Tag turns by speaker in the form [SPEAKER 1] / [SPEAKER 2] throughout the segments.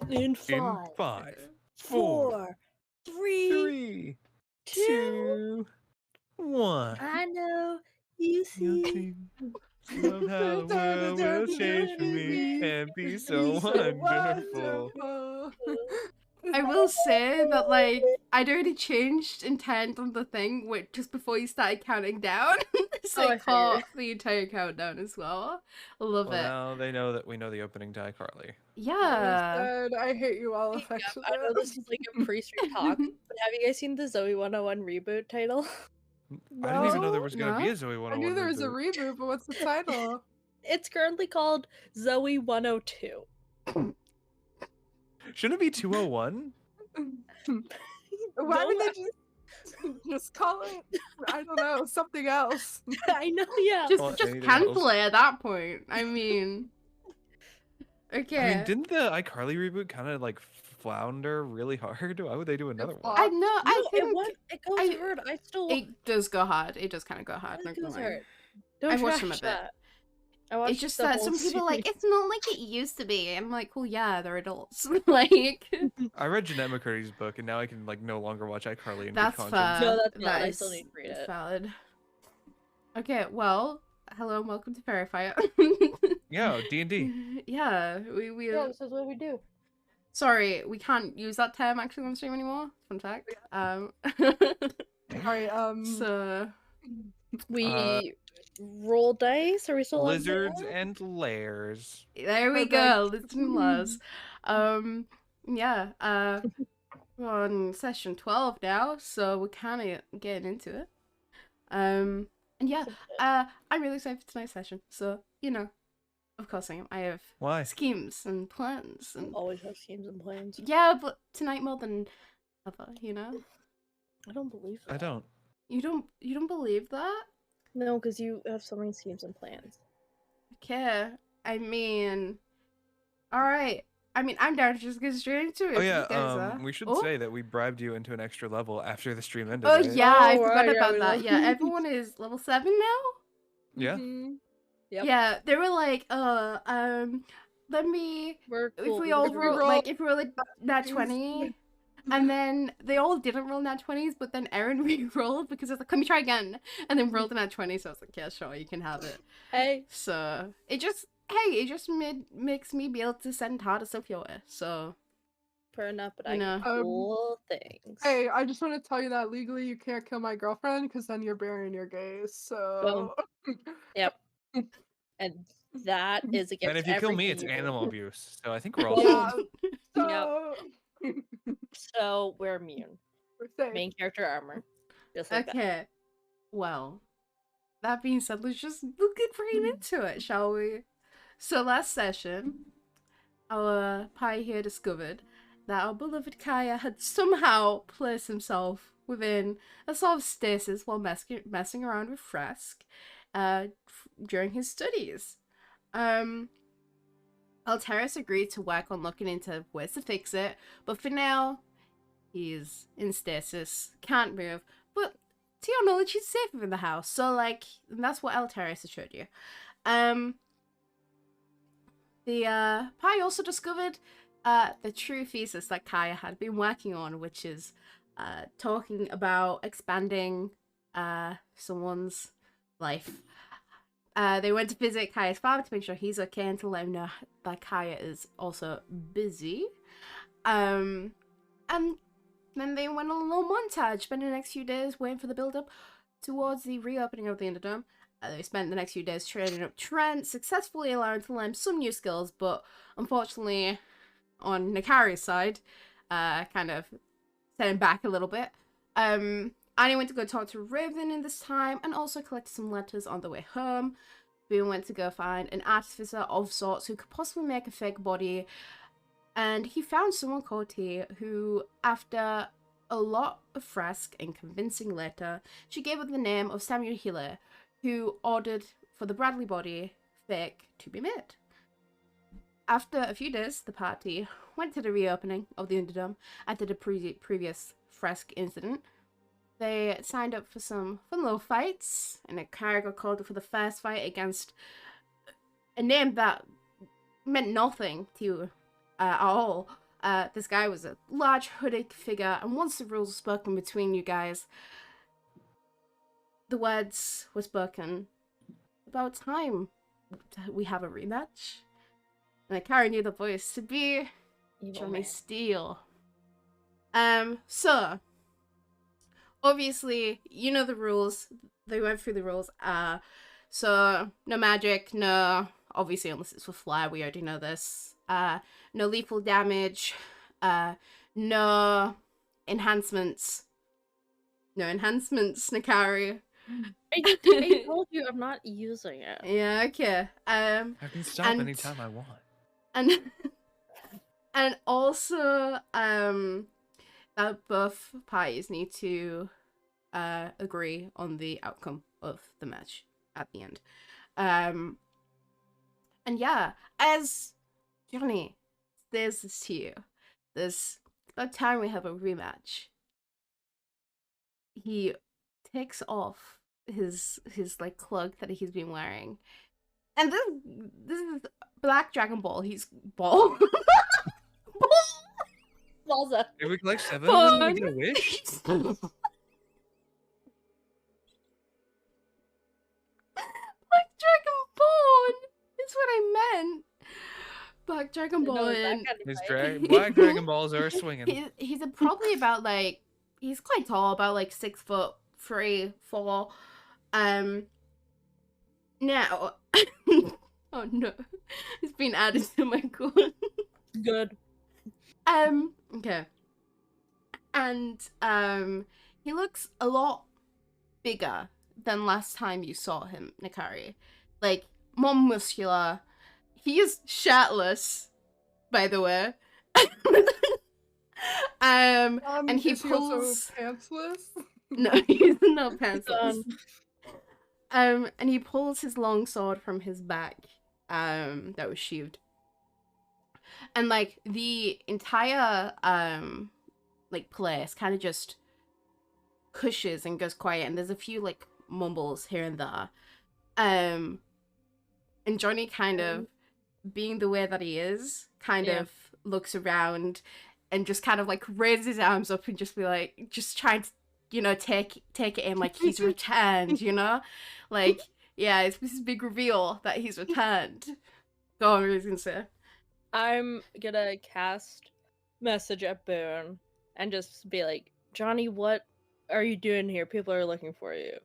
[SPEAKER 1] In
[SPEAKER 2] In
[SPEAKER 1] 5,
[SPEAKER 2] 5,
[SPEAKER 1] 4, 3,
[SPEAKER 2] 3,
[SPEAKER 1] 2.
[SPEAKER 2] 2, 1.
[SPEAKER 1] I know you see.
[SPEAKER 2] Love how the world will change for me and be so wonderful.
[SPEAKER 3] I will say that, like, I'd already changed intent on the thing just before you started counting down. So
[SPEAKER 1] Oh,
[SPEAKER 3] I
[SPEAKER 1] I
[SPEAKER 3] caught
[SPEAKER 1] figured.
[SPEAKER 3] the entire countdown as well. I love
[SPEAKER 2] Well,
[SPEAKER 3] it.
[SPEAKER 2] now they know that we know the opening to iCarly.
[SPEAKER 3] Yeah.
[SPEAKER 4] I hate you all
[SPEAKER 1] Yep,
[SPEAKER 4] affectionately.
[SPEAKER 1] I know this is like a pre-stream talk, but have you guys seen the Zoe 101 reboot title?
[SPEAKER 2] I didn't even know there
[SPEAKER 4] No?
[SPEAKER 2] was going to be
[SPEAKER 3] No?
[SPEAKER 2] a Zoe
[SPEAKER 4] I
[SPEAKER 2] 101
[SPEAKER 4] knew there was a
[SPEAKER 2] reboot.
[SPEAKER 4] reboot, but what's the title?
[SPEAKER 1] It's currently called Zoe 102.
[SPEAKER 2] Shouldn't it be 201?
[SPEAKER 4] Why would
[SPEAKER 1] No,
[SPEAKER 4] they just call it? I don't know, something else.
[SPEAKER 1] I know, yeah.
[SPEAKER 2] Well,
[SPEAKER 3] Just
[SPEAKER 2] anything
[SPEAKER 3] cancel
[SPEAKER 2] else.
[SPEAKER 3] it at that point. I mean... Okay.
[SPEAKER 2] I mean, didn't the iCarly reboot kind of like flounder really hard? Why would they do another one?
[SPEAKER 3] I know, I
[SPEAKER 1] No,
[SPEAKER 3] think...
[SPEAKER 1] it goes hard. I still
[SPEAKER 3] It does go hard. It does kind of go hard.
[SPEAKER 1] it
[SPEAKER 3] Not gonna
[SPEAKER 1] goes
[SPEAKER 3] lie.
[SPEAKER 1] hard. Don't
[SPEAKER 3] I've watched them a
[SPEAKER 1] trash
[SPEAKER 3] bit.
[SPEAKER 1] that. I watched
[SPEAKER 3] It's just
[SPEAKER 1] the
[SPEAKER 3] that
[SPEAKER 1] whole
[SPEAKER 3] some people are like,
[SPEAKER 1] series.
[SPEAKER 3] it's not like it used to be. I'm like, well, yeah, they're adults. Like,
[SPEAKER 2] I read Jeanette McCurdy's book, and now I can like no longer watch iCarly in
[SPEAKER 3] that's
[SPEAKER 2] good
[SPEAKER 3] fair.
[SPEAKER 2] conscience.
[SPEAKER 1] No, that's
[SPEAKER 3] That
[SPEAKER 1] valid. I
[SPEAKER 3] is
[SPEAKER 1] still need to read it.
[SPEAKER 3] valid. Okay, well, hello and welcome to Faerie Fire.
[SPEAKER 2] Yeah, D&D.
[SPEAKER 3] Yeah, we
[SPEAKER 1] Yeah, this is what we do.
[SPEAKER 3] Sorry, we can't use that term actually on stream anymore. Fun fact.
[SPEAKER 4] Alright,
[SPEAKER 3] So
[SPEAKER 1] We roll dice. Are we still on
[SPEAKER 2] Lizards
[SPEAKER 1] that?
[SPEAKER 2] and lairs.
[SPEAKER 3] there we go. Listen, Lars. Yeah. We're on session 12 now, so we're kind of getting into it. And yeah, I'm really excited for tonight's session. So you know, of course I am. I have
[SPEAKER 2] Why?
[SPEAKER 3] schemes and plans and
[SPEAKER 1] Always have schemes and plans.
[SPEAKER 3] yeah, but tonight more than ever, you know.
[SPEAKER 1] I don't believe that.
[SPEAKER 2] I don't.
[SPEAKER 3] You don't believe that?
[SPEAKER 1] No, because you have so many schemes and plans.
[SPEAKER 3] Okay. I mean, all right. I mean, I'm down to just get straight into it.
[SPEAKER 2] Oh
[SPEAKER 3] if
[SPEAKER 2] yeah,
[SPEAKER 3] you guys are.
[SPEAKER 2] we should
[SPEAKER 3] Oh.
[SPEAKER 2] say that we bribed you into an extra level after the stream ended.
[SPEAKER 3] Oh
[SPEAKER 2] right?
[SPEAKER 3] yeah, I
[SPEAKER 1] Oh,
[SPEAKER 3] forgot
[SPEAKER 1] right, yeah,
[SPEAKER 3] about
[SPEAKER 1] we
[SPEAKER 3] that.
[SPEAKER 1] will.
[SPEAKER 3] Yeah, everyone is level 7 now.
[SPEAKER 2] Yeah.
[SPEAKER 1] Yep.
[SPEAKER 3] Yeah, they were like, let me.
[SPEAKER 1] We're cool.
[SPEAKER 3] If we all
[SPEAKER 4] If we
[SPEAKER 3] roll,
[SPEAKER 4] roll-
[SPEAKER 3] like, if we roll a nat 20, and then they all didn't roll nat 20s, but then Erin re-rolled because it's like, let me try again, and then rolled a nat 20. So I was like, yeah, sure, you can have it.
[SPEAKER 1] Hey.
[SPEAKER 3] So it just makes me be able to send harder stuff your way. So
[SPEAKER 1] Fair enough, but
[SPEAKER 3] You
[SPEAKER 1] I
[SPEAKER 3] know.
[SPEAKER 1] get cool things.
[SPEAKER 4] hey, I just want to tell you that legally you can't kill my girlfriend because then you're burying your gays. So
[SPEAKER 1] Yep. And that is against
[SPEAKER 2] And if you kill me,
[SPEAKER 1] everything
[SPEAKER 2] it's
[SPEAKER 1] you
[SPEAKER 2] animal
[SPEAKER 1] believe.
[SPEAKER 2] abuse. So I think we're all
[SPEAKER 4] yeah.
[SPEAKER 2] safe.
[SPEAKER 4] So
[SPEAKER 1] So we're immune.
[SPEAKER 4] we're safe.
[SPEAKER 1] Main character armor. Just like that.
[SPEAKER 3] okay, well, that being said, let's get right into it, shall we? So last session, our pie here discovered that our beloved Kaya had somehow placed himself within a sort of stasis while messing around with Fresk during his studies. Alteris agreed to work on looking into ways to fix it, but for now, he's in stasis, can't move, but to your knowledge, he's safe within the house, so like, that's what Alteris has showed you. The Pi also discovered the true thesis that Kaya had been working on, which is talking about expanding someone's life. They went to visit Kaya's father to make sure he's okay and to let him know that Kaya is also busy. And then they went on a little montage, spending the next few days waiting for the build-up towards the reopening of the Underdome. They spent the next few days training up Trent, successfully allowing to learn some new skills, but unfortunately, on Nakari's side, kind of set him back a little bit. Annie went to go talk to Raven in this time, and also collected some letters on the way home. We went to go find an artificer of sorts who could possibly make a fake body, and he found someone called T, who, after a lot of Fresk and convincing later, she gave her the name of Samuel Hiller, who ordered for the Bradley body fake to be made. After a few days, the party went to the reopening of the Underdome after the previous Fresk incident. They signed up for some fun little fights, and Nakari got called up for the first fight against a name that meant nothing to you at all. This guy was a large hooded figure, and once the rules were spoken between you guys, the words were spoken. About time we have a rematch. And I carry knew the voice to be Johnny Steele. So obviously, you know the rules. They went through the rules. So no magic, no, obviously unless it's with flair, we already know this. No lethal damage, no enhancements. No enhancements, Nakari.
[SPEAKER 1] I told you I'm not using it.
[SPEAKER 3] Yeah, okay.
[SPEAKER 2] I can stop anytime I want.
[SPEAKER 3] And also, that both parties need to agree on the outcome of the match at the end. And yeah, as Johnny says this to you, this about time we have a rematch. He takes off his like cloak that he's been wearing, and this is Black Dragon Ball. He's ball.
[SPEAKER 1] Balza.
[SPEAKER 2] If we collect 7 of them, we get a wish.
[SPEAKER 3] Black Dragon Ball is what I meant. Black Dragon Ball.
[SPEAKER 2] Black Dragon Balls are swinging.
[SPEAKER 3] He's probably about like, he's quite tall, about like 6'3", 4. Now, oh no, it's been added to my gun.
[SPEAKER 1] Good.
[SPEAKER 3] Okay. And he looks a lot bigger than last time you saw him, Nakari. Like, more muscular. He is shirtless, by the way. And he
[SPEAKER 4] is
[SPEAKER 3] pulls.
[SPEAKER 4] He also pantsless?
[SPEAKER 3] No, he's not pantsless. And he pulls his long sword from his back, that was sheathed. And like the entire like place kind of just hushes and goes quiet, and there's a few like mumbles here and there. And Johnny kind of, being the way that he is, kind of looks around and just kind of like raises his arms up and just be like, just trying to, you know, take it in like he's returned, you know? Like, yeah, it's this big reveal that he's returned. Go on, what were you gonna say?
[SPEAKER 1] I'm gonna cast message at Boone and just be like, Johnny, what are you doing here? People are looking for you.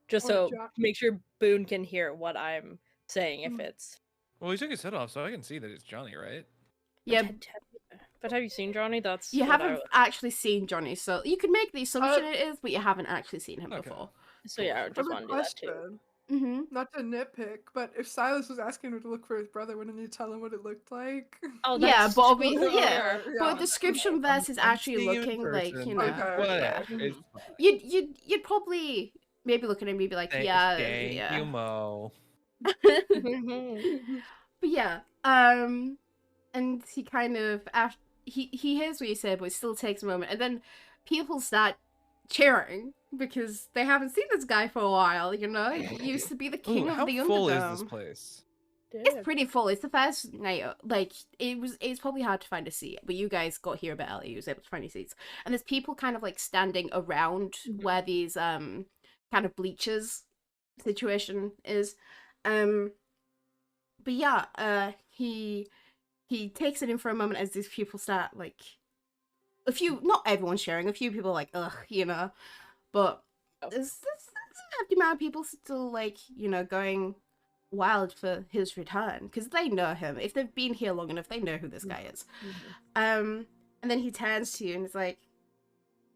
[SPEAKER 1] Just so make sure Boone can hear what I'm saying if it's...
[SPEAKER 2] Well, he took his head off, so I can see that it's Johnny, right?
[SPEAKER 3] Yeah.
[SPEAKER 1] But have you seen Johnny? That's
[SPEAKER 3] you haven't actually seen Johnny, so you could make the assumption it is, but you haven't actually seen him before.
[SPEAKER 1] So yeah, I just want to do that too.
[SPEAKER 4] Not to nitpick, but if Silas was asking him to look for his brother, wouldn't you tell him what it looked like?
[SPEAKER 1] Oh,
[SPEAKER 3] yeah, but
[SPEAKER 1] obviously,
[SPEAKER 3] but description versus actually looking like, you know,
[SPEAKER 2] whatever.
[SPEAKER 3] You'd probably maybe look at him and be like,
[SPEAKER 2] Thank you, Mo.
[SPEAKER 3] But yeah, and he kind of he hears what you said, but it still takes a moment, and then people start cheering because they haven't seen this guy for a while. You know, he used to be the king of the Underdome.
[SPEAKER 2] How full is this place?
[SPEAKER 3] It's pretty full. It's the first night. Like it's probably hard to find a seat, but you guys got here a bit early. You was able to find your seats, and there's people kind of like standing around where these kind of bleachers situation is. But yeah, he takes it in for a moment as these people start like a few, not everyone's sharing, a few people like, ugh, you know, but there's a hefty amount of people still like, you know, going wild for his return because they know him. If they've been here long enough, they know who this guy is. And then he turns to you and is like,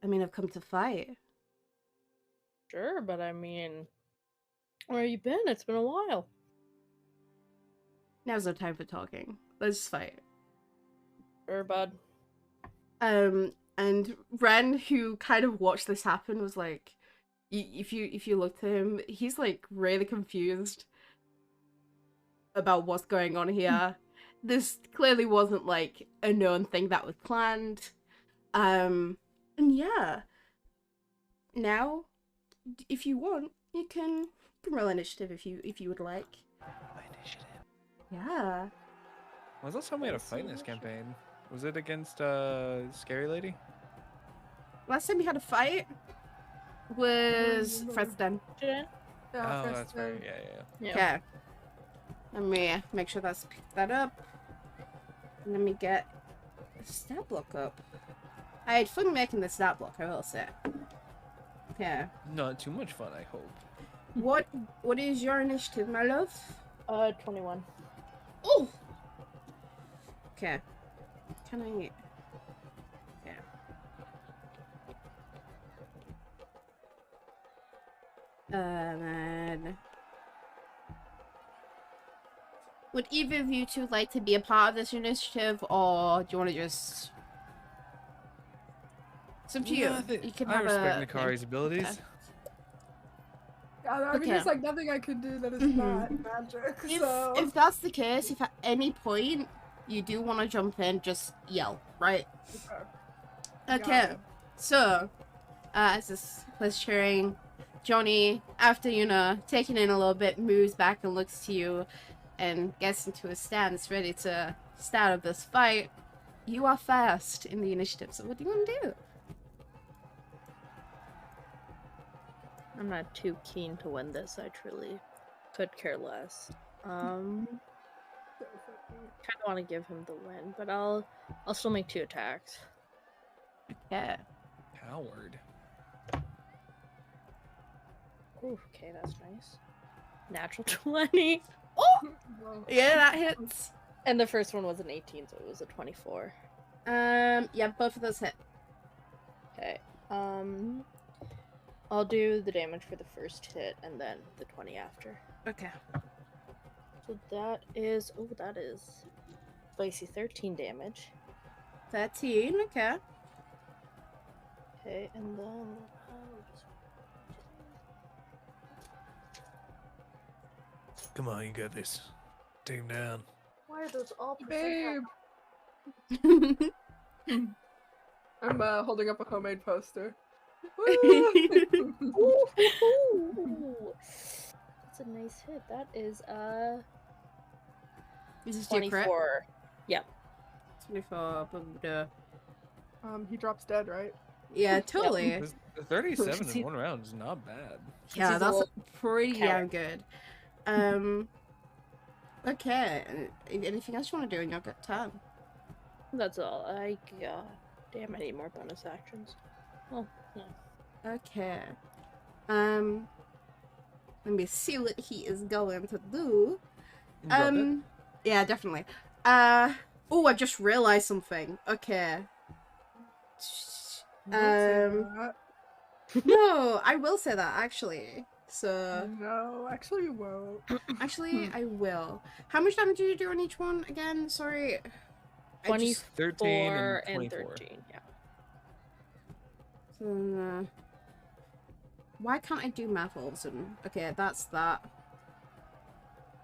[SPEAKER 3] I mean, I've come to fight.
[SPEAKER 1] Sure, but I mean, where you been? It's been a while.
[SPEAKER 3] Now's no time for talking. Let's just fight.
[SPEAKER 1] Sure, bud.
[SPEAKER 3] And Ren, who kind of watched this happen, was like, if you look to him, he's like really confused about what's going on here. This clearly wasn't like a known thing that was planned. And yeah. Now, if you want, you can roll initiative if you would like.
[SPEAKER 2] Initiative.
[SPEAKER 3] Yeah.
[SPEAKER 2] When's the last time we had a fight in this campaign? Was it against Scary Lady?
[SPEAKER 3] Last time we had a fight was Fresden.
[SPEAKER 1] Jen?
[SPEAKER 4] Yeah,
[SPEAKER 2] Oh,
[SPEAKER 4] first
[SPEAKER 2] that's right.
[SPEAKER 4] thing.
[SPEAKER 2] Yeah.
[SPEAKER 3] Okay. Let me make sure that's picked that up. Let me get the stat block up. I had fun making the stat block, I will say. Okay.
[SPEAKER 2] Not too much fun, I hope.
[SPEAKER 3] What is your initiative, my love?
[SPEAKER 1] 21.
[SPEAKER 3] Oh! Okay. Can I... Yeah. Then... Would either of you two like to be a part of this initiative, or do you want to just... It's up to you. You can
[SPEAKER 2] I
[SPEAKER 3] have
[SPEAKER 2] respect Nikari's abilities.
[SPEAKER 3] Okay.
[SPEAKER 4] Yeah, I mean, there's like nothing I could do that is not magic. So
[SPEAKER 3] If that's the case, if at any point you do want to jump in, just yell, right? Okay. So, as this was cheering, Johnny, after, you know, taking in a little bit, moves back and looks to you and gets into a stance ready to start up this fight. You are first in the initiative, so what do you want to do?
[SPEAKER 1] I'm not too keen to win this. I truly could care less. Kind of want to give him the win, but I'll still make 2 attacks.
[SPEAKER 3] Yeah.
[SPEAKER 2] Howard.
[SPEAKER 1] Ooh, okay, that's nice. Natural 20.
[SPEAKER 3] Oh! Yeah, that hits.
[SPEAKER 1] And the first one was an 18, so it was a 24.
[SPEAKER 3] Yeah, both of those hit.
[SPEAKER 1] Okay. I'll do the damage for the first hit and then the 20 after.
[SPEAKER 3] Okay.
[SPEAKER 1] So that is spicy 13 damage.
[SPEAKER 3] 13, okay.
[SPEAKER 1] Okay, and then
[SPEAKER 2] Come on, you got this. Take him down.
[SPEAKER 1] why are those all
[SPEAKER 4] babe. I'm holding up a homemade poster.
[SPEAKER 1] Ooh, that's a nice hit. That is
[SPEAKER 3] Is this your crit?
[SPEAKER 1] 24. Yep.
[SPEAKER 3] 24.
[SPEAKER 4] He drops dead, right?
[SPEAKER 3] Yeah, totally.
[SPEAKER 2] The 37 in one round is not bad.
[SPEAKER 3] Yeah, that's pretty
[SPEAKER 1] coward.
[SPEAKER 3] damn good. Okay. Anything else you want to do in your turn?
[SPEAKER 1] That's all. Damn, I need more bonus actions. Oh, yeah.
[SPEAKER 3] Okay. Let me see what he is going to do. Yeah, definitely. Oh, I just realized something. Okay. No, I will say that actually. So
[SPEAKER 4] no, actually you won't.
[SPEAKER 3] actually, I will. How much damage did you do on each one again? Sorry.
[SPEAKER 1] 13 and
[SPEAKER 2] 24.
[SPEAKER 1] 13. Yeah.
[SPEAKER 3] So, why can't I do math all of a sudden? Okay, that's that.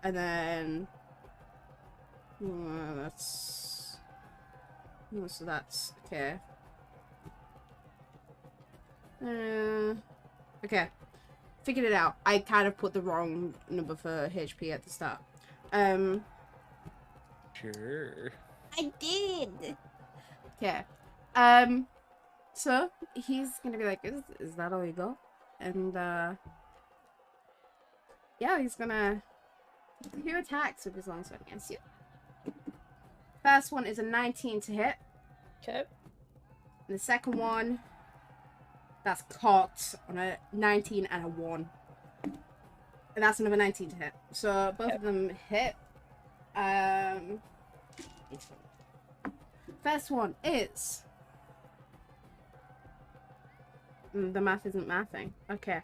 [SPEAKER 3] And then that's so that's okay. Okay, figured it out. I kind of put the wrong number for HP at the start.
[SPEAKER 2] Sure.
[SPEAKER 3] I did. Okay. So he's gonna be like, is that all you got? And yeah, he's gonna do attacks with his longsword against you. First one is a 19 to hit.
[SPEAKER 1] Okay.
[SPEAKER 3] And the second one, that's caught on a 19 and a 1. And that's another 19 to hit. So both of them hit. First one is... the math isn't mathing. Okay.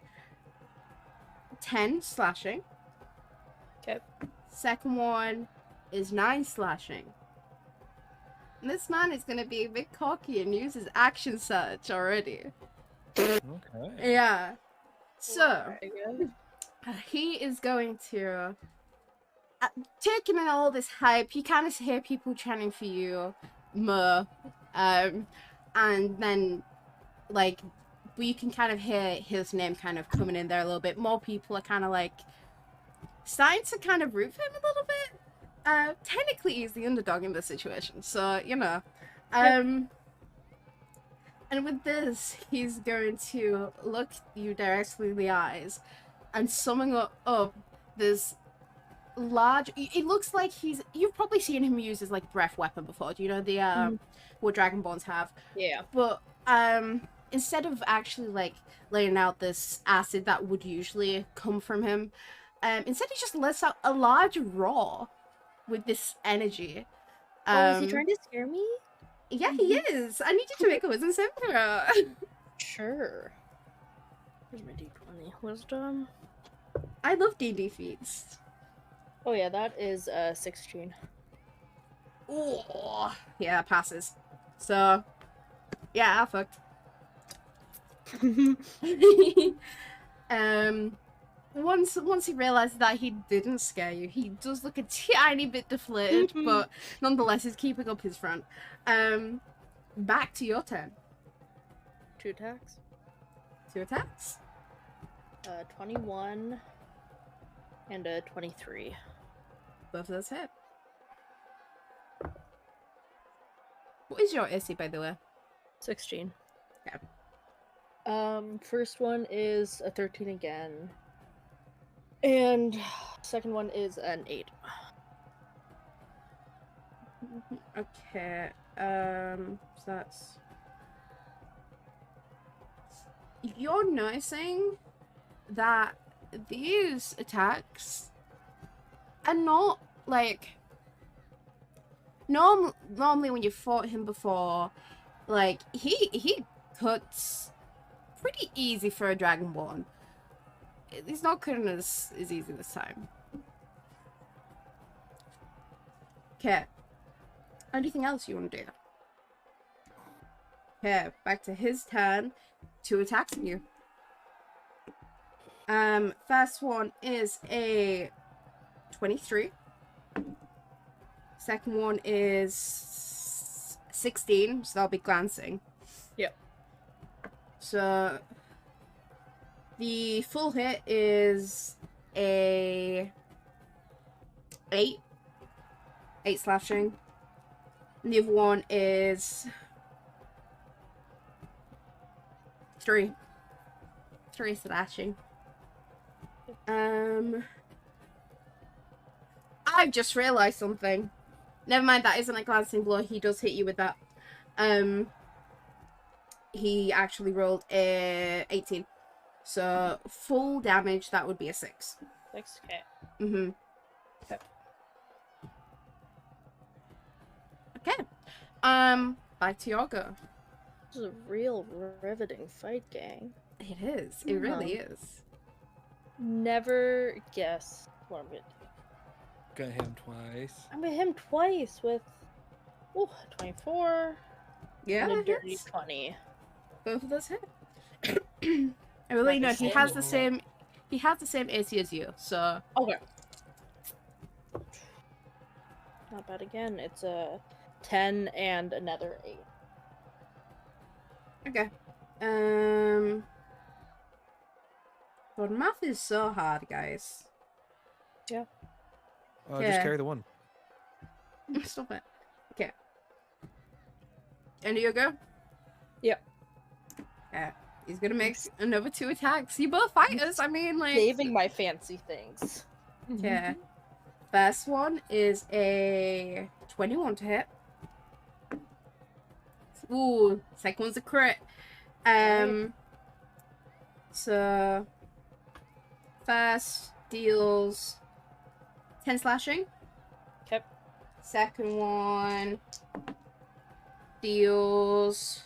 [SPEAKER 3] 10 slashing.
[SPEAKER 1] Okay.
[SPEAKER 3] Second one is 9 slashing. And this man is going to be a bit cocky and use his action surge already.
[SPEAKER 2] Okay.
[SPEAKER 3] Yeah. So,
[SPEAKER 1] Right,
[SPEAKER 3] he is going to... taking in all this hype, you kind of hear people chanting for you, more. And then, like... But you can kind of hear his name kind of coming in there a little bit. More people are kind of like starting to kind of root for him a little bit. Technically, he's the underdog in this situation, so you know. And with this, he's going to look you directly in the eyes and summon up this large. It looks like you've probably seen him use his like breath weapon before. Do you know the what dragonborns have?
[SPEAKER 1] Yeah.
[SPEAKER 3] But instead of actually like laying out this acid that would usually come from him, instead he just lets out a large roar with this energy.
[SPEAKER 1] Is he trying to scare me?
[SPEAKER 3] Yeah, he is. I need you to make a wisdom saving throw.
[SPEAKER 1] Sure. Here's my d20. Wisdom.
[SPEAKER 3] I love D&D feats.
[SPEAKER 1] Oh yeah, that is 16.
[SPEAKER 3] Oh, yeah, that passes. So, yeah, I fucked. Once he realizes that he didn't scare you, he does look a tiny bit deflated, but nonetheless is keeping up his front. Back to your turn.
[SPEAKER 1] 2 attacks.
[SPEAKER 3] 2 attacks.
[SPEAKER 1] 21 and 23.
[SPEAKER 3] Both of those hit. What is your AC, by the way?
[SPEAKER 1] 16.
[SPEAKER 3] Okay.
[SPEAKER 1] First one is a 13 again. And second one is an 8.
[SPEAKER 3] Okay. So that's... You're noticing that these attacks are not like... Normally when you fought him before, like, he cuts pretty easy for a Dragonborn. He's not cutting as easy this time. Okay. Anything else you want to do? Okay, back to his turn to attack you. First one is a 23. Second one is 16, so that'll be glancing.
[SPEAKER 1] Yep.
[SPEAKER 3] So the full hit is a 8 slashing. And the other one is 3 slashing. I've just realized something. Never mind, that isn't a glancing blow. He does hit you with that. He actually rolled a 18. So full damage, that would be a 6.
[SPEAKER 1] 6, okay.
[SPEAKER 3] Mm-hmm. Okay. Back to your go.
[SPEAKER 1] This is a real riveting fight, gang.
[SPEAKER 3] It is. It really is.
[SPEAKER 1] Never guess what I'm gonna do.
[SPEAKER 2] Gonna hit him twice.
[SPEAKER 1] I'm gonna hit him twice with 24
[SPEAKER 3] Yeah,
[SPEAKER 1] and a dirty
[SPEAKER 3] hits.
[SPEAKER 1] 20.
[SPEAKER 3] Both of those hit. I really know he has the same. He has the same AC as you, so.
[SPEAKER 1] Okay. Not bad again. It's a 10 and another 8.
[SPEAKER 3] Okay. God, math is so hard, guys.
[SPEAKER 1] Yeah.
[SPEAKER 2] Just carry the 1.
[SPEAKER 3] Stop it. Okay. End of your go?
[SPEAKER 1] Yep.
[SPEAKER 3] Yeah. He's gonna make another 2 attacks. You both fighters. I mean, like.
[SPEAKER 1] Saving my fancy things.
[SPEAKER 3] Okay. First one is a 21 to hit. Ooh, second one's a crit. So first deals 10 slashing.
[SPEAKER 1] Okay.
[SPEAKER 3] Second one deals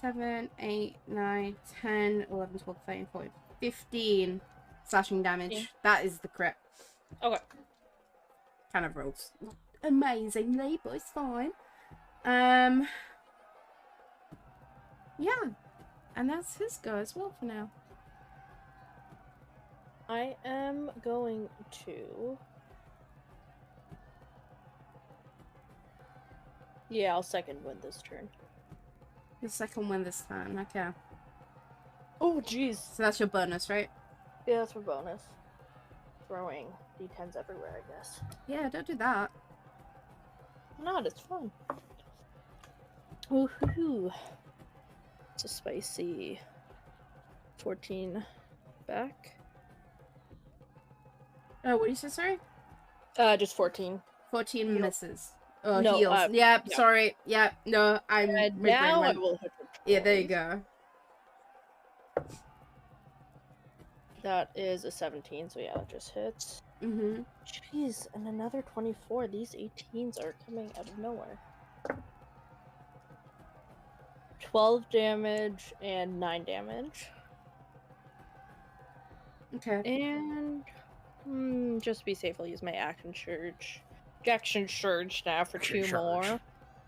[SPEAKER 3] 7, 8, 9, 10, 11, 12, 13, 14, 15 slashing damage.
[SPEAKER 1] Yeah.
[SPEAKER 3] That is the crit.
[SPEAKER 1] Okay.
[SPEAKER 3] Kind of rolls amazingly, but it's fine. Yeah. And that's his go as well for now.
[SPEAKER 1] I am going to... Yeah, I'll second win this turn.
[SPEAKER 3] The second win this time, okay.
[SPEAKER 1] Oh, jeez.
[SPEAKER 3] So that's your bonus, right?
[SPEAKER 1] Yeah, that's for bonus. Throwing d10s everywhere, I guess.
[SPEAKER 3] Yeah, don't do that.
[SPEAKER 1] Not, it's fun. Woohoo! It's a spicy 14 back.
[SPEAKER 3] Oh, what did you say, sorry?
[SPEAKER 1] Just 14.
[SPEAKER 3] 14
[SPEAKER 1] Heal.
[SPEAKER 3] misses. Oh,
[SPEAKER 1] No,
[SPEAKER 3] heals. Yep,
[SPEAKER 1] yeah.
[SPEAKER 3] sorry. Yep, no, I'm... my
[SPEAKER 1] now
[SPEAKER 3] brain
[SPEAKER 1] I
[SPEAKER 3] went...
[SPEAKER 1] will hit for
[SPEAKER 3] Yeah, there you
[SPEAKER 1] 20.
[SPEAKER 3] go.
[SPEAKER 1] That is a 17, so yeah, that just hits.
[SPEAKER 3] Mm-hmm.
[SPEAKER 1] Jeez, and another 24. These 18s are coming out of nowhere. 12 damage and 9 damage.
[SPEAKER 3] Okay.
[SPEAKER 1] And just to be safe, I'll use my action surge. Action surge now for
[SPEAKER 2] Action
[SPEAKER 1] 2
[SPEAKER 2] surge.
[SPEAKER 1] more.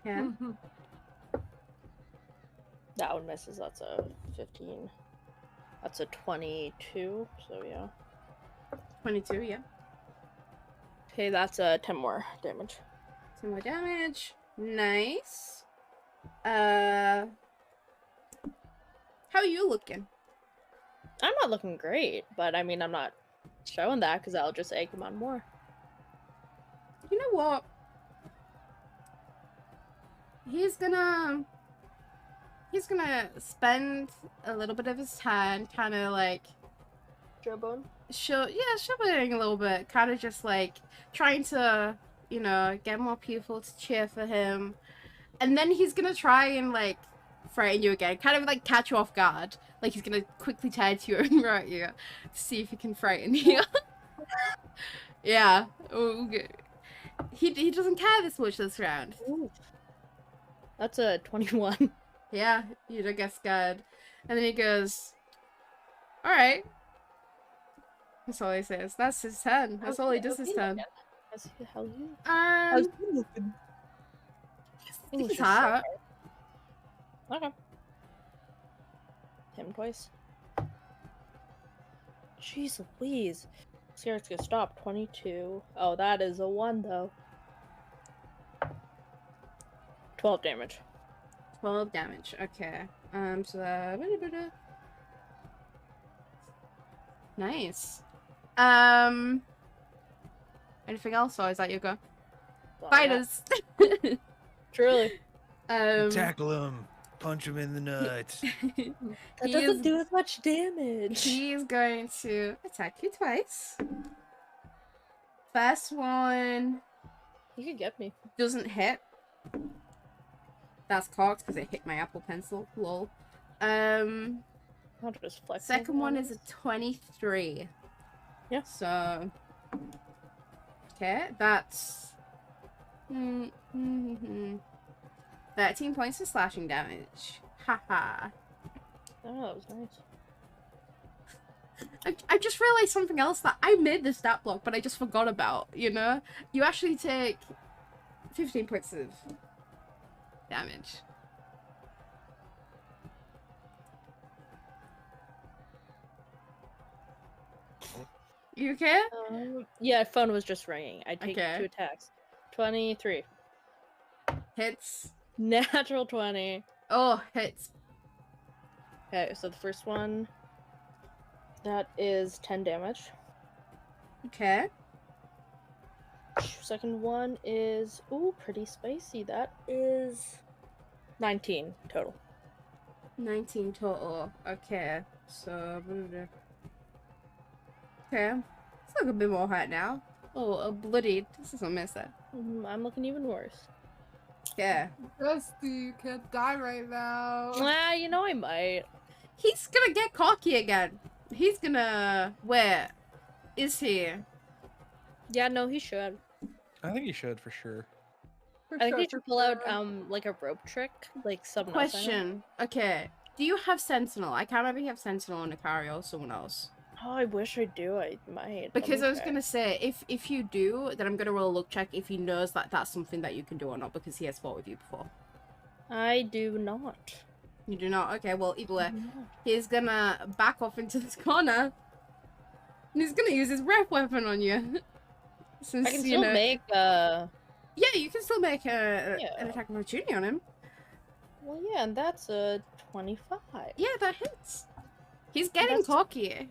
[SPEAKER 3] Yeah.
[SPEAKER 1] That one misses. That's a 15. That's a 22. So yeah.
[SPEAKER 3] 22, yeah.
[SPEAKER 1] Okay, that's a 10 more damage.
[SPEAKER 3] 10 more damage. Nice. How are you looking?
[SPEAKER 1] I'm not looking great, but I mean, I'm not showing that because I'll just say, come on, more.
[SPEAKER 3] You know what? He's gonna spend a little bit of his time kind of like
[SPEAKER 1] Jawbone?
[SPEAKER 3] showing a little bit, kind of just like trying to, you know, get more people to cheer for him. And then he's gonna try and like frighten you again, kind of like catch you off guard. Like he's gonna quickly turn to you and roar at you to see if he can frighten you. Yeah. Okay. He doesn't care this much this round.
[SPEAKER 1] Ooh. That's a 21.
[SPEAKER 3] Yeah, you don't get scared. And then he goes, alright. That's all he says. That's his turn. That's all he does this turn.
[SPEAKER 1] How's he looking?
[SPEAKER 3] He's hot.
[SPEAKER 1] Okay. Him twice. Jeez Louise. Scared's gonna stop. 22. Oh, that is a 1 though. 12 damage.
[SPEAKER 3] 12 damage. Okay. So nice. Anything else, or is that your go? Fighters.
[SPEAKER 1] Truly.
[SPEAKER 2] Tackle him. Punch him in the nuts.
[SPEAKER 1] That doesn't do as much damage.
[SPEAKER 3] He's going to attack you twice. First one
[SPEAKER 1] You could get me.
[SPEAKER 3] doesn't hit. That's cocked because it hit my Apple Pencil. Lol.
[SPEAKER 1] I'll just flex.
[SPEAKER 3] Second one is a 23.
[SPEAKER 1] Yeah.
[SPEAKER 3] So. Okay, that's 13 points of slashing damage. Haha.
[SPEAKER 1] Oh, that was nice.
[SPEAKER 3] I just realized something else that I made the stat block, but I just forgot about, you know? You actually take 15 points of damage. You okay?
[SPEAKER 1] Yeah, phone was just ringing. I take 2 attacks. 23.
[SPEAKER 3] Hits.
[SPEAKER 1] Natural 20.
[SPEAKER 3] Oh, hits.
[SPEAKER 1] Okay, so the first one, that is 10 damage.
[SPEAKER 3] Okay.
[SPEAKER 1] Second one is, ooh, pretty spicy. That is 19 total.
[SPEAKER 3] 19 total. Okay. So, okay. It's looking a bit more hurt now. Oh, bloodied. This is a miss it.
[SPEAKER 1] I'm looking even worse.
[SPEAKER 3] Yeah.
[SPEAKER 4] Dusty, you can't die right now.
[SPEAKER 1] You know I might.
[SPEAKER 3] He's gonna get cocky again. He's gonna... Where is he?
[SPEAKER 1] Yeah, no, he should.
[SPEAKER 2] I think he should for sure.
[SPEAKER 1] I think he should pull out like a rope trick, like something else.
[SPEAKER 3] Question. Okay. Do you have Sentinel? I can't remember if you have Sentinel on Ikari or someone else.
[SPEAKER 1] Oh, I wish I do. I might.
[SPEAKER 3] Because I was gonna say, if you do, then I'm gonna roll a luck check if he knows that that's something that you can do or not, because he has fought with you before.
[SPEAKER 1] I do not.
[SPEAKER 3] You do not? Okay, well, either way, he's gonna back off into this corner, and he's gonna use his breath weapon on you. Since,
[SPEAKER 1] I can still make
[SPEAKER 3] Yeah, you can still make an attack of opportunity on him.
[SPEAKER 1] Well, yeah, and that's a 25.
[SPEAKER 3] Yeah, that hits. He's getting cocky.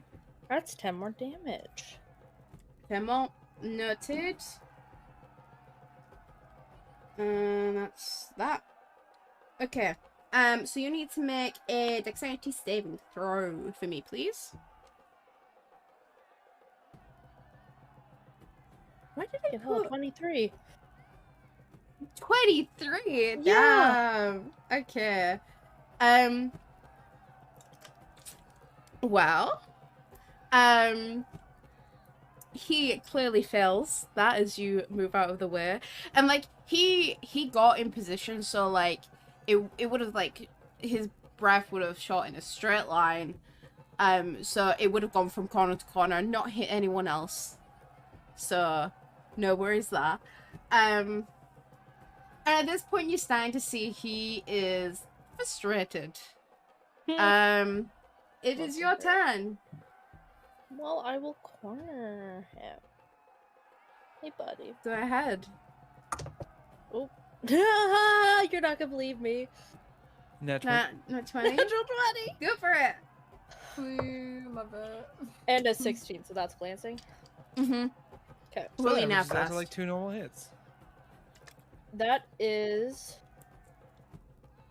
[SPEAKER 1] That's 10 more damage.
[SPEAKER 3] 10 more. Noted. That's that. Okay. So you need to make a dexterity saving throw for me, please. Why did I
[SPEAKER 1] Hell,
[SPEAKER 3] put
[SPEAKER 1] 23.
[SPEAKER 3] 23?
[SPEAKER 1] Yeah.
[SPEAKER 3] Damn. Okay. Well, he clearly fails that as you move out of the way, and like he got in position, so like it would have like his breath would have shot in a straight line, so it would have gone from corner to corner and not hit anyone else, so no worries there. And at this point you're starting to see he is frustrated. It is your turn.
[SPEAKER 1] Well, I will corner him. Hey, buddy.
[SPEAKER 3] Go ahead.
[SPEAKER 1] Oh. You're not gonna believe me.
[SPEAKER 2] Nat 20.
[SPEAKER 3] Not 20.
[SPEAKER 1] Natural 20.
[SPEAKER 3] Go for it.
[SPEAKER 4] We love it.
[SPEAKER 1] And a 16, so that's glancing.
[SPEAKER 3] Mm-hmm.
[SPEAKER 1] Okay.
[SPEAKER 2] So
[SPEAKER 3] Really
[SPEAKER 2] that
[SPEAKER 3] now
[SPEAKER 2] averages out to
[SPEAKER 3] fast.
[SPEAKER 2] like 2 normal hits.
[SPEAKER 1] That is.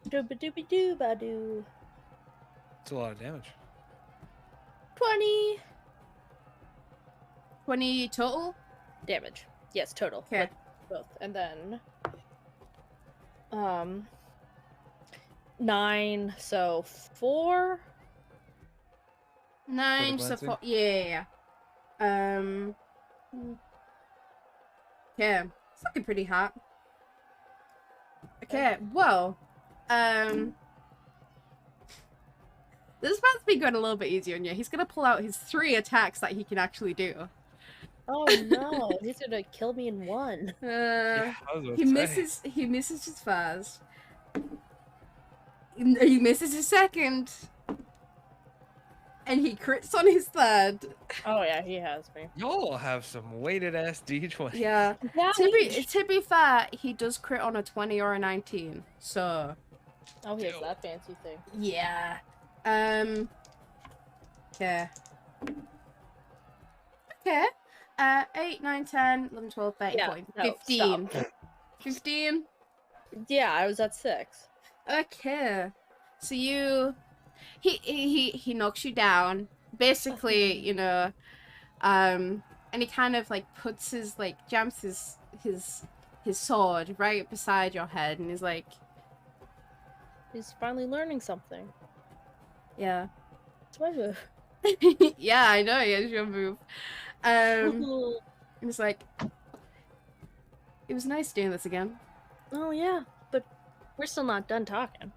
[SPEAKER 1] Dooba-dooby-doo-ba-doo.
[SPEAKER 2] It's a lot of damage.
[SPEAKER 1] 20
[SPEAKER 3] 20 total?
[SPEAKER 1] damage. Yes, total.
[SPEAKER 3] Okay.
[SPEAKER 1] Like, both. And then. 9, so 4.
[SPEAKER 3] 9, so
[SPEAKER 2] glancing?
[SPEAKER 3] 4. Yeah. Okay. It's looking pretty hot. Okay, well. This is about to be going a little bit easier on you. He's gonna pull out his 3 attacks that he can actually do.
[SPEAKER 1] Oh no, he's gonna kill me in one.
[SPEAKER 2] Yeah, I was about
[SPEAKER 3] He
[SPEAKER 2] to say.
[SPEAKER 3] misses. He misses his first. He misses his second. And he crits on his third.
[SPEAKER 1] Oh yeah, he has me.
[SPEAKER 2] Y'all have some weighted ass D20.
[SPEAKER 3] Yeah. To be fair, he does crit on a 20 or a 19. So.
[SPEAKER 1] Oh, he has that fancy thing.
[SPEAKER 3] Yeah. Okay. Okay. 8, 9, 10, 11, 12, 13,
[SPEAKER 1] Yeah,
[SPEAKER 3] 14,
[SPEAKER 1] no,
[SPEAKER 3] 15.
[SPEAKER 1] stop.
[SPEAKER 3] 15.
[SPEAKER 1] Yeah, I was at 6.
[SPEAKER 3] Okay. So you he knocks you down. Basically, you know, and he kind of like puts his like jams his sword right beside your head and he's like,
[SPEAKER 1] He's finally learning something.
[SPEAKER 3] yeah.
[SPEAKER 1] It's my move.
[SPEAKER 3] Yeah, I know, yeah, it's your move. And it's like, it was nice doing this again.
[SPEAKER 1] Oh yeah, but we're still not done talking.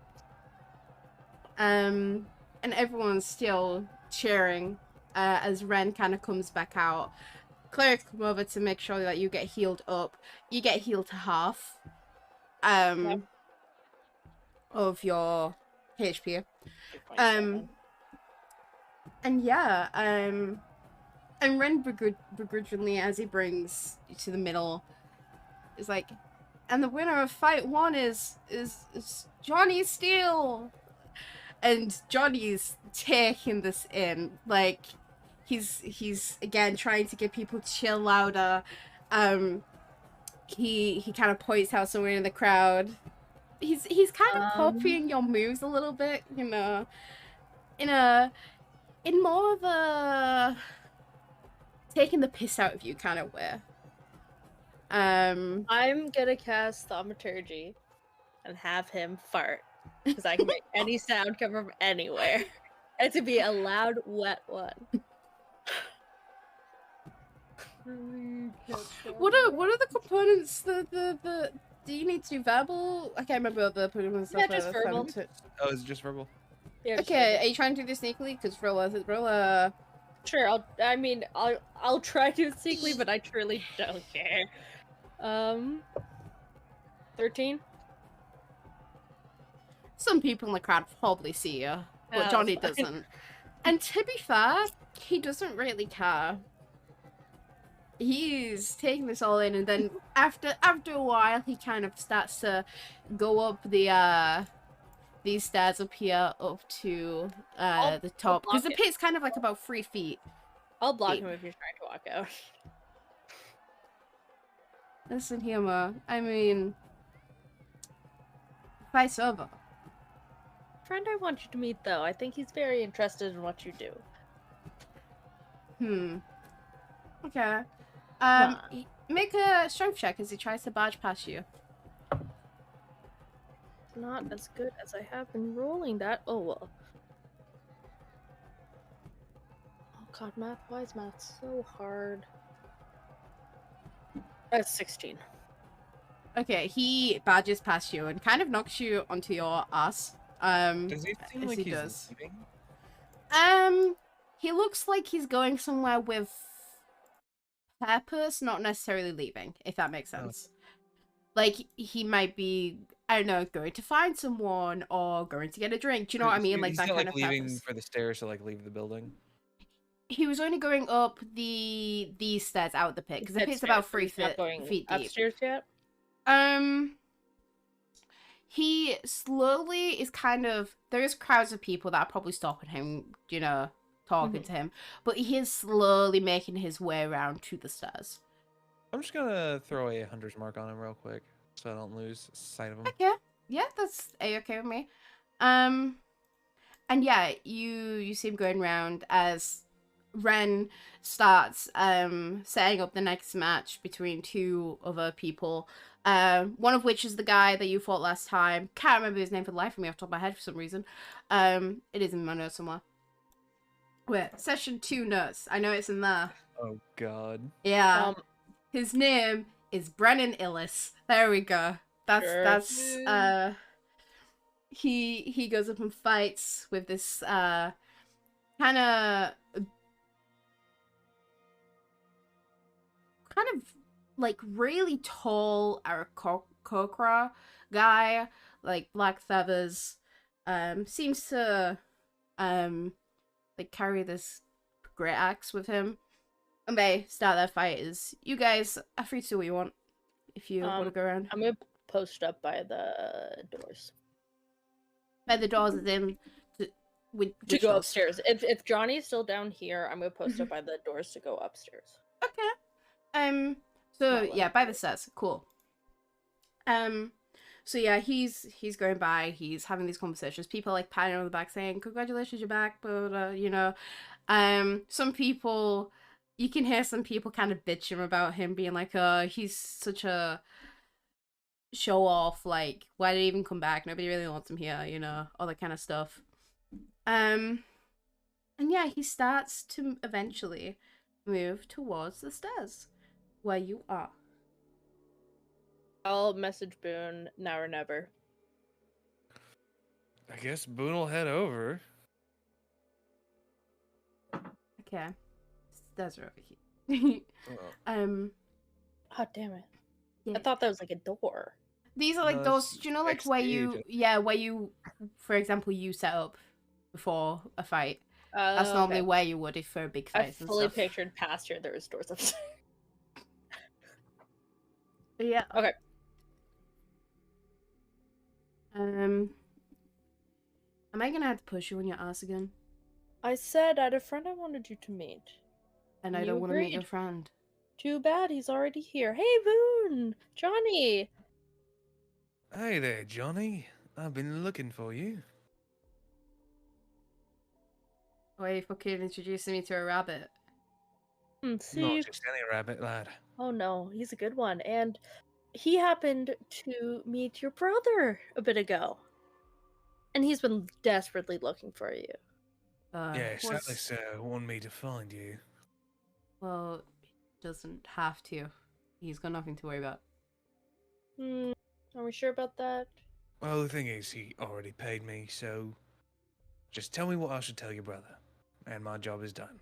[SPEAKER 3] And everyone's still cheering as Ren kind of comes back out. Clerics come over to make sure that you get healed up. You get healed to half of your HP. And yeah, and Ren begrudgingly, as he brings you to the middle, is like, and the winner of fight 1 is Johnny Steele. And Johnny's taking this in, like he's again trying to get people to chill louder. He kind of points out somewhere in the crowd. He's kind of copying your moves a little bit, you know, in more of a taking the piss out of you kind of way.
[SPEAKER 1] I'm gonna cast Thaumaturgy and have him fart. Because I can make any sound come from anywhere. And to be a loud, wet one.
[SPEAKER 3] What are the components? The do you need to do verbal? I can't remember what the components.
[SPEAKER 1] Yeah, just verbal.
[SPEAKER 2] Oh, is it just verbal?
[SPEAKER 1] Yeah, just
[SPEAKER 3] Okay,
[SPEAKER 1] verbal.
[SPEAKER 3] are you trying to do this sneakily? Because roll
[SPEAKER 1] Sure, I'll try to do it sneakily, but I truly don't care. 13.
[SPEAKER 3] Some people in the crowd probably see you, but Johnny doesn't. And to be fair, he doesn't really care. He's taking this all in, and then after a while, he kind of starts to go up these stairs up here up to the top, because the pit's kind of like about 3 feet.
[SPEAKER 1] I'll block him if you're trying to walk out.
[SPEAKER 3] Listen here, Ma. I mean, fight's over.
[SPEAKER 1] friend I want you to meet, though. I think he's very interested in what you do.
[SPEAKER 3] Okay. Make a strength check as he tries to barge past you.
[SPEAKER 1] Not as good as I have been rolling that. Oh, well. Oh, God, math. Why is math so hard? That's 16.
[SPEAKER 3] Okay, he barges past you and kind of knocks you onto your ass.
[SPEAKER 2] Does he seem
[SPEAKER 3] as
[SPEAKER 2] like
[SPEAKER 3] he
[SPEAKER 2] he's
[SPEAKER 3] does.
[SPEAKER 2] leaving?
[SPEAKER 3] He looks like he's going somewhere with purpose, not necessarily leaving, if that makes sense. Like, he might be, I don't know, going to find someone or going to get a drink. Do you know what I mean? Like,
[SPEAKER 2] He's
[SPEAKER 3] that
[SPEAKER 2] not,
[SPEAKER 3] kind
[SPEAKER 2] like,
[SPEAKER 3] of
[SPEAKER 2] leaving
[SPEAKER 3] purpose.
[SPEAKER 2] for the stairs to, like, leave the building?
[SPEAKER 3] He was only going up these stairs out the pit, because the pit's about 3 feet deep.
[SPEAKER 1] Upstairs yet?
[SPEAKER 3] He slowly is kind of, there's crowds of people that are probably stopping him, you know, talking to him, but he is slowly making his way around to the stairs.
[SPEAKER 2] I'm just gonna throw a hunter's mark on him real quick, so I don't lose sight of him.
[SPEAKER 3] Okay, yeah, that's a-okay with me. And yeah, you see him going around as Ren starts setting up the next match between two other people. One of which is the guy that you fought last time. Can't remember his name for the life of me off the top of my head for some reason. It is in my notes somewhere. Wait, session 2 notes. I know it's in there.
[SPEAKER 2] Oh God.
[SPEAKER 3] Yeah. His name is Brennan Illis. There we go. That's he goes up and fights with this kind of like really tall Aarakocra guy, like black feathers. Seems to like carry this great axe with him. And they start their fight. Is you guys are free to do what you want if you want to go around.
[SPEAKER 1] I'm gonna post up by the doors.
[SPEAKER 3] By the doors is in
[SPEAKER 1] to go upstairs. If Johnny's still down here, I'm gonna post up by the doors to go upstairs.
[SPEAKER 3] Okay. So yeah, by the stairs. Cool. So yeah, he's going by. He's having these conversations. People like patting him on the back, saying, "Congratulations, you're back." But you know, some people. You can hear some people kind of bitch him about him being like, he's such a show off, like, why did he even come back? Nobody really wants him here, you know, all that kind of stuff. And yeah, he starts to eventually move towards the stairs where you are.
[SPEAKER 1] I'll message Boone now or never.
[SPEAKER 2] I guess Boone will head over.
[SPEAKER 3] Okay. Stairs are over here.
[SPEAKER 1] Oh, damn it. Yeah. I thought that was like a door.
[SPEAKER 3] These are like those, do you know, like where you, for example, you set up before a fight. That's normally where you would if for a big fight.
[SPEAKER 1] I fully pictured past here there was doors upstairs.
[SPEAKER 3] Yeah.
[SPEAKER 1] Okay.
[SPEAKER 3] Am I gonna have to push you on your ass again?
[SPEAKER 1] I said I had a friend I wanted you to meet.
[SPEAKER 3] And I don't want to meet your friend.
[SPEAKER 1] Too bad, he's already here. Hey, Boone! Johnny!
[SPEAKER 2] Hey there, Johnny. I've been looking for you.
[SPEAKER 3] Why are you fucking introducing me to a rabbit?
[SPEAKER 1] See?
[SPEAKER 2] Not just any rabbit, lad.
[SPEAKER 1] Oh no, he's a good one. And he happened to meet your brother a bit ago. And he's been desperately looking for you.
[SPEAKER 2] Yes, Alice wanted me to find you.
[SPEAKER 3] Well, he doesn't have to. He's got nothing to worry about.
[SPEAKER 1] Are we sure about that?
[SPEAKER 2] Well, the thing is, he already paid me, so just tell me what I should tell your brother, and my job is done.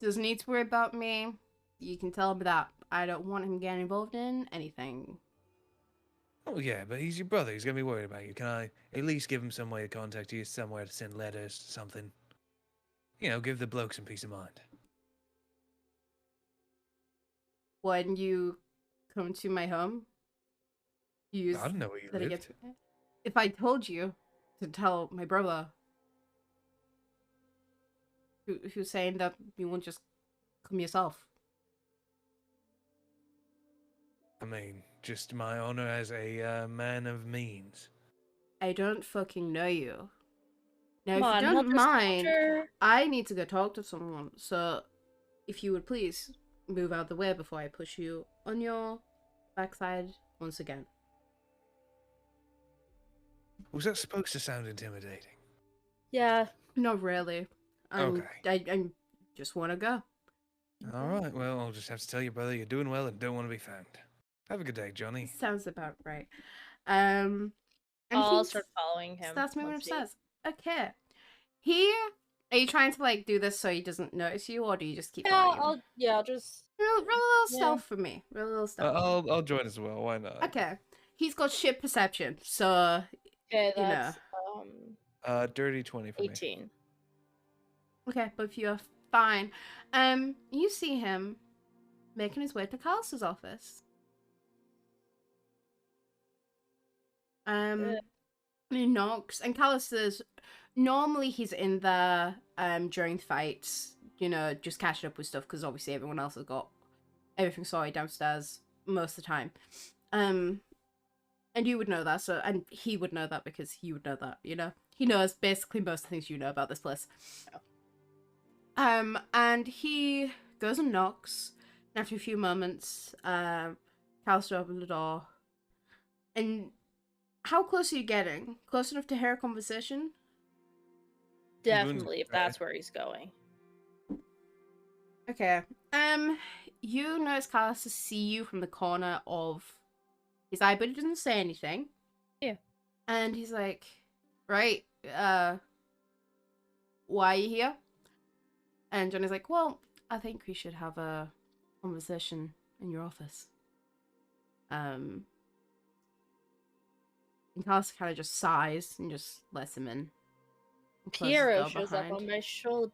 [SPEAKER 3] Doesn't need to worry about me. You can tell him that I don't want him getting involved in anything.
[SPEAKER 2] Oh yeah, but he's your brother. He's gonna be worried about you. Can I at least give him some way to contact you, somewhere to send letters, something? You know, give the bloke some peace of mind.
[SPEAKER 3] When you come to my home,
[SPEAKER 2] I don't know where you lived.
[SPEAKER 3] If I told you to tell my brother, who's saying that you won't just come yourself.
[SPEAKER 2] I mean, just my honor as a man of means.
[SPEAKER 3] I don't fucking know you. Now,
[SPEAKER 1] Come
[SPEAKER 3] if
[SPEAKER 1] on,
[SPEAKER 3] you don't
[SPEAKER 1] helter
[SPEAKER 3] mind,
[SPEAKER 1] skelter.
[SPEAKER 3] I need to go talk to someone. So, if you would please move out of the way before I push you on your backside once again.
[SPEAKER 2] Was that supposed to sound intimidating?
[SPEAKER 1] Yeah.
[SPEAKER 3] Not really.
[SPEAKER 2] Okay.
[SPEAKER 3] I just want to go.
[SPEAKER 2] All right. Well, I'll just have to tell your brother you're doing well and don't want to be found. Have a good day, Johnny.
[SPEAKER 3] Sounds about right. And
[SPEAKER 1] I'll
[SPEAKER 3] he
[SPEAKER 1] start following him.
[SPEAKER 3] starts moving
[SPEAKER 1] once he-
[SPEAKER 3] upstairs. Okay. Are you trying to like do this so he doesn't notice you, or do you just keep going?
[SPEAKER 1] I'll just
[SPEAKER 3] Roll a little stealth for me. Roll a little stealth.
[SPEAKER 2] I'll join as well. Why not?
[SPEAKER 3] Okay. He's got shit perception, so
[SPEAKER 1] okay.
[SPEAKER 3] you know.
[SPEAKER 1] That's
[SPEAKER 2] Dirty 20 for me.
[SPEAKER 1] 18.
[SPEAKER 3] Okay, but you're fine. You see him making his way to Carlos's office. He knocks, and Carlos says, normally he's in there during fights, you know, just catching up with stuff, because obviously everyone else has got everything sorted downstairs most of the time. And you would know that, so, and he would know that because he would know that, you know? He knows basically most of the things you know about this place. And he goes and knocks, and after a few moments, Carlos opens the door, and how close are you getting? Close enough to hear a conversation?
[SPEAKER 1] Definitely, if that's where he's going.
[SPEAKER 3] Okay. You notice Carlos to see you from the corner of his eye, but he doesn't say anything.
[SPEAKER 1] Yeah.
[SPEAKER 3] And he's like, right, why are you here? And Johnny's like, well, I think we should have a conversation in your office. And Carlos kind of just sighs and just lets him in.
[SPEAKER 1] Piero shows up on my shoulder.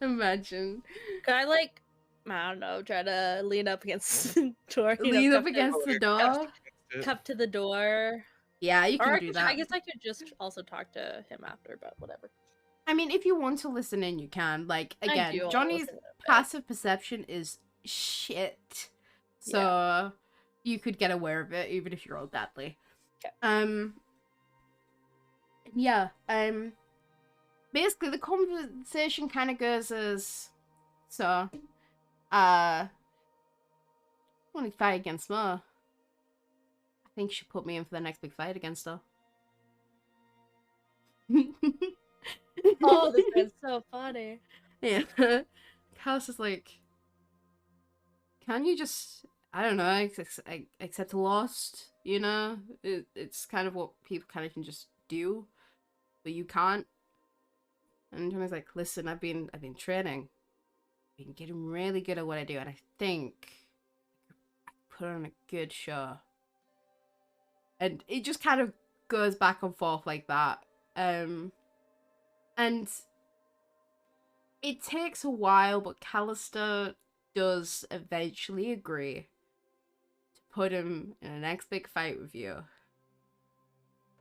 [SPEAKER 3] Imagine.
[SPEAKER 1] Can I, like, I don't know, try to lean up against the door?
[SPEAKER 3] Lean up against the door?
[SPEAKER 1] Cup to the door.
[SPEAKER 3] Yeah, you can do that.
[SPEAKER 1] I guess I could just also talk to him after, but whatever.
[SPEAKER 3] I mean, if you want to listen in, you can. Like, again, Johnny's passive perception is shit. So, you could get aware of it, even if you roll badly.
[SPEAKER 1] Okay.
[SPEAKER 3] Yeah, basically the conversation kind of goes as, so, want to fight against Mo. I think she put me in for the next big fight against her.
[SPEAKER 1] Oh, this is so funny.
[SPEAKER 3] Yeah. Carlos is like, can you just, I don't know, accept a loss, you know? It's kind of what people kind of can just do, but you can't. And Johnny's like, listen, I've been training. I've been getting really good at what I do, and I think I put on a good show. And it just kind of goes back and forth like that. And it takes a while, but Callister does eventually agree to put him in the next big fight with you.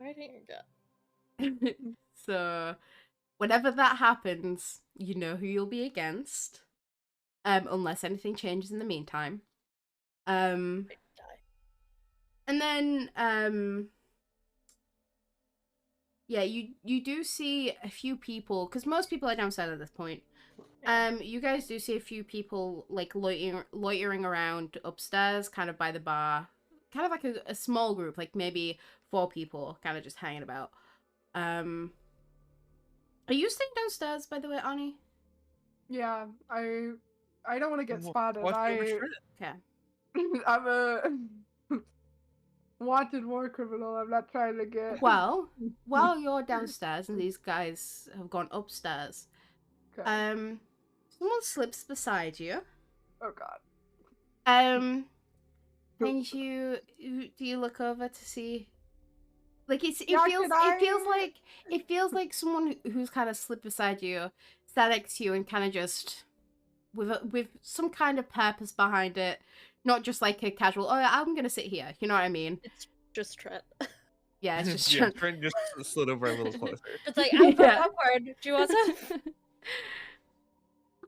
[SPEAKER 1] Fighting your gut.
[SPEAKER 3] So, whenever that happens, you know who you'll be against. Unless anything changes in the meantime. And then, yeah, you do see a few people, because most people are downstairs at this point. You guys do see a few people, like, loitering around upstairs, kind of by the bar. Kind of like a small group, like maybe 4 people, kind of just hanging about. Are you staying downstairs, by the way, Ani?
[SPEAKER 4] Yeah, I don't want to get spotted.
[SPEAKER 3] Okay.
[SPEAKER 4] I'm a wanted war criminal. I'm not trying to get.
[SPEAKER 3] Well, while you're downstairs and these guys have gone upstairs,
[SPEAKER 4] Okay.
[SPEAKER 3] someone slips beside you.
[SPEAKER 4] Oh God.
[SPEAKER 3] And do you look over to see? Like it feels like someone who's kind of slipped beside you, sat next to you, and kind of just with some kind of purpose behind it, not just like a casual. Oh, I'm gonna sit here. You know what I mean?
[SPEAKER 1] It's just Trent.
[SPEAKER 3] Yeah, it's just
[SPEAKER 2] Trent. Trent just slid over a little closer.
[SPEAKER 1] It's like awkward. Do you want some?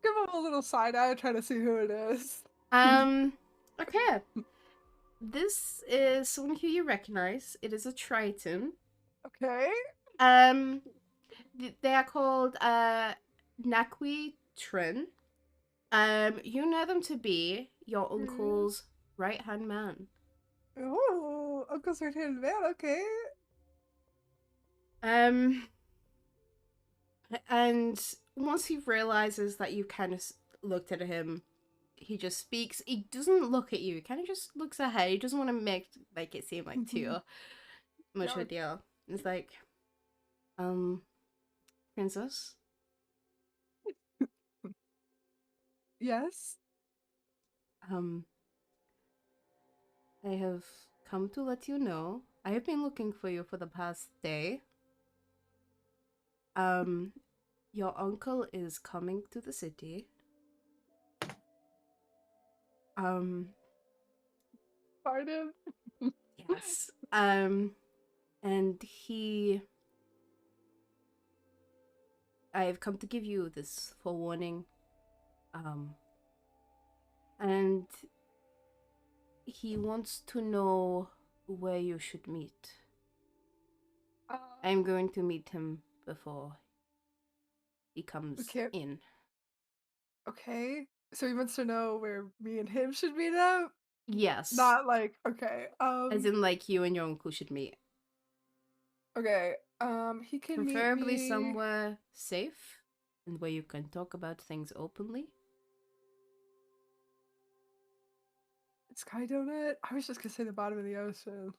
[SPEAKER 4] Give him a little side eye, try to see who it is.
[SPEAKER 3] Okay. This is someone who you recognize. It is a Triton.
[SPEAKER 4] Okay.
[SPEAKER 3] They are called Nakwi Trin. You know them to be your uncle's right-hand man.
[SPEAKER 4] Oh, Uncle's right-hand man, okay.
[SPEAKER 3] And once he realizes that you kind of looked at him, he just speaks. He doesn't look at you. He kind of just looks ahead. He doesn't want to make it seem like too much of a deal. It's like, princess?
[SPEAKER 4] Yes?
[SPEAKER 3] I have come to let you know. I have been looking for you for the past day. Your uncle is coming to the city.
[SPEAKER 4] Pardon?
[SPEAKER 3] Yes. And I have come to give you this forewarning. And he wants to know where you should meet. I'm going to meet him before he comes in.
[SPEAKER 4] Okay. So he wants to know where me and him should meet up?
[SPEAKER 3] Yes.
[SPEAKER 4] Not like, okay.
[SPEAKER 3] As in, like, you and your uncle should meet.
[SPEAKER 4] Okay. He can
[SPEAKER 3] preferably
[SPEAKER 4] meet me
[SPEAKER 3] somewhere safe and where you can talk about things openly.
[SPEAKER 4] Sky Donut? I was just gonna say the bottom of the ocean.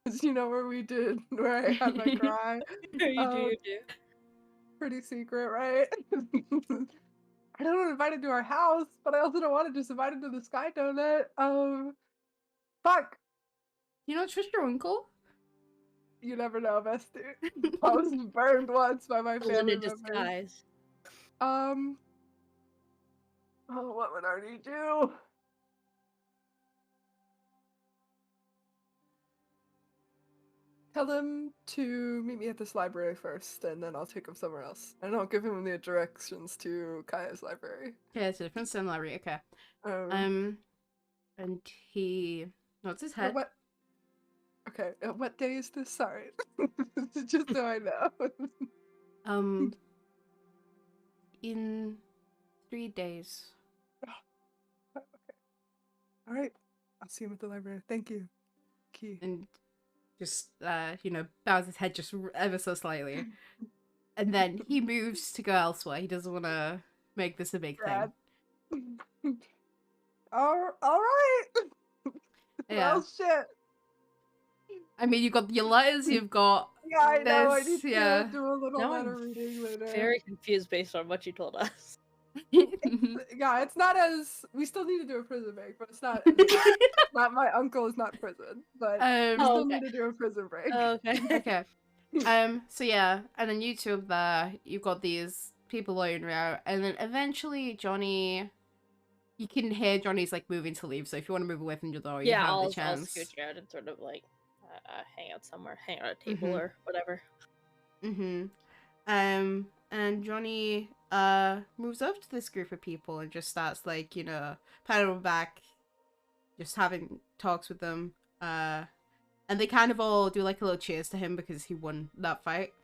[SPEAKER 4] Cause you know where I had my cry.
[SPEAKER 1] You do.
[SPEAKER 4] Pretty secret, right? I don't want to invite him to our house, but I also don't want to just invite him to the Sky Donut. Fuck.
[SPEAKER 3] You don't trust your uncle?
[SPEAKER 4] You never know, bestie. I was burned once by my family members.
[SPEAKER 1] Disguise.
[SPEAKER 4] Oh, what would Arnie do? Tell him to meet me at this library first, and then I'll take him somewhere else. And I'll give him the directions to Kaya's library.
[SPEAKER 3] Okay, it's a different STEM library, okay. And he nods his head.
[SPEAKER 4] What? Okay, what day is this? Sorry. Just so I know.
[SPEAKER 3] In 3 days.
[SPEAKER 4] Okay. All right. I'll see him at the library. Thank you. Key.
[SPEAKER 3] And just, bows his head just ever so slightly. And then he moves to go elsewhere. He doesn't want to make this a big thing.
[SPEAKER 4] All right.
[SPEAKER 3] Yeah.
[SPEAKER 4] Well, shit.
[SPEAKER 3] I mean, you've got your letters, you've got...
[SPEAKER 4] Yeah, I know. I need to do a little
[SPEAKER 1] now
[SPEAKER 4] letter reading later.
[SPEAKER 1] Very confused based on what you told us.
[SPEAKER 4] It's not as... We still need to do a prison break, but it's not... not my uncle is not prison, but we still need to do a prison break.
[SPEAKER 3] Okay. So yeah, and then you two up there, you've got these people loitering around, and then eventually Johnny... You can hear Johnny's, like, moving to leave, so if you want to move away from your door, you have the chance.
[SPEAKER 1] I'll scooch out and sort of, like, hang out somewhere. Hang out at a table or whatever.
[SPEAKER 3] And Johnny, moves up to this group of people and just starts, like, patting them back, just having talks with them. And they kind of all do, like, a little cheers to him because he won that fight.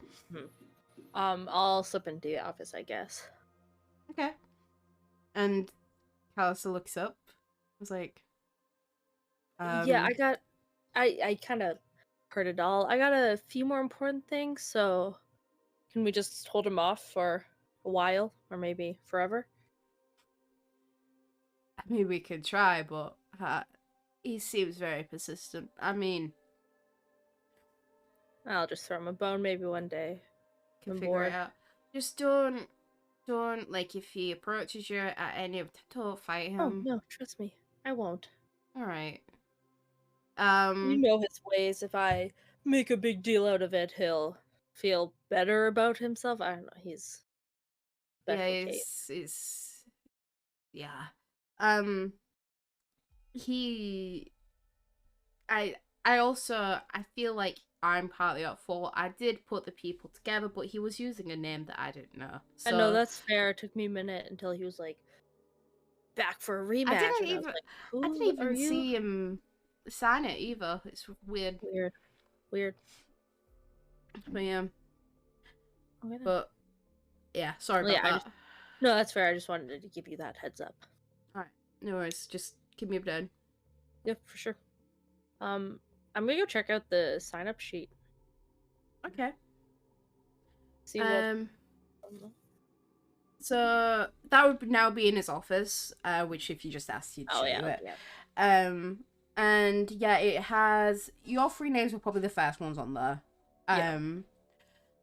[SPEAKER 1] I'll slip into the office, I guess.
[SPEAKER 3] Okay. And Callista looks up. I was like,
[SPEAKER 1] yeah, I kind of heard it all. I got a few more important things, so can we just hold him off for a while, or maybe forever?
[SPEAKER 3] I mean, we could try, but he seems very persistent. I mean,
[SPEAKER 1] I'll just throw him a bone maybe one day.
[SPEAKER 3] Can figure it out. Just don't, like, if he approaches you at any of don't fight him.
[SPEAKER 1] Oh, no, trust me. I won't.
[SPEAKER 3] Alright.
[SPEAKER 1] You know his ways. If I make a big deal out of it, he'll feel better about himself. I don't know. He's
[SPEAKER 3] I feel like I'm partly at fault. I did put the people together, but he was using a name that I didn't know. So...
[SPEAKER 1] I know, that's fair. It took me a minute until he was like back for a rematch.
[SPEAKER 3] I didn't even see him sign it either. It's weird.
[SPEAKER 1] Weird.
[SPEAKER 3] But yeah.
[SPEAKER 1] Okay, then.
[SPEAKER 3] But yeah, sorry
[SPEAKER 1] Well,
[SPEAKER 3] about
[SPEAKER 1] yeah,
[SPEAKER 3] that.
[SPEAKER 1] No, that's fair. I just wanted to give you that heads up.
[SPEAKER 3] Alright. No worries. Just keep me updated.
[SPEAKER 1] Yep, for sure. I'm gonna go check out the sign up sheet.
[SPEAKER 3] Okay.
[SPEAKER 1] See what.
[SPEAKER 3] So that would now be in his office, which if you just asked, you'd show you it.
[SPEAKER 1] Yeah.
[SPEAKER 3] And yeah, it has your 3 names were probably the first ones on there.
[SPEAKER 1] Yeah.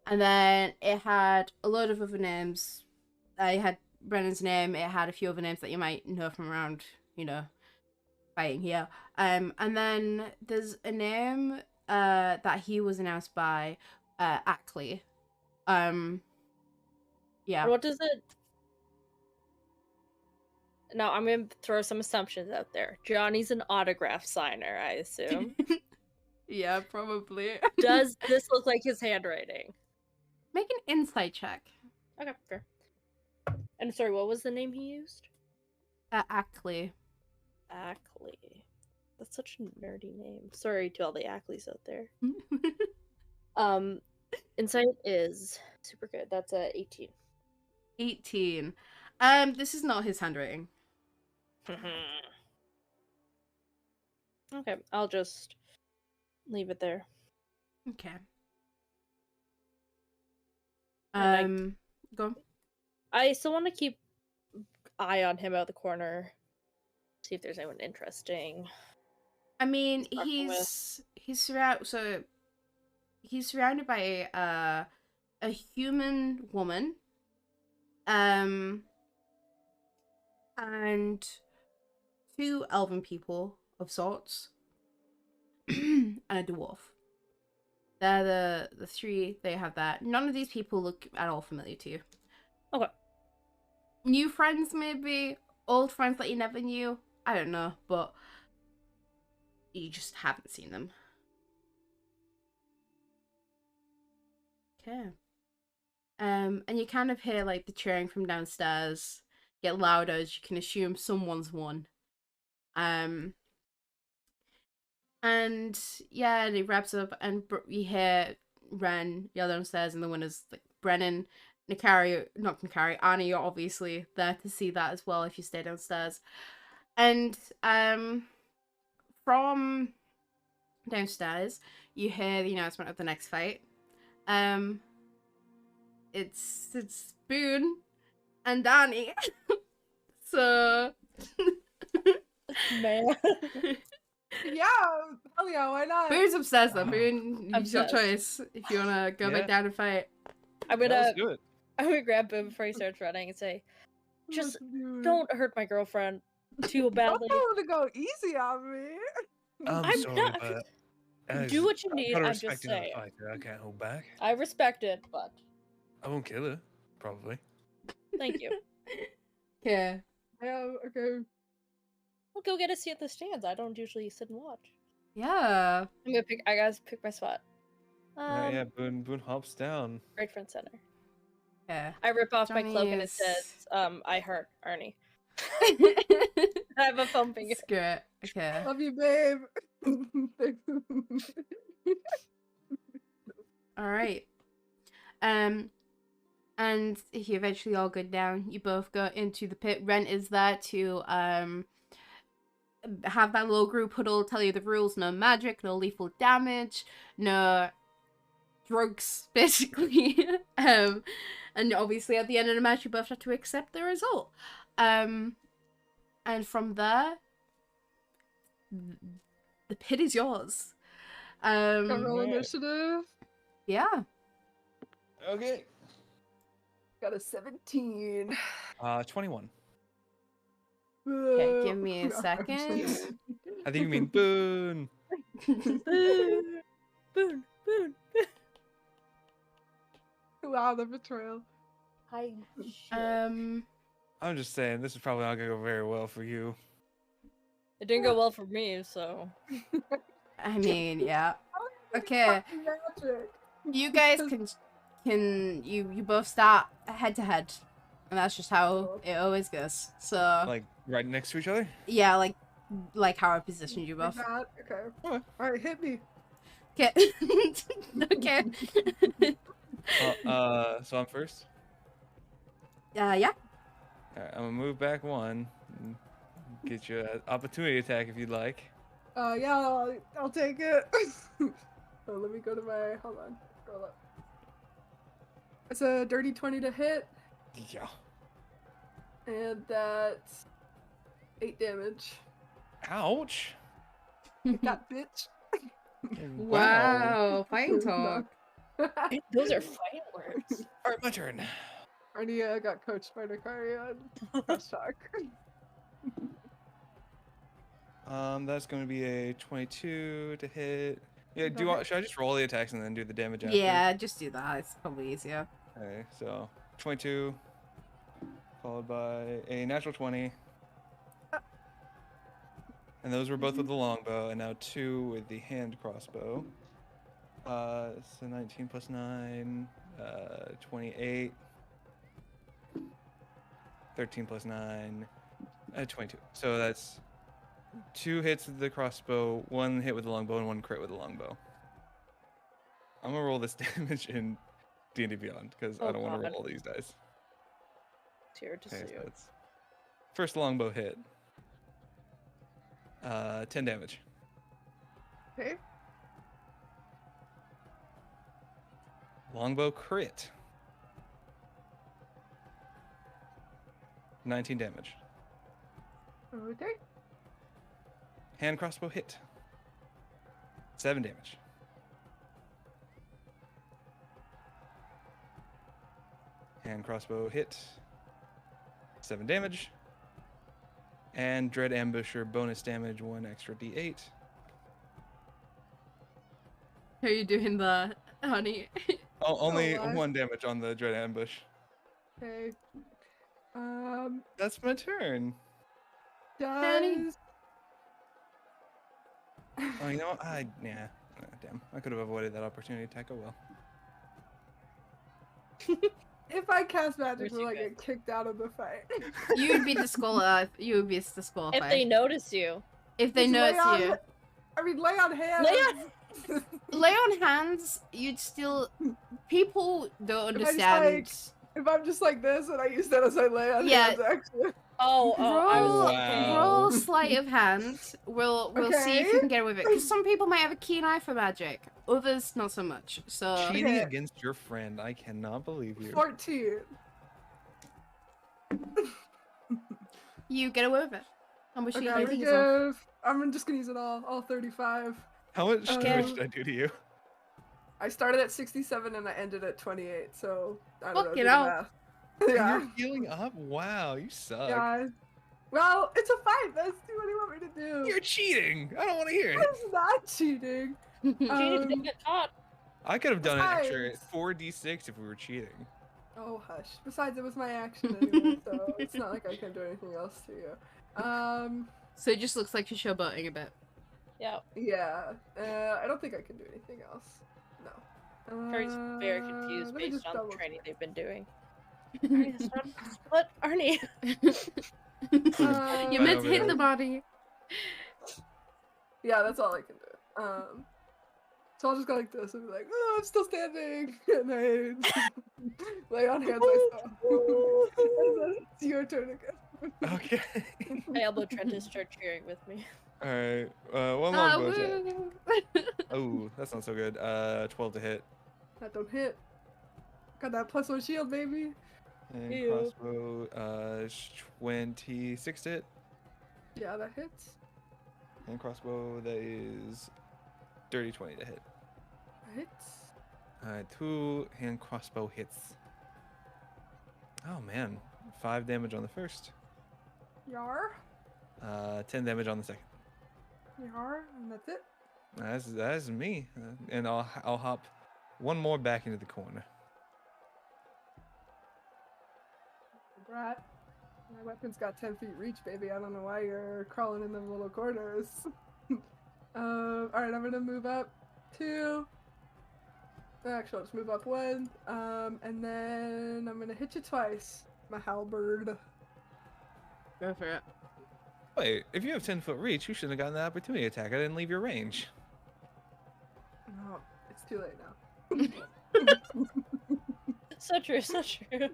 [SPEAKER 3] And then it had a load of other names. It had Brennan's name. It had a few other names that you might know from around, fighting here. And then there's a name that he was announced by Ackley. Yeah.
[SPEAKER 1] What does it? Now I'm gonna throw some assumptions out there. Johnny's an autograph signer, I assume.
[SPEAKER 3] Yeah, probably.
[SPEAKER 1] Does this look like his handwriting?
[SPEAKER 3] Make an insight check.
[SPEAKER 1] Okay, fair. And sorry, what was the name he used?
[SPEAKER 3] Ackley.
[SPEAKER 1] Ackley. That's such a nerdy name. Sorry to all the Ackleys out there. Insight is super good. That's a 18.
[SPEAKER 3] 18. This is not his handwriting.
[SPEAKER 1] Okay, I'll just leave it there.
[SPEAKER 3] Okay. Go on.
[SPEAKER 1] I still want to keep eye on him out the corner. See if there's anyone interesting.
[SPEAKER 3] I mean, he's surrounded by a human woman, and 2 elven people of sorts, and a dwarf. They're the 3 they have that. None of these people look at all familiar to you.
[SPEAKER 1] Okay.
[SPEAKER 3] New friends, maybe? Old friends that you never knew? I don't know, but you just haven't seen them. Okay. And you kind of hear, like, the cheering from downstairs get louder as you can assume someone's won. And yeah, and it wraps up, and you hear Ren yell downstairs, and the winner's like Brennan, not Nakari, Annie, you're obviously there to see that as well if you stay downstairs. And from downstairs, you hear the announcement of the next fight. It's Boone and Danny. So
[SPEAKER 1] Man.
[SPEAKER 4] Yeah, hell yeah, why not?
[SPEAKER 3] Boone's upstairs though. Boone, it's your
[SPEAKER 1] Obsessed.
[SPEAKER 3] choice if you wanna go back down and fight.
[SPEAKER 1] I'm gonna grab Boone before he starts running and say, just don't hurt my girlfriend too badly.
[SPEAKER 4] Don't want to go easy on me.
[SPEAKER 2] I'm sorry,
[SPEAKER 1] not.
[SPEAKER 2] but
[SPEAKER 1] Do what you need.
[SPEAKER 2] I'm
[SPEAKER 1] I'm just saying.
[SPEAKER 2] fighter. I can't hold back.
[SPEAKER 1] I respect it, but
[SPEAKER 2] I won't kill her, probably.
[SPEAKER 1] thank you.
[SPEAKER 3] Yeah.
[SPEAKER 4] Yeah, okay.
[SPEAKER 1] We'll go get a seat at the stands. I don't usually sit and watch.
[SPEAKER 3] Yeah.
[SPEAKER 1] I gotta pick my spot.
[SPEAKER 2] Yeah, Boone hops down.
[SPEAKER 1] Right front center.
[SPEAKER 3] Yeah.
[SPEAKER 1] I rip off my cloak and it
[SPEAKER 3] Johnny's-
[SPEAKER 1] says, I hurt Arnie. I have a foam finger.
[SPEAKER 3] Screw it. Okay.
[SPEAKER 4] Love you, babe.
[SPEAKER 3] All right. And you eventually all go down. You both go into the pit. Ren is there to have that little group huddle, tell you the rules: no magic, no lethal damage, no drugs, basically. And obviously at the end of the match, you both have to accept the result. And from there, the pit is yours.
[SPEAKER 4] Roll initiative.
[SPEAKER 3] Yeah.
[SPEAKER 2] Okay.
[SPEAKER 4] Got a 17.
[SPEAKER 2] 21.
[SPEAKER 3] Okay, give me a second.
[SPEAKER 2] I think you mean Boone.
[SPEAKER 1] Boone.
[SPEAKER 4] Wow, the betrayal.
[SPEAKER 2] I'm just saying, this is probably not gonna go very well for you.
[SPEAKER 1] It didn't go well for me, so.
[SPEAKER 3] I mean, yeah. Okay.
[SPEAKER 4] Magic.
[SPEAKER 3] You guys can you both start head to head, and that's just how it always goes. So
[SPEAKER 2] Like right next to each other?
[SPEAKER 3] yeah, like like how I positioned you
[SPEAKER 4] Like
[SPEAKER 3] both.
[SPEAKER 4] that? Okay.
[SPEAKER 2] Alright.
[SPEAKER 4] Alright, hit me.
[SPEAKER 3] Okay. Okay.
[SPEAKER 2] So I'm first.
[SPEAKER 3] Yeah.
[SPEAKER 2] Alright, I'm gonna move back one. And get you an opportunity attack if you'd like.
[SPEAKER 4] Yeah, I'll take it. Oh, let me go to my. Hold on. Scroll up. It's a dirty 20 to hit,
[SPEAKER 2] Yeah.
[SPEAKER 4] and that's 8 damage.
[SPEAKER 2] Ouch.
[SPEAKER 4] Take that, bitch.
[SPEAKER 3] Wow. Fighting
[SPEAKER 4] No.
[SPEAKER 3] talk.
[SPEAKER 1] Those are fighting words.
[SPEAKER 2] Alright, my turn.
[SPEAKER 4] Arnie got coached by Nakari on cross talk.
[SPEAKER 2] That's going to be a 22 to hit. Yeah,
[SPEAKER 4] Does that hit?
[SPEAKER 2] should I just roll the attacks and then do the damage after?
[SPEAKER 3] Yeah, just do that. It's probably easier.
[SPEAKER 2] Okay, so 22 followed by a natural 20. And those were both with the longbow, and now 2 with the hand crossbow. So 19 plus 9, 28. 13 plus 9, 22. So that's 2 hits with the crossbow, 1 hit with the longbow, and 1 crit with the longbow. I'm gonna roll this damage in D&D Beyond because I don't want to roll all these dice.
[SPEAKER 1] Tear to
[SPEAKER 2] Okay,
[SPEAKER 1] see
[SPEAKER 2] so that's first longbow hit. 10 damage.
[SPEAKER 4] Okay.
[SPEAKER 2] Longbow crit. 19 damage.
[SPEAKER 4] Okay.
[SPEAKER 2] Hand crossbow hit. 7 damage. Hand crossbow hit. 7 damage. And Dread Ambusher bonus damage, 1 extra d8.
[SPEAKER 3] How are you doing the honey?
[SPEAKER 2] Oh, only
[SPEAKER 4] my.
[SPEAKER 2] 1 damage on the Dread Ambush.
[SPEAKER 4] Okay.
[SPEAKER 2] That's my turn.
[SPEAKER 3] Honey.
[SPEAKER 4] Does
[SPEAKER 2] Oh, you know what? Damn. I could have avoided that opportunity attack. Oh well.
[SPEAKER 4] if I cast magic,
[SPEAKER 1] Where's
[SPEAKER 4] will
[SPEAKER 1] you
[SPEAKER 4] I
[SPEAKER 1] guys?
[SPEAKER 4] get kicked out of the fight?
[SPEAKER 3] You would be disqualified. You would be disqualified.
[SPEAKER 1] If they notice you.
[SPEAKER 3] If they
[SPEAKER 4] Just
[SPEAKER 3] notice
[SPEAKER 4] lay on-
[SPEAKER 3] you.
[SPEAKER 4] I mean, lay on hands.
[SPEAKER 1] Lay on-
[SPEAKER 3] Lay on hands, you'd still. People don't
[SPEAKER 4] If I just,
[SPEAKER 3] understand.
[SPEAKER 4] If I'm just like this and I use that as I lay on
[SPEAKER 3] Yeah.
[SPEAKER 4] hands, actually.
[SPEAKER 1] I was
[SPEAKER 3] Roll,
[SPEAKER 1] thinking.
[SPEAKER 3] roll sleight of hand. We'll see if you
[SPEAKER 4] Okay.
[SPEAKER 3] can get away with it. Because some people might have a keen eye for magic, others not so much. So
[SPEAKER 2] Cheating
[SPEAKER 4] Okay.
[SPEAKER 2] against your friend. I cannot believe you.
[SPEAKER 4] 14.
[SPEAKER 3] you get away with it. How much
[SPEAKER 4] Okay,
[SPEAKER 3] do you
[SPEAKER 4] I'm
[SPEAKER 3] think
[SPEAKER 4] gonna
[SPEAKER 3] yourself?
[SPEAKER 4] give. I'm just gonna use it all 35.
[SPEAKER 2] How much damage
[SPEAKER 4] Um,
[SPEAKER 2] did I do to you?
[SPEAKER 4] I started at 67 and I ended at 28, so I don't know.
[SPEAKER 3] Fuck
[SPEAKER 4] Do
[SPEAKER 3] it
[SPEAKER 4] the
[SPEAKER 3] out.
[SPEAKER 4] math.
[SPEAKER 2] And
[SPEAKER 4] Yeah.
[SPEAKER 2] you're healing up? Wow, you suck.
[SPEAKER 4] Yeah. Well, it's a fight. Let's do what do you want me to do.
[SPEAKER 2] You're cheating. I don't want to hear it.
[SPEAKER 4] It's not cheating.
[SPEAKER 1] Cheating
[SPEAKER 4] Um,
[SPEAKER 1] to get caught.
[SPEAKER 2] I could have done an extra
[SPEAKER 4] besides-
[SPEAKER 2] 4d6 if we were cheating.
[SPEAKER 4] Oh, hush. Besides, it was my action anyway, so it's not like I can do anything else to you.
[SPEAKER 3] So it just looks like you're showboating a bit.
[SPEAKER 1] Yeah.
[SPEAKER 4] Yeah. I don't think I can do anything else. No.
[SPEAKER 1] Fairie's very confused
[SPEAKER 4] let me
[SPEAKER 1] based
[SPEAKER 4] just
[SPEAKER 1] on the
[SPEAKER 4] double
[SPEAKER 1] training
[SPEAKER 4] check.
[SPEAKER 1] they've been doing. Arnie, that's not what Arnie.
[SPEAKER 3] You meant to hit the body.
[SPEAKER 4] Yeah, that's all I can do. So I'll just go like this and be like, oh, I'm still standing, and I lay on hands myself. And then it's your turn again.
[SPEAKER 2] Okay.
[SPEAKER 1] My elbow Trent to start cheering with me.
[SPEAKER 2] Alright, one
[SPEAKER 3] Ah,
[SPEAKER 2] longbow attack.
[SPEAKER 3] woo.
[SPEAKER 2] Oh, that's not so good. 12 to hit.
[SPEAKER 4] That don't hit. Got that +1 shield, baby.
[SPEAKER 2] And
[SPEAKER 1] Ew.
[SPEAKER 2] crossbow, 26 to hit.
[SPEAKER 4] Yeah, that hits.
[SPEAKER 2] And crossbow, that is dirty 20 to hit.
[SPEAKER 4] That hits.
[SPEAKER 2] 2 hand crossbow hits. Oh man, 5 damage on the first.
[SPEAKER 4] Yar.
[SPEAKER 2] 10 damage on the second.
[SPEAKER 4] Yar, and that's it.
[SPEAKER 2] That's me. And I'll hop one more back into the corner.
[SPEAKER 4] Brat. My weapon's got 10 feet reach, baby. I don't know why you're crawling in them little corners. Alright, I'm gonna move up 2. Actually, I'll just move up 1. And then I'm gonna hit you twice. My halberd.
[SPEAKER 3] Go for it.
[SPEAKER 2] Wait, if you have 10-foot reach, you shouldn't have gotten the opportunity attack. I didn't leave your range.
[SPEAKER 4] No, it's too late now.
[SPEAKER 1] So true, so true.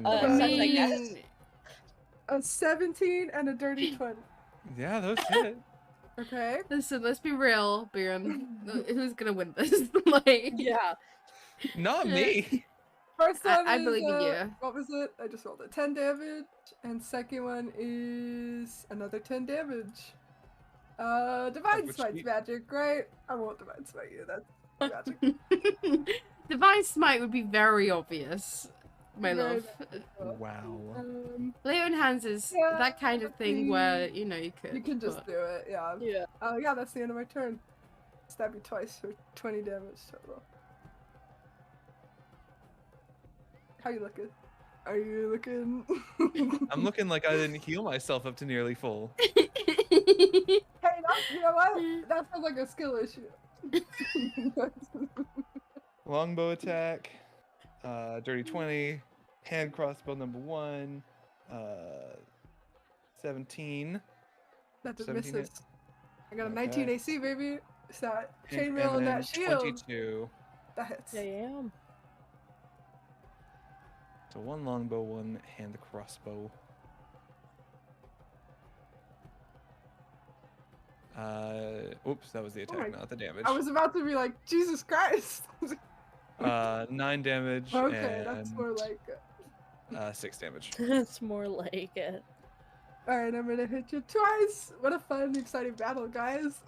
[SPEAKER 4] I
[SPEAKER 1] I guess.
[SPEAKER 3] mean,
[SPEAKER 4] a 17 and a dirty 20.
[SPEAKER 2] Yeah, those hit.
[SPEAKER 4] Okay.
[SPEAKER 3] listen, let's be real, Baron. Who's gonna win this? Like,
[SPEAKER 1] Yeah.
[SPEAKER 2] Not me.
[SPEAKER 4] First one
[SPEAKER 3] I
[SPEAKER 4] is,
[SPEAKER 3] believe in you.
[SPEAKER 4] what was it? I just rolled a 10 damage. And second one is another 10 damage. Divine
[SPEAKER 2] which
[SPEAKER 4] Smite's
[SPEAKER 2] you-
[SPEAKER 4] magic, right? I won't Divine Smite you, that's magic.
[SPEAKER 3] Divine Smite would be very obvious, my
[SPEAKER 4] Very
[SPEAKER 3] love.
[SPEAKER 2] Wow.
[SPEAKER 3] Leon Hands is
[SPEAKER 4] Yeah,
[SPEAKER 3] that kind of thing where, you know, you could.
[SPEAKER 4] You can just
[SPEAKER 3] but-
[SPEAKER 4] do it, yeah.
[SPEAKER 1] Yeah.
[SPEAKER 4] Yeah, that's the end of my turn. Stab you twice for 20 damage total. How you looking? Are you looking?
[SPEAKER 2] I'm looking like I didn't heal myself up to nearly full.
[SPEAKER 4] Hey, you know what? That sounds like a skill issue.
[SPEAKER 2] Longbow attack, dirty 20, hand crossbow number 1, 17.
[SPEAKER 4] That just
[SPEAKER 2] 17
[SPEAKER 4] misses.
[SPEAKER 2] hit.
[SPEAKER 4] I got a
[SPEAKER 2] Okay.
[SPEAKER 4] 19 AC, baby. It's that
[SPEAKER 2] And
[SPEAKER 4] chainmail and
[SPEAKER 2] then
[SPEAKER 4] that shield.
[SPEAKER 2] 22.
[SPEAKER 4] That hits.
[SPEAKER 1] Damn.
[SPEAKER 2] So 1 longbow, 1 hand crossbow. Oops, that was the
[SPEAKER 4] Oh
[SPEAKER 2] attack,
[SPEAKER 4] my-
[SPEAKER 2] not the damage.
[SPEAKER 4] I was about to be like, Jesus Christ.
[SPEAKER 2] 9 damage
[SPEAKER 4] Okay,
[SPEAKER 2] and
[SPEAKER 4] that's more like it.
[SPEAKER 2] 6 damage.
[SPEAKER 1] That's more like it.
[SPEAKER 4] Alright, I'm gonna hit you twice. What a fun, exciting battle, guys.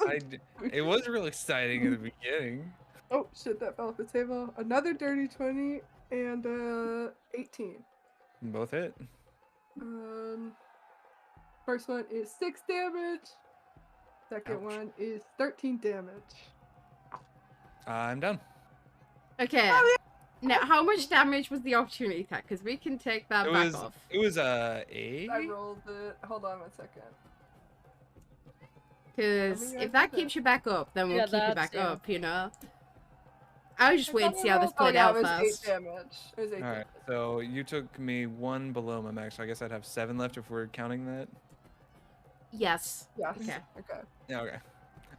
[SPEAKER 2] It was real exciting in the beginning.
[SPEAKER 4] Oh shit, that fell off the table. Another dirty 20 and 18.
[SPEAKER 2] Both hit.
[SPEAKER 4] First one is 6 damage. Second
[SPEAKER 2] Ouch.
[SPEAKER 4] one is 13 damage.
[SPEAKER 2] I'm done.
[SPEAKER 3] Okay. Now, how much damage was the opportunity attack? Because we can take that
[SPEAKER 2] It
[SPEAKER 3] back
[SPEAKER 2] was
[SPEAKER 3] off.
[SPEAKER 2] it was 8.
[SPEAKER 4] I rolled it. Hold on 1 second.
[SPEAKER 3] Because
[SPEAKER 4] Let me
[SPEAKER 3] if that
[SPEAKER 4] do
[SPEAKER 3] keeps you back up, then we'll
[SPEAKER 1] Yeah,
[SPEAKER 3] keep you
[SPEAKER 1] that's-
[SPEAKER 3] back
[SPEAKER 1] yeah.
[SPEAKER 3] up, you know? I was just waiting to see how this
[SPEAKER 4] Oh
[SPEAKER 3] played
[SPEAKER 4] yeah,
[SPEAKER 3] out
[SPEAKER 4] it was
[SPEAKER 3] first.
[SPEAKER 4] 8 damage. It was 8
[SPEAKER 2] All right,
[SPEAKER 4] damage.
[SPEAKER 2] so you took me 1 below my max, so I guess I'd have 7 left if we're counting that.
[SPEAKER 3] Yes.
[SPEAKER 4] Yes.
[SPEAKER 3] Okay.
[SPEAKER 4] Okay.
[SPEAKER 2] Yeah, okay.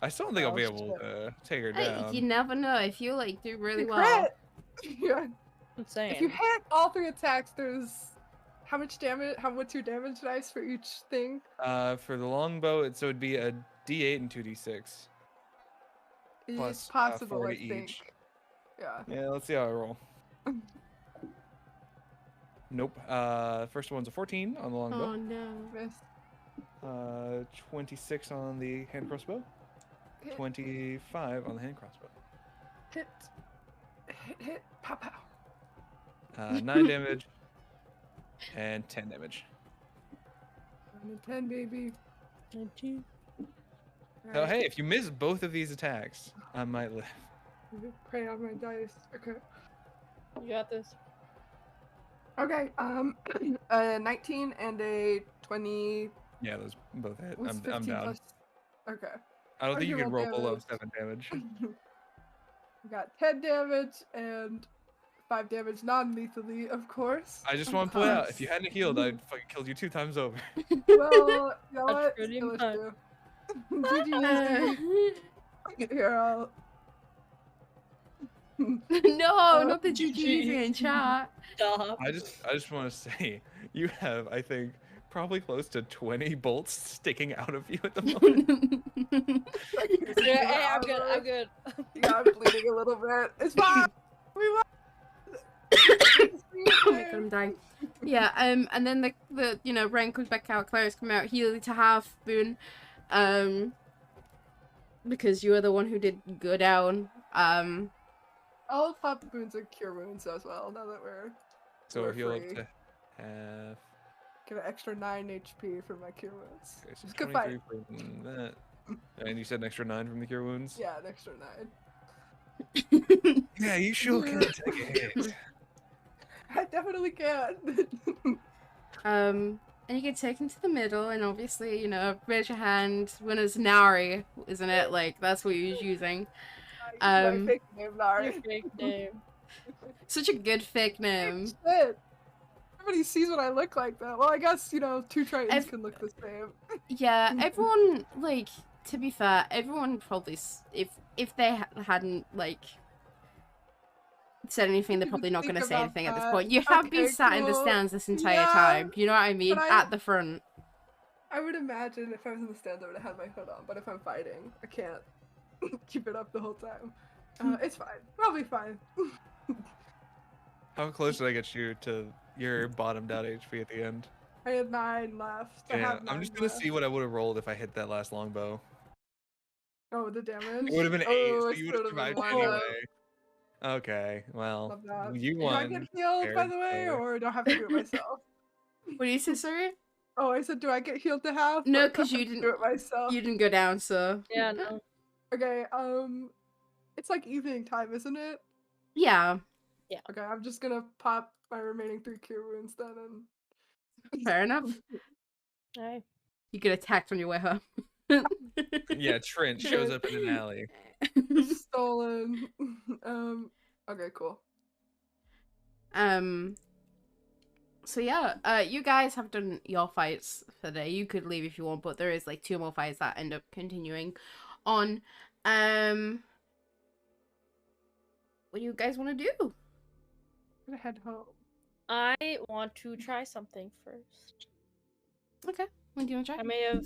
[SPEAKER 2] I still don't think I'll
[SPEAKER 4] Oh,
[SPEAKER 2] be able
[SPEAKER 4] shit.
[SPEAKER 2] to take her
[SPEAKER 3] Hey,
[SPEAKER 2] down.
[SPEAKER 3] you never know. If you, like, do really
[SPEAKER 4] You
[SPEAKER 3] well.
[SPEAKER 4] crit! Yeah.
[SPEAKER 1] Insane.
[SPEAKER 4] If you hit all 3 attacks, there's how much damage? What's your damage dice for each thing?
[SPEAKER 2] For the longbow, so it'd be a D8 and 2D6.
[SPEAKER 4] It's
[SPEAKER 2] Plus,
[SPEAKER 4] possible,
[SPEAKER 2] 4
[SPEAKER 4] I
[SPEAKER 2] to
[SPEAKER 4] think.
[SPEAKER 2] each.
[SPEAKER 4] Yeah.
[SPEAKER 2] Yeah, let's see how I roll. Nope. First one's a 14 on the longbow.
[SPEAKER 3] Oh, no.
[SPEAKER 4] Miss.
[SPEAKER 2] 26 on the hand crossbow.
[SPEAKER 4] Hit.
[SPEAKER 2] 25 on the hand crossbow.
[SPEAKER 4] Hit. Hit. Pow pow.
[SPEAKER 2] 9 damage and 10 damage.
[SPEAKER 4] 9 and 10, baby.
[SPEAKER 1] 19.
[SPEAKER 2] So
[SPEAKER 4] Alright.
[SPEAKER 2] hey, if you miss both of these attacks, I might live.
[SPEAKER 4] Pray on my dice. Okay.
[SPEAKER 1] You got this.
[SPEAKER 4] Okay. A 19 and a 20.
[SPEAKER 2] Yeah, those both hit.
[SPEAKER 4] What's
[SPEAKER 2] I'm
[SPEAKER 4] 15
[SPEAKER 2] down.
[SPEAKER 4] plus? Okay.
[SPEAKER 2] I don't think you
[SPEAKER 4] Okay,
[SPEAKER 2] can
[SPEAKER 4] roll
[SPEAKER 2] roll below
[SPEAKER 4] damage.
[SPEAKER 2] 7 damage.
[SPEAKER 4] We got 10 damage and 5 damage non-lethally, of course.
[SPEAKER 2] I just
[SPEAKER 4] Of
[SPEAKER 2] want to point out,
[SPEAKER 4] course.
[SPEAKER 2] if you hadn't healed, I'd fucking killed you 2 times over.
[SPEAKER 4] Well, you know
[SPEAKER 1] That's
[SPEAKER 4] what?
[SPEAKER 1] pretty
[SPEAKER 4] Skill
[SPEAKER 1] much.
[SPEAKER 4] issue. GG. Here, I'll...
[SPEAKER 3] No, not the
[SPEAKER 1] GG.
[SPEAKER 3] GGs in chat.
[SPEAKER 1] Stop.
[SPEAKER 2] I just want to say, you have, I think, probably close to 20 bolts sticking out of you at the moment.
[SPEAKER 1] Yeah, hey, I'm good. I'm good.
[SPEAKER 4] Yeah, I'm bleeding a little bit. It's fine. We won.
[SPEAKER 3] Oh my god, I'm dying. Yeah, and then the you know, Rain comes back out, Claire's come out, heal to half, Boone. Because you were the one who did go down.
[SPEAKER 4] I'll pop wounds and cure wounds as well, now that we're
[SPEAKER 2] So
[SPEAKER 4] We're
[SPEAKER 2] heal up
[SPEAKER 4] free.
[SPEAKER 2] to half.
[SPEAKER 4] get an extra 9 HP for my cure wounds.
[SPEAKER 2] Okay, so
[SPEAKER 4] It's good
[SPEAKER 2] 23
[SPEAKER 4] fight.
[SPEAKER 2] from that. And you said an extra 9 from the cure wounds?
[SPEAKER 4] Yeah, an extra 9.
[SPEAKER 2] Yeah, you sure can take a hit.
[SPEAKER 4] I definitely can.
[SPEAKER 3] And you get taken to the middle, and obviously, you know, raise your hand. Winner's Nari, isn't it? Like, that's what you're using.
[SPEAKER 4] My fake name,
[SPEAKER 1] Your
[SPEAKER 4] Nari.
[SPEAKER 1] fake name.
[SPEAKER 3] Such a good fake name.
[SPEAKER 4] Shit. Everybody sees what I look like, though. Well, I guess, you know, two Tritons can look the same.
[SPEAKER 3] Yeah, everyone, like, to be fair, everyone probably, if they hadn't, like, said anything, they're probably not going to say anything at this point. You have been sat in the stands this entire time. You know what I mean? At the front.
[SPEAKER 4] I would imagine if I was in the stands, I would have had my hood on. But if I'm fighting, I can't keep it up the whole time. It's fine. Probably fine.
[SPEAKER 2] How close did I get you to your bottomed out HP at the end?
[SPEAKER 4] I had 9 left.
[SPEAKER 2] Yeah, I'm just gonna see what I would have rolled if I hit that last longbow.
[SPEAKER 4] Oh, the damage?
[SPEAKER 2] It would have been 8, so you would have survived anyway.
[SPEAKER 4] Up.
[SPEAKER 2] Okay, well, you
[SPEAKER 4] won. Do I get healed, by the way, or do I have to do it myself?
[SPEAKER 3] What do you say, sorry?
[SPEAKER 4] Oh, I said, do I get healed to half?
[SPEAKER 3] No, because you didn't
[SPEAKER 4] do it myself.
[SPEAKER 3] You didn't go down, so
[SPEAKER 1] yeah, no.
[SPEAKER 4] Okay, it's like evening time, isn't it?
[SPEAKER 3] Yeah.
[SPEAKER 1] Yeah.
[SPEAKER 4] Okay, I'm just gonna pop my remaining 3 cure wounds then, and
[SPEAKER 3] Fair enough.
[SPEAKER 1] Alright.
[SPEAKER 3] You get attacked on your way home.
[SPEAKER 2] Yeah, Trent shows up in an alley.
[SPEAKER 4] Stolen. Okay, cool.
[SPEAKER 3] So yeah, you guys have done your fights for the day. You could leave if you want, but there is like 2 more fights that end up continuing on. What do you guys want to do?
[SPEAKER 4] I'm gonna head home.
[SPEAKER 1] I want to try something first.
[SPEAKER 3] Okay, what do you want to try?
[SPEAKER 1] I may have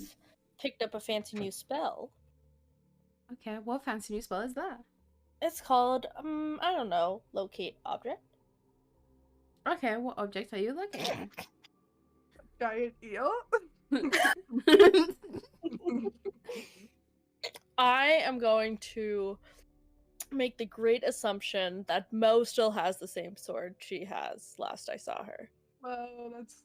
[SPEAKER 1] picked up a fancy new spell.
[SPEAKER 3] Okay, what fancy new spell is that?
[SPEAKER 1] It's called, I don't know, locate object.
[SPEAKER 3] Okay, what object are you looking at?
[SPEAKER 4] Giant eel?
[SPEAKER 1] I am going to make the great assumption that Mo still has the same sword she has last I saw her.
[SPEAKER 4] Well, that's...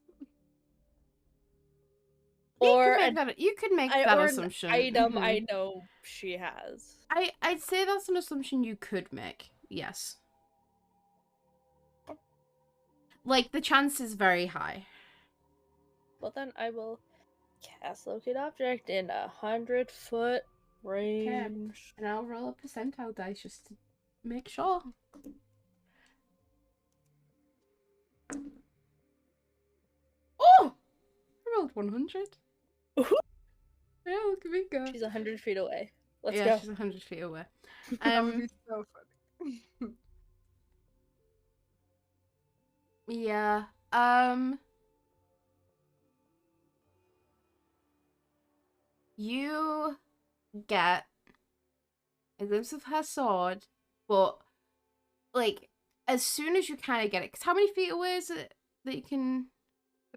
[SPEAKER 1] Or
[SPEAKER 3] you could make that assumption.
[SPEAKER 1] An item I know she has.
[SPEAKER 3] I'd say that's an assumption you could make. Yes. Like, the chance is very high.
[SPEAKER 1] Well, then I will cast locate object in 100-foot range.
[SPEAKER 3] Okay. And I'll roll a percentile dice just to make sure. Oh! I rolled 100.
[SPEAKER 1] Ooh.
[SPEAKER 3] Yeah, look at me go.
[SPEAKER 1] She's 100 feet away. Let's
[SPEAKER 3] yeah,
[SPEAKER 1] go.
[SPEAKER 3] She's 100 feet away.
[SPEAKER 4] That would be so funny.
[SPEAKER 3] Yeah. You get a glimpse of her sword, but like as soon as you kind of get it, because how many feet away is it that you can?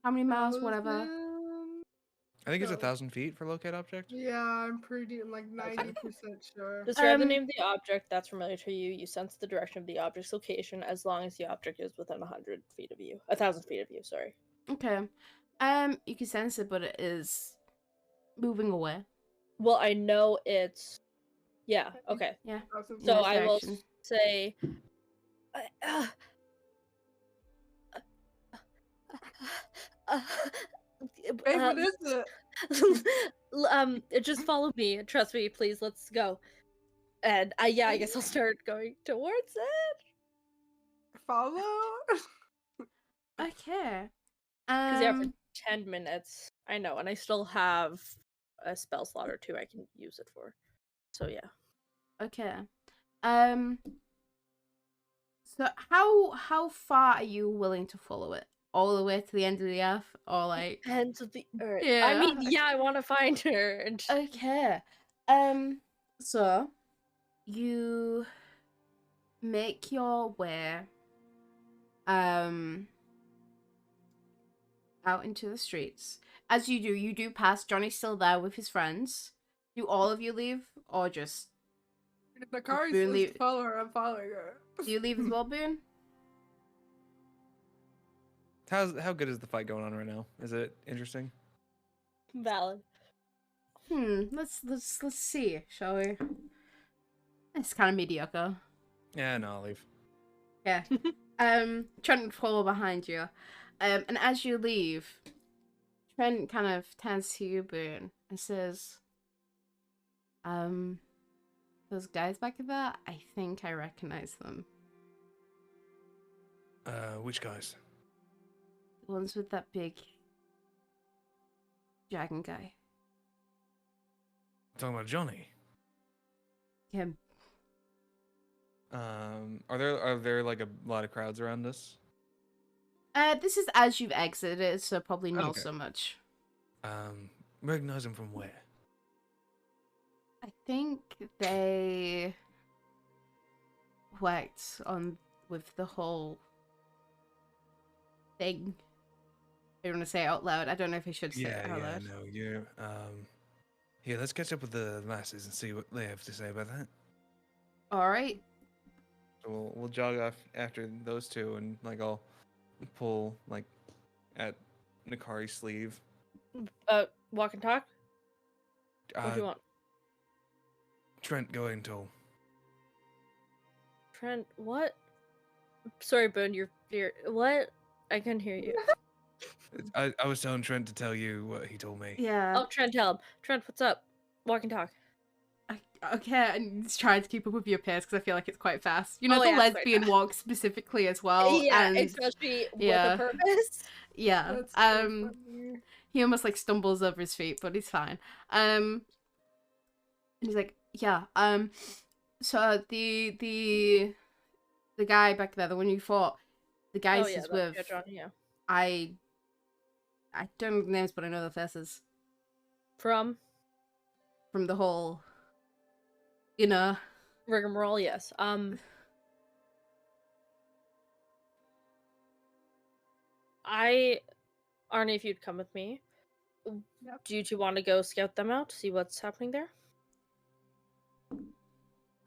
[SPEAKER 3] How many miles? Whatever.
[SPEAKER 2] I think it's 1,000 feet for locate object.
[SPEAKER 4] Yeah, I'm pretty like 90% sure.
[SPEAKER 1] Describe the name of the object that's familiar to you. You sense the direction of the object's location as long as the object is within 100 feet of you. 1,000 feet of you, sorry.
[SPEAKER 3] Okay. You can sense it, but it is moving away.
[SPEAKER 1] Well, I know it's... Yeah, okay.
[SPEAKER 3] Yeah.
[SPEAKER 1] So I will say...
[SPEAKER 4] Babe, what is it?
[SPEAKER 1] Just follow me. Trust me, please. Let's go. And I guess I'll start going towards it.
[SPEAKER 4] Follow?
[SPEAKER 3] Okay.
[SPEAKER 1] Because for 10 minutes. I know, and I still have a spell slot or 2 I can use it for. So yeah.
[SPEAKER 3] Okay. So how far are you willing to follow it? All the way to the end of the earth, or like
[SPEAKER 1] ends of the earth?
[SPEAKER 3] Yeah.
[SPEAKER 1] I mean, yeah, I want to find her. And...
[SPEAKER 3] Okay. So you make your way out into the streets. As you do pass Johnny's still there with his friends. Do all of you leave, or just
[SPEAKER 4] if the car says to follow her, I'm following her.
[SPEAKER 3] Do you leave as well, Boone?
[SPEAKER 2] How good is the fight going on right now? Is it interesting?
[SPEAKER 1] Valid.
[SPEAKER 3] Let's see, shall we? It's kind of mediocre.
[SPEAKER 2] Yeah, no, I'll leave.
[SPEAKER 3] Yeah. Trent follow behind you. And as you leave, Trent kind of turns to you, Boone, and says, those guys back there, I think I recognize them.
[SPEAKER 2] Which guys?
[SPEAKER 3] The ones with that big dragon guy.
[SPEAKER 2] Talking about Johnny.
[SPEAKER 3] Him.
[SPEAKER 2] Are there like a lot of crowds around us?
[SPEAKER 3] This is as you've exited, so probably not
[SPEAKER 2] Okay.
[SPEAKER 3] so much.
[SPEAKER 2] Recognize him from where?
[SPEAKER 3] I think they worked on with the whole thing. I don't want to say it out loud. I don't know if I should say it out loud.
[SPEAKER 2] No, you. Yeah, let's catch up with the lasses and see what they have to say about that.
[SPEAKER 3] All right.
[SPEAKER 2] So we'll jog off after those two, and like I'll pull like at Nakari's sleeve.
[SPEAKER 1] Walk and talk? What do you want?
[SPEAKER 2] Trent, go ahead and tell.
[SPEAKER 1] Trent, what? Sorry, Boone, you're what? I couldn't hear you.
[SPEAKER 2] I was telling Trent to tell you what he told me.
[SPEAKER 3] Yeah.
[SPEAKER 1] Oh, Trent, tell him. Trent, what's up? Walk and talk.
[SPEAKER 3] Okay, and just trying to keep up with your pace because I feel like it's quite fast. You know, the
[SPEAKER 1] yeah,
[SPEAKER 3] lesbian walk specifically as well.
[SPEAKER 1] Yeah,
[SPEAKER 3] and
[SPEAKER 1] especially with a purpose.
[SPEAKER 3] Yeah.
[SPEAKER 4] That's so funny.
[SPEAKER 3] He almost like stumbles over his feet, but he's fine. And he's like, yeah. So the guy back there, the one you fought, the guy he's with.
[SPEAKER 1] Yeah, Johnny, yeah.
[SPEAKER 3] I don't know the names, but I know the faces
[SPEAKER 1] From
[SPEAKER 3] the whole, you know,
[SPEAKER 1] rigmarole. Yes. Arnie, if you'd come with me,
[SPEAKER 4] Yep.
[SPEAKER 1] do you two want to go scout them out, see what's happening there?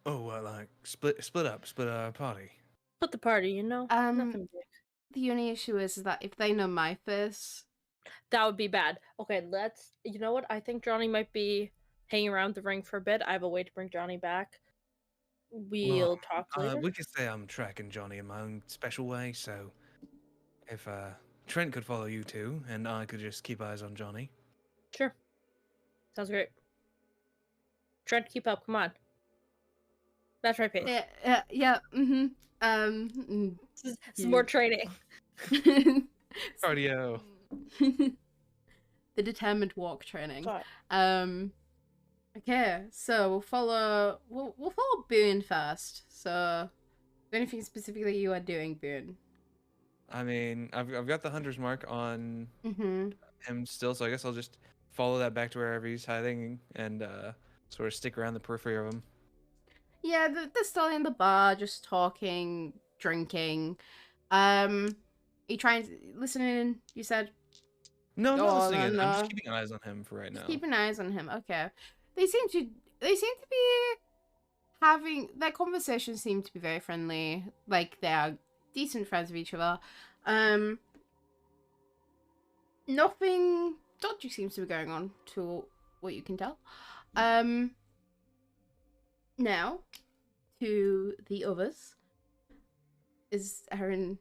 [SPEAKER 2] Oh, well, like split up, split a party.
[SPEAKER 1] Put the party, you know. Nothing big.
[SPEAKER 3] The only issue is that if they know my face,
[SPEAKER 1] That would be bad. Okay, let's. You know what? I think Johnny might be hanging around the ring for a bit. I have a way to bring Johnny back. We'll talk later.
[SPEAKER 2] We could say I'm tracking Johnny in my own special way, so if Trent could follow you two, and I could just keep eyes on Johnny.
[SPEAKER 1] Sure. Sounds great. Trent, keep up. Come on. That's right, pace.
[SPEAKER 3] yeah.
[SPEAKER 1] This is more training.
[SPEAKER 2] Cardio.
[SPEAKER 3] The determined walk training.
[SPEAKER 1] Fine.
[SPEAKER 3] Okay, so we'll follow Boone first. So, anything specifically you are doing, Boone?
[SPEAKER 2] I mean, I've got the hunter's mark on
[SPEAKER 3] Mm-hmm.
[SPEAKER 2] him still, so I guess I'll just follow that back to wherever he's hiding and sort of stick around the periphery of him.
[SPEAKER 3] Yeah, they're still in the bar, just talking, drinking. You trying to listen in? You said.
[SPEAKER 2] No, I'm not listening in.
[SPEAKER 3] no.
[SPEAKER 2] I'm just keeping eyes on him for right now.
[SPEAKER 3] Keeping eyes on him. Okay. They seem to be having their conversations seem to be very friendly. Like they are decent friends of each other. Nothing dodgy seems to be going on to what you can tell. Now to the others. Is Aaron's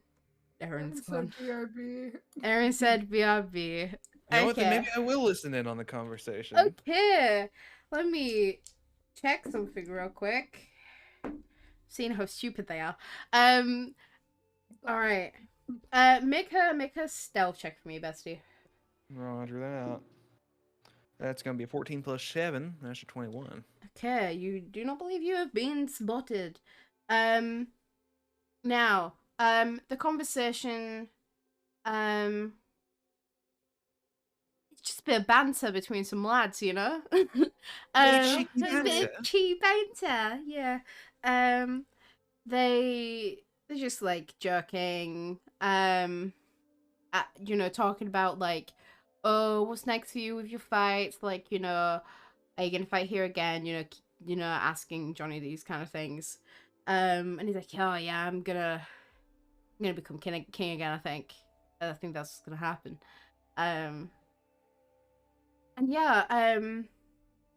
[SPEAKER 3] gone.
[SPEAKER 4] BRB.
[SPEAKER 3] Aaron said BRB.
[SPEAKER 2] You know what? Then maybe I will listen in on the conversation.
[SPEAKER 3] Okay. Let me check something real quick. Seeing how stupid they are. Alright. Make a stealth check for me, bestie.
[SPEAKER 2] Roger that. That's gonna be a 14 plus 7. That's a 21.
[SPEAKER 3] Okay, you do not believe you have been spotted. Now, the conversation, it's just a bit of banter between some lads, you know? A bit of cheap banter, yeah. They're just, like, joking, you know, talking about, like, oh, what's next for you with your fights? Like, you know, are you gonna fight here again? You know, asking Johnny these kind of things. And he's like, oh yeah, I'm gonna become king again. I think that's gonna happen. And yeah,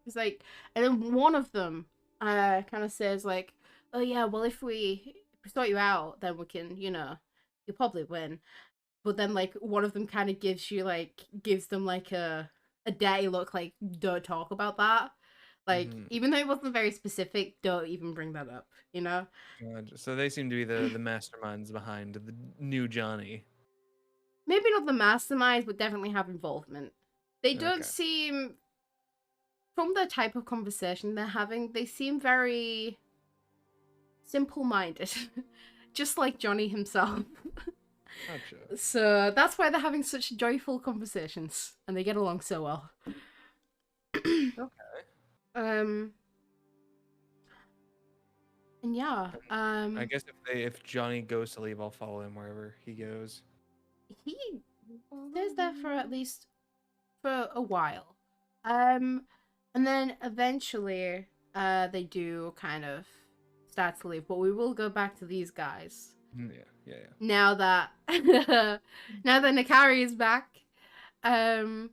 [SPEAKER 3] he's like, and then one of them, kind of says like, oh yeah, well if we sort you out, then we can, you know, you'll probably win. But then like one of them kind of gives them like a dirty look, like don't talk about that. Like, even though it wasn't very specific, don't even bring that up, you know?
[SPEAKER 2] God. So they seem to be the masterminds behind the new Johnny.
[SPEAKER 3] maybe not the masterminds, but definitely have involvement. They don't
[SPEAKER 2] Okay.
[SPEAKER 3] seem, from the type of conversation they're having, they seem very simple-minded, just like Johnny himself.
[SPEAKER 2] Gotcha.
[SPEAKER 3] So that's why they're having such joyful conversations, and they get along so well.
[SPEAKER 2] Okay.
[SPEAKER 3] And yeah,
[SPEAKER 2] I guess if Johnny goes to leave, I'll follow him wherever he goes.
[SPEAKER 3] he stays there for at least for a while. And then eventually, they do kind of start to leave, but we will go back to these guys.
[SPEAKER 2] Yeah.
[SPEAKER 3] Now that Nakari is back. Hello.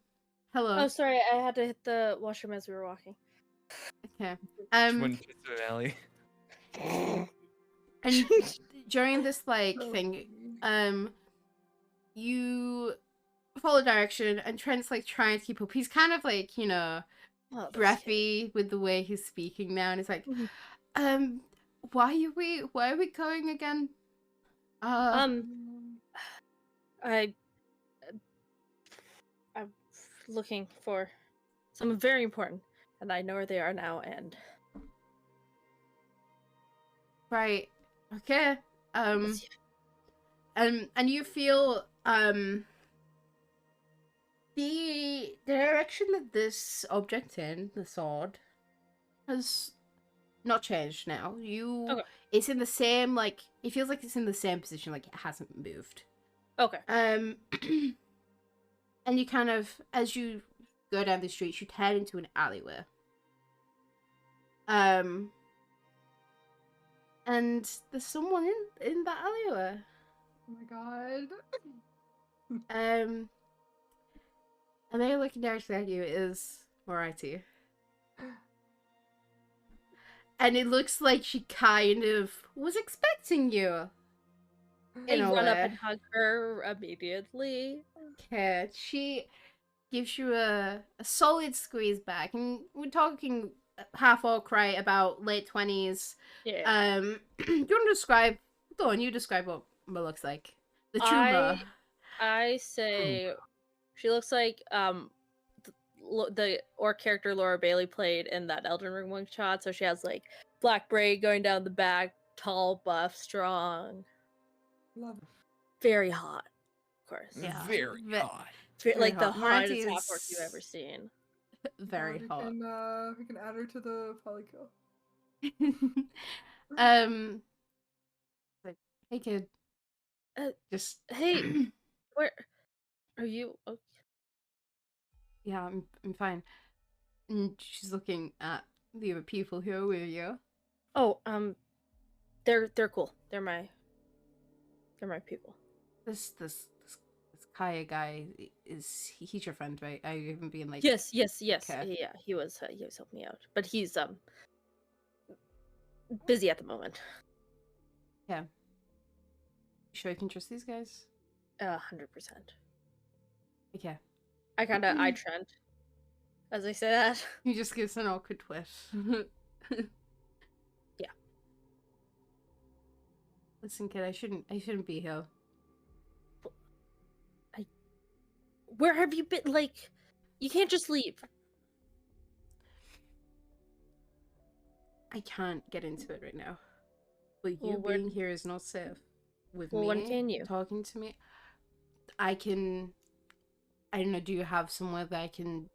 [SPEAKER 1] Oh, sorry, I had to hit the washroom as we were walking.
[SPEAKER 3] Okay.
[SPEAKER 2] Just went to an alley.
[SPEAKER 3] And during this thing, you follow direction, and Trent's trying to keep up. He's kind of breathy with the way he's speaking now, and he's like, why are we going again?
[SPEAKER 1] I'm looking for someone very important, and I know where they are now, and
[SPEAKER 3] right. Okay. And you feel the direction that this object in the sword has not changed now.
[SPEAKER 1] Okay.
[SPEAKER 3] It's in the same it feels like it's in the same position, it hasn't moved.
[SPEAKER 1] Okay.
[SPEAKER 3] And you kind of, as you go down the street, you head into an alleyway. And there's someone in that alleyway.
[SPEAKER 4] Oh my god.
[SPEAKER 3] And they're looking directly at you. Is Moriarty. And it looks like she kind of was expecting you.
[SPEAKER 1] I run up and hug her immediately.
[SPEAKER 3] Okay, she gives you a solid squeeze back, and we're talking half orc, right? About late 20s.
[SPEAKER 1] Yeah.
[SPEAKER 3] Do you want to describe? Go on, you describe what it looks like. The Truma.
[SPEAKER 1] I say she looks like the orc character Laura Bailey played in that Elden Ring one shot. So she has black braid going down the back, tall, buff, strong.
[SPEAKER 4] Love it.
[SPEAKER 1] Very hot, of course.
[SPEAKER 3] Yeah.
[SPEAKER 2] Very hot.
[SPEAKER 1] Like
[SPEAKER 3] hot.
[SPEAKER 1] the hottest half orc you've ever seen.
[SPEAKER 3] Very hot.
[SPEAKER 4] We can add her to the polykill.
[SPEAKER 3] Hey kid. Just
[SPEAKER 1] hey, where are you? Okay.
[SPEAKER 3] Yeah, I'm fine. And she's looking at the other people who are with you.
[SPEAKER 1] Oh, they're cool. They're my people.
[SPEAKER 3] This Kaya guy he's your friend, right? I haven't been
[SPEAKER 1] Yes.
[SPEAKER 3] Okay.
[SPEAKER 1] Yeah, he was helping me out, but he's busy at the moment.
[SPEAKER 3] Yeah. You sure you can trust these guys?
[SPEAKER 1] 100%.
[SPEAKER 3] Okay.
[SPEAKER 1] I kind of eye Trent as I say that.
[SPEAKER 3] He just gives an awkward twist.
[SPEAKER 1] Yeah.
[SPEAKER 3] Listen, kid, I shouldn't be here.
[SPEAKER 1] Where have you been? You can't just leave.
[SPEAKER 3] I can't get into it right now. But you being here is not safe. With me
[SPEAKER 1] when can you?
[SPEAKER 3] Talking to me, I don't know, do you have somewhere that I can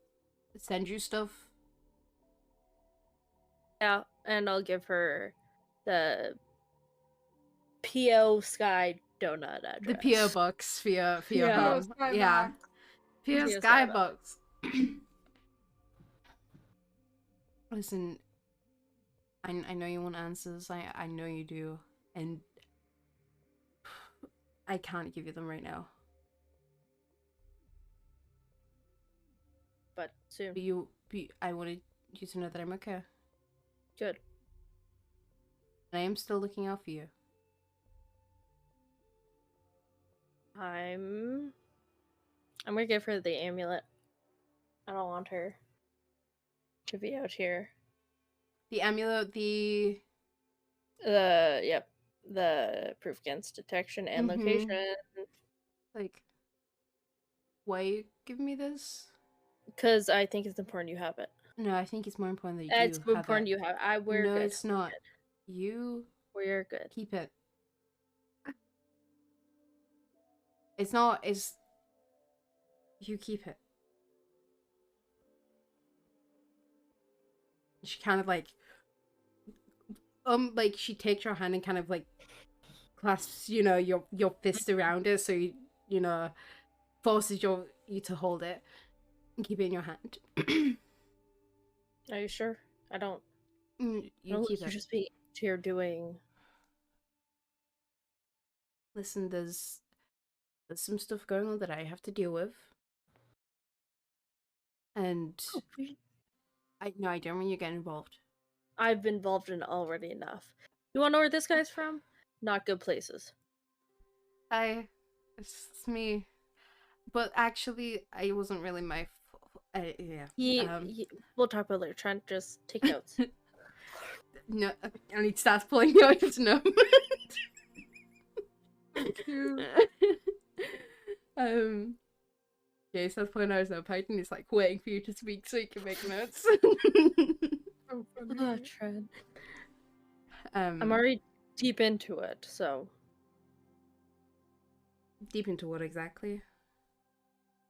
[SPEAKER 3] send you stuff?
[SPEAKER 1] Yeah, and I'll give her the P.O. Sky Donut address.
[SPEAKER 3] The P.O. box for your home. Yeah. P.O. Sky box. Listen, I know you want answers. I know you do. And I can't give you them right now.
[SPEAKER 1] But soon.
[SPEAKER 3] I wanted you to know that I'm okay.
[SPEAKER 1] Good.
[SPEAKER 3] And I am still looking out for you.
[SPEAKER 1] I'm gonna give her the amulet. I don't want her to be out here.
[SPEAKER 3] The amulet, the
[SPEAKER 1] proof against detection and location.
[SPEAKER 3] Why are you giving me this?
[SPEAKER 1] Because I think it's important you have it.
[SPEAKER 3] No, I think it's more important that you
[SPEAKER 1] It's
[SPEAKER 3] have
[SPEAKER 1] important
[SPEAKER 3] it.
[SPEAKER 1] you have. We're
[SPEAKER 3] no,
[SPEAKER 1] good.
[SPEAKER 3] it's not. You
[SPEAKER 1] We're good.
[SPEAKER 3] keep it. It's not. It's you keep it. She kind of like she takes your hand and kind of like clasps, your fist around it, so you know, forces you to hold it and keep it in your hand.
[SPEAKER 1] Are you sure? I don't.
[SPEAKER 3] You keep it.
[SPEAKER 1] Just be here doing.
[SPEAKER 3] Listen, there's some stuff going on that I have to deal with, and I don't want you to get involved.
[SPEAKER 1] I've been involved in already enough. You want to know where this guy's from? Not good places.
[SPEAKER 3] It's me, but actually, I wasn't really my. Yeah.
[SPEAKER 1] We'll talk about it later. Trent, just take notes.
[SPEAKER 3] No, and he starts pulling out his note. Yeah, he starts pulling out his notepad and he's like waiting for you to speak so he can make notes.
[SPEAKER 1] Oh, Trent.
[SPEAKER 3] I'm
[SPEAKER 1] already deep into it, so.
[SPEAKER 3] Deep into what exactly?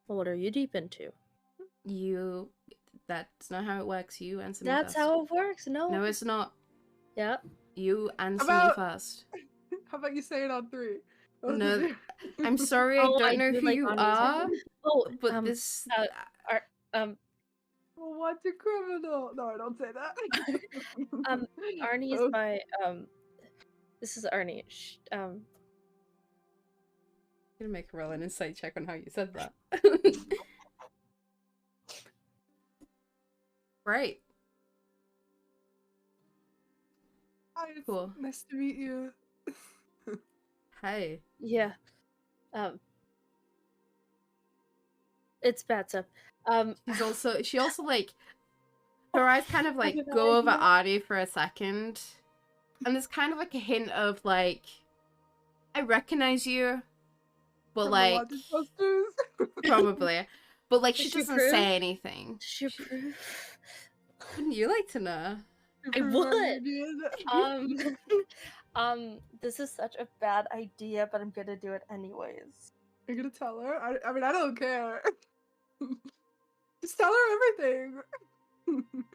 [SPEAKER 1] Well, what are you deep into?
[SPEAKER 3] That's not how it works. You answer me
[SPEAKER 1] That's
[SPEAKER 3] first.
[SPEAKER 1] how it works. No,
[SPEAKER 3] it's not.
[SPEAKER 1] Yep.
[SPEAKER 3] You answer me first.
[SPEAKER 4] How about you say it on 3?
[SPEAKER 3] No, I'm sorry, I don't know who you are.
[SPEAKER 1] Oh,
[SPEAKER 3] but this.
[SPEAKER 4] Well, what's a criminal? No, I don't say that.
[SPEAKER 1] Arnie is my This is Arnie.
[SPEAKER 3] I'm gonna make her roll an insight check on how you said that. Right.
[SPEAKER 4] Hi, it's
[SPEAKER 3] cool.
[SPEAKER 4] Nice to meet you.
[SPEAKER 3] Hey.
[SPEAKER 1] Yeah. It's bad stuff.
[SPEAKER 3] She also like her eyes kind of like go over Arnie for a second. And there's kind of like a hint of like I recognize you. But like probably. But like she doesn't say anything.
[SPEAKER 1] She proof.
[SPEAKER 3] Wouldn't you like to know?
[SPEAKER 1] I would. This is such a bad idea, but I'm gonna do it anyways.
[SPEAKER 4] You're gonna tell her? I mean, I don't care. Just tell her everything.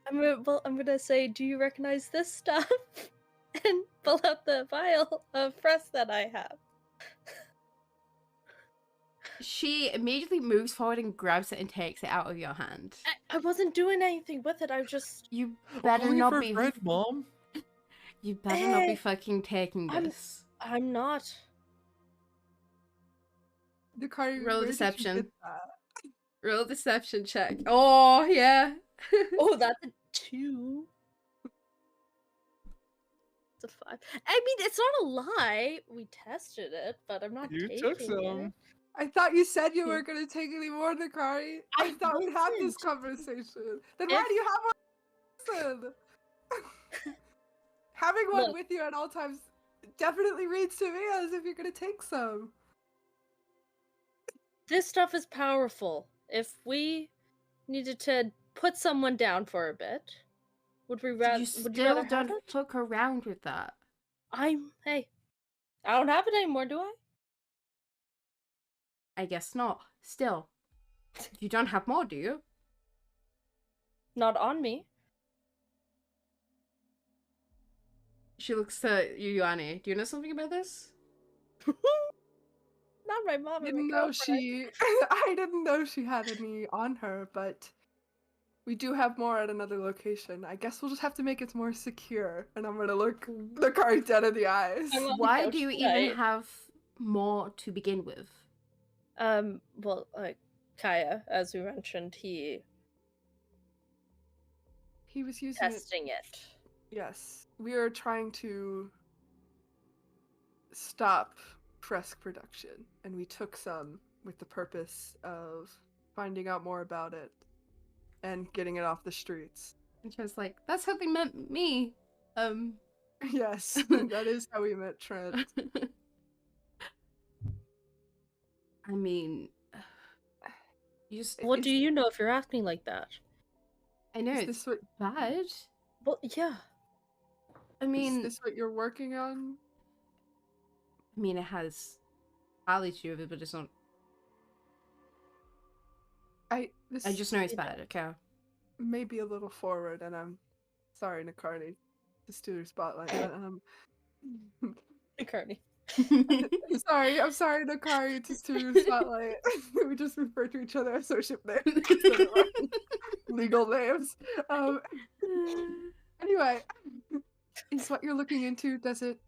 [SPEAKER 1] I'm gonna say, do you recognize this stuff? And pull out the vial of press that I have.
[SPEAKER 3] She immediately moves forward and grabs it and takes it out of your hand.
[SPEAKER 1] I wasn't doing anything with it. I was just.
[SPEAKER 3] You better not be.
[SPEAKER 2] Mom.
[SPEAKER 3] You better not be fucking taking this.
[SPEAKER 1] I'm not.
[SPEAKER 3] Roll deception. Roll deception check. Oh yeah.
[SPEAKER 1] Oh, that's a 2. It's a 5. I mean, it's not a lie. We tested it, but I'm not taking
[SPEAKER 2] took some.
[SPEAKER 1] it.
[SPEAKER 4] I thought you said you weren't going to take any more, Nakari. I thought we'd have this
[SPEAKER 1] wasn't.
[SPEAKER 4] conversation. Then why do you have one? Having one with you at all times definitely reads to me as if you're going to take some.
[SPEAKER 1] This stuff is powerful. If we needed to put someone down for a bit, would we rather?
[SPEAKER 3] You still don't fuck around with that.
[SPEAKER 1] Hey, I don't have it anymore, do I?
[SPEAKER 3] I guess not. Still, you don't have more, do you?
[SPEAKER 1] Not on me.
[SPEAKER 3] She looks to you, Annie. Do you know something about this?
[SPEAKER 1] Not my mom.
[SPEAKER 4] I didn't know she had any on her, but we do have more at another location. I guess we'll just have to make it more secure. And I'm gonna look the card dead in the eyes.
[SPEAKER 3] Why do you even have more to begin with?
[SPEAKER 1] Well, Kaya, as we mentioned, he
[SPEAKER 4] was using
[SPEAKER 1] testing it.
[SPEAKER 4] Yes, we are trying to stop Fresk production, and we took some with the purpose of finding out more about it and getting it off the streets.
[SPEAKER 3] And she was like, "That's how they met me."
[SPEAKER 4] Yes, that is how we met Trent.
[SPEAKER 3] I mean,
[SPEAKER 1] What do you know if you're acting like that?
[SPEAKER 3] I know it's bad.
[SPEAKER 1] Well, yeah.
[SPEAKER 3] I mean,
[SPEAKER 4] is this what you're working on?
[SPEAKER 3] I mean, it has partly to do with it, but it's not. I just know it's bad. Okay.
[SPEAKER 4] Maybe a little forward, and I'm sorry, Nicardi, to steal your spotlight, but
[SPEAKER 1] Nicardi.
[SPEAKER 4] I'm sorry, Nakari, to steal your spotlight. We just refer to each other as social names instead of our legal names. Anyway, is what you're looking into, does it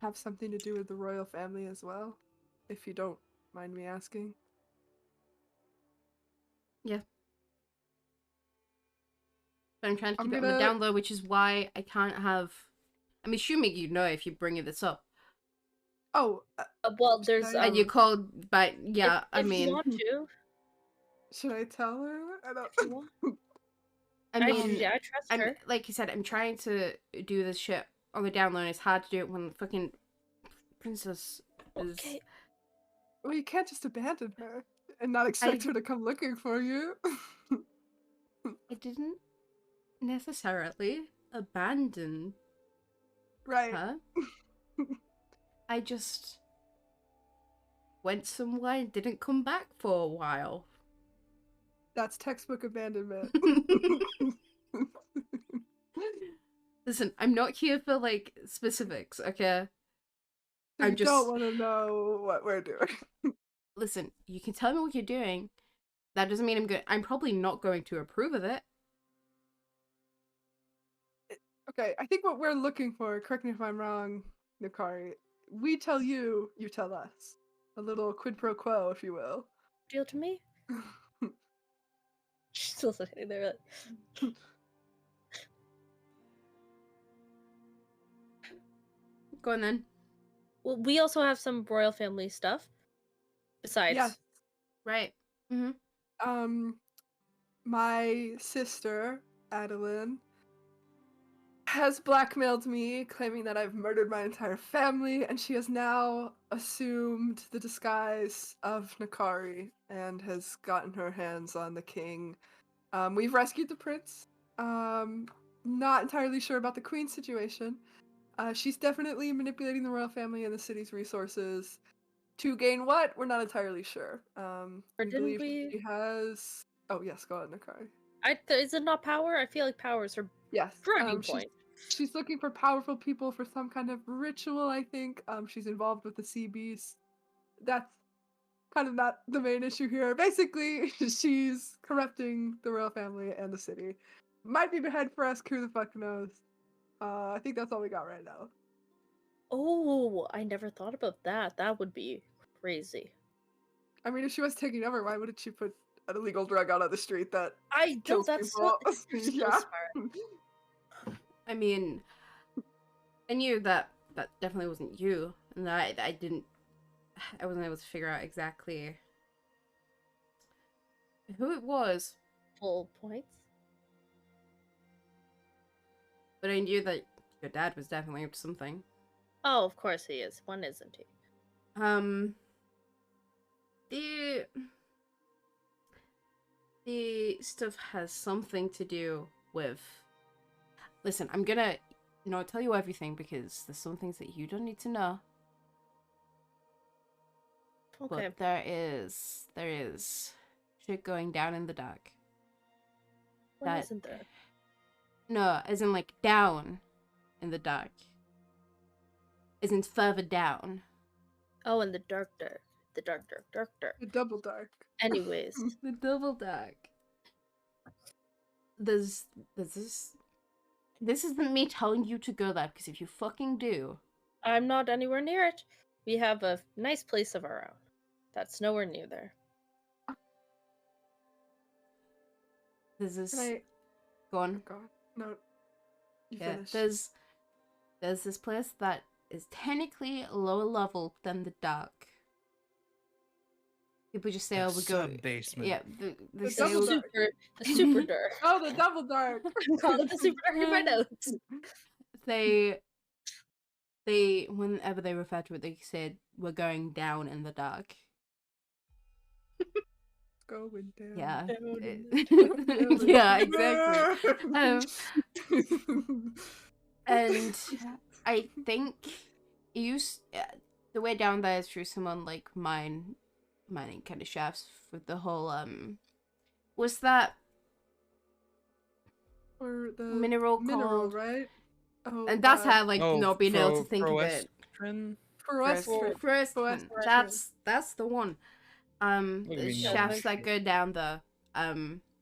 [SPEAKER 4] have something to do with the royal family as well? If you don't mind me asking.
[SPEAKER 3] Yeah. But I'm trying to keep it on the down low, which is why I can't have. I'm assuming you know if you're bringing this up.
[SPEAKER 4] Oh,
[SPEAKER 1] well, there's
[SPEAKER 3] and you called, but yeah,
[SPEAKER 1] if you want to.
[SPEAKER 4] Should I tell her? I don't.
[SPEAKER 3] I mean,
[SPEAKER 1] yeah, I trust her.
[SPEAKER 3] Like you said, I'm trying to do this shit on the down low, and it's hard to do it when the fucking princess is.
[SPEAKER 1] Okay.
[SPEAKER 4] Well, you can't just abandon her and not expect her to come looking for you.
[SPEAKER 3] I didn't necessarily abandon her. I just went somewhere and didn't come back for a while.
[SPEAKER 4] That's textbook abandonment.
[SPEAKER 3] Listen, I'm not here for like specifics, okay?
[SPEAKER 4] I don't want to know what we're doing.
[SPEAKER 3] Listen, you can tell me what you're doing. That doesn't mean I'm probably not going to approve of it.
[SPEAKER 4] Okay, I think what we're looking for, correct me if I'm wrong, Nikari, we tell you, you tell us. A little quid pro quo, if you will.
[SPEAKER 1] Deal to me? She's still sitting there.
[SPEAKER 3] Go on then.
[SPEAKER 1] Well, we also have some royal family stuff. Besides.
[SPEAKER 4] Yes.
[SPEAKER 3] Right. Mm-hmm.
[SPEAKER 4] My sister, Adeline, has blackmailed me, claiming that I've murdered my entire family, and she has now assumed the disguise of Nakari and has gotten her hands on the king. We've rescued the prince. Not entirely sure about the queen situation. She's definitely manipulating the royal family and the city's resources to gain what? We're not entirely sure.
[SPEAKER 1] Or
[SPEAKER 4] we believe she has. Oh yes, go ahead, Nakari.
[SPEAKER 1] Is it not power? I feel like power is her driving point.
[SPEAKER 4] She's looking for powerful people for some kind of ritual, I think. She's involved with the sea beast. That's kind of not the main issue here. Basically, she's corrupting the royal family and the city. Might be behead for us, who the fuck knows. I think that's all we got right now.
[SPEAKER 1] Oh, I never thought about that. That would be crazy.
[SPEAKER 4] I mean, if she was taking over, why wouldn't she put an illegal drug out on the street that
[SPEAKER 1] kills people?
[SPEAKER 4] Yeah.
[SPEAKER 1] Smart.
[SPEAKER 3] I mean, I knew that definitely wasn't you, and that I wasn't able to figure out exactly who it was.
[SPEAKER 1] Full points.
[SPEAKER 3] But I knew that your dad was definitely up to something.
[SPEAKER 1] Oh, of course he is. When isn't he?
[SPEAKER 3] The stuff has something to do with. Listen, I'm gonna not tell you everything because there's some things that you don't need to know.
[SPEAKER 1] Okay.
[SPEAKER 3] But there is shit going down in the dark.
[SPEAKER 1] When isn't there?
[SPEAKER 3] No, as in like down in the dark. As in further down.
[SPEAKER 1] Oh, in the dark. The dark.
[SPEAKER 4] The double dark.
[SPEAKER 1] Anyways.
[SPEAKER 3] The double dark. There's this. This isn't me telling you to go there, because if you fucking do...
[SPEAKER 1] I'm not anywhere near it. We have a nice place of our own. That's nowhere near there.
[SPEAKER 3] There's this... Go on.
[SPEAKER 4] Go on. No. You
[SPEAKER 3] finish. There's this place that is technically lower level than the dark. People just say, "Oh, we go
[SPEAKER 2] basement."
[SPEAKER 3] Yeah,
[SPEAKER 4] the
[SPEAKER 1] super dark.
[SPEAKER 4] Oh, the double dark.
[SPEAKER 1] Call it the super dark in my notes.
[SPEAKER 3] They whenever they refer to it, they said we're going down in the dark.
[SPEAKER 4] going down.
[SPEAKER 3] Yeah.
[SPEAKER 4] Down,
[SPEAKER 3] Yeah, exactly. And I think the way down there is through someone like mining kind of shafts with the whole was that
[SPEAKER 4] or the
[SPEAKER 3] mineral called?
[SPEAKER 4] right? Oh,
[SPEAKER 3] And that's
[SPEAKER 4] God.
[SPEAKER 3] how like not being able to think of it.
[SPEAKER 4] Fluorescent.
[SPEAKER 3] Fluorescent. That's the one.
[SPEAKER 2] What do you
[SPEAKER 3] The
[SPEAKER 2] mean,
[SPEAKER 3] shafts
[SPEAKER 2] no?
[SPEAKER 3] that go down the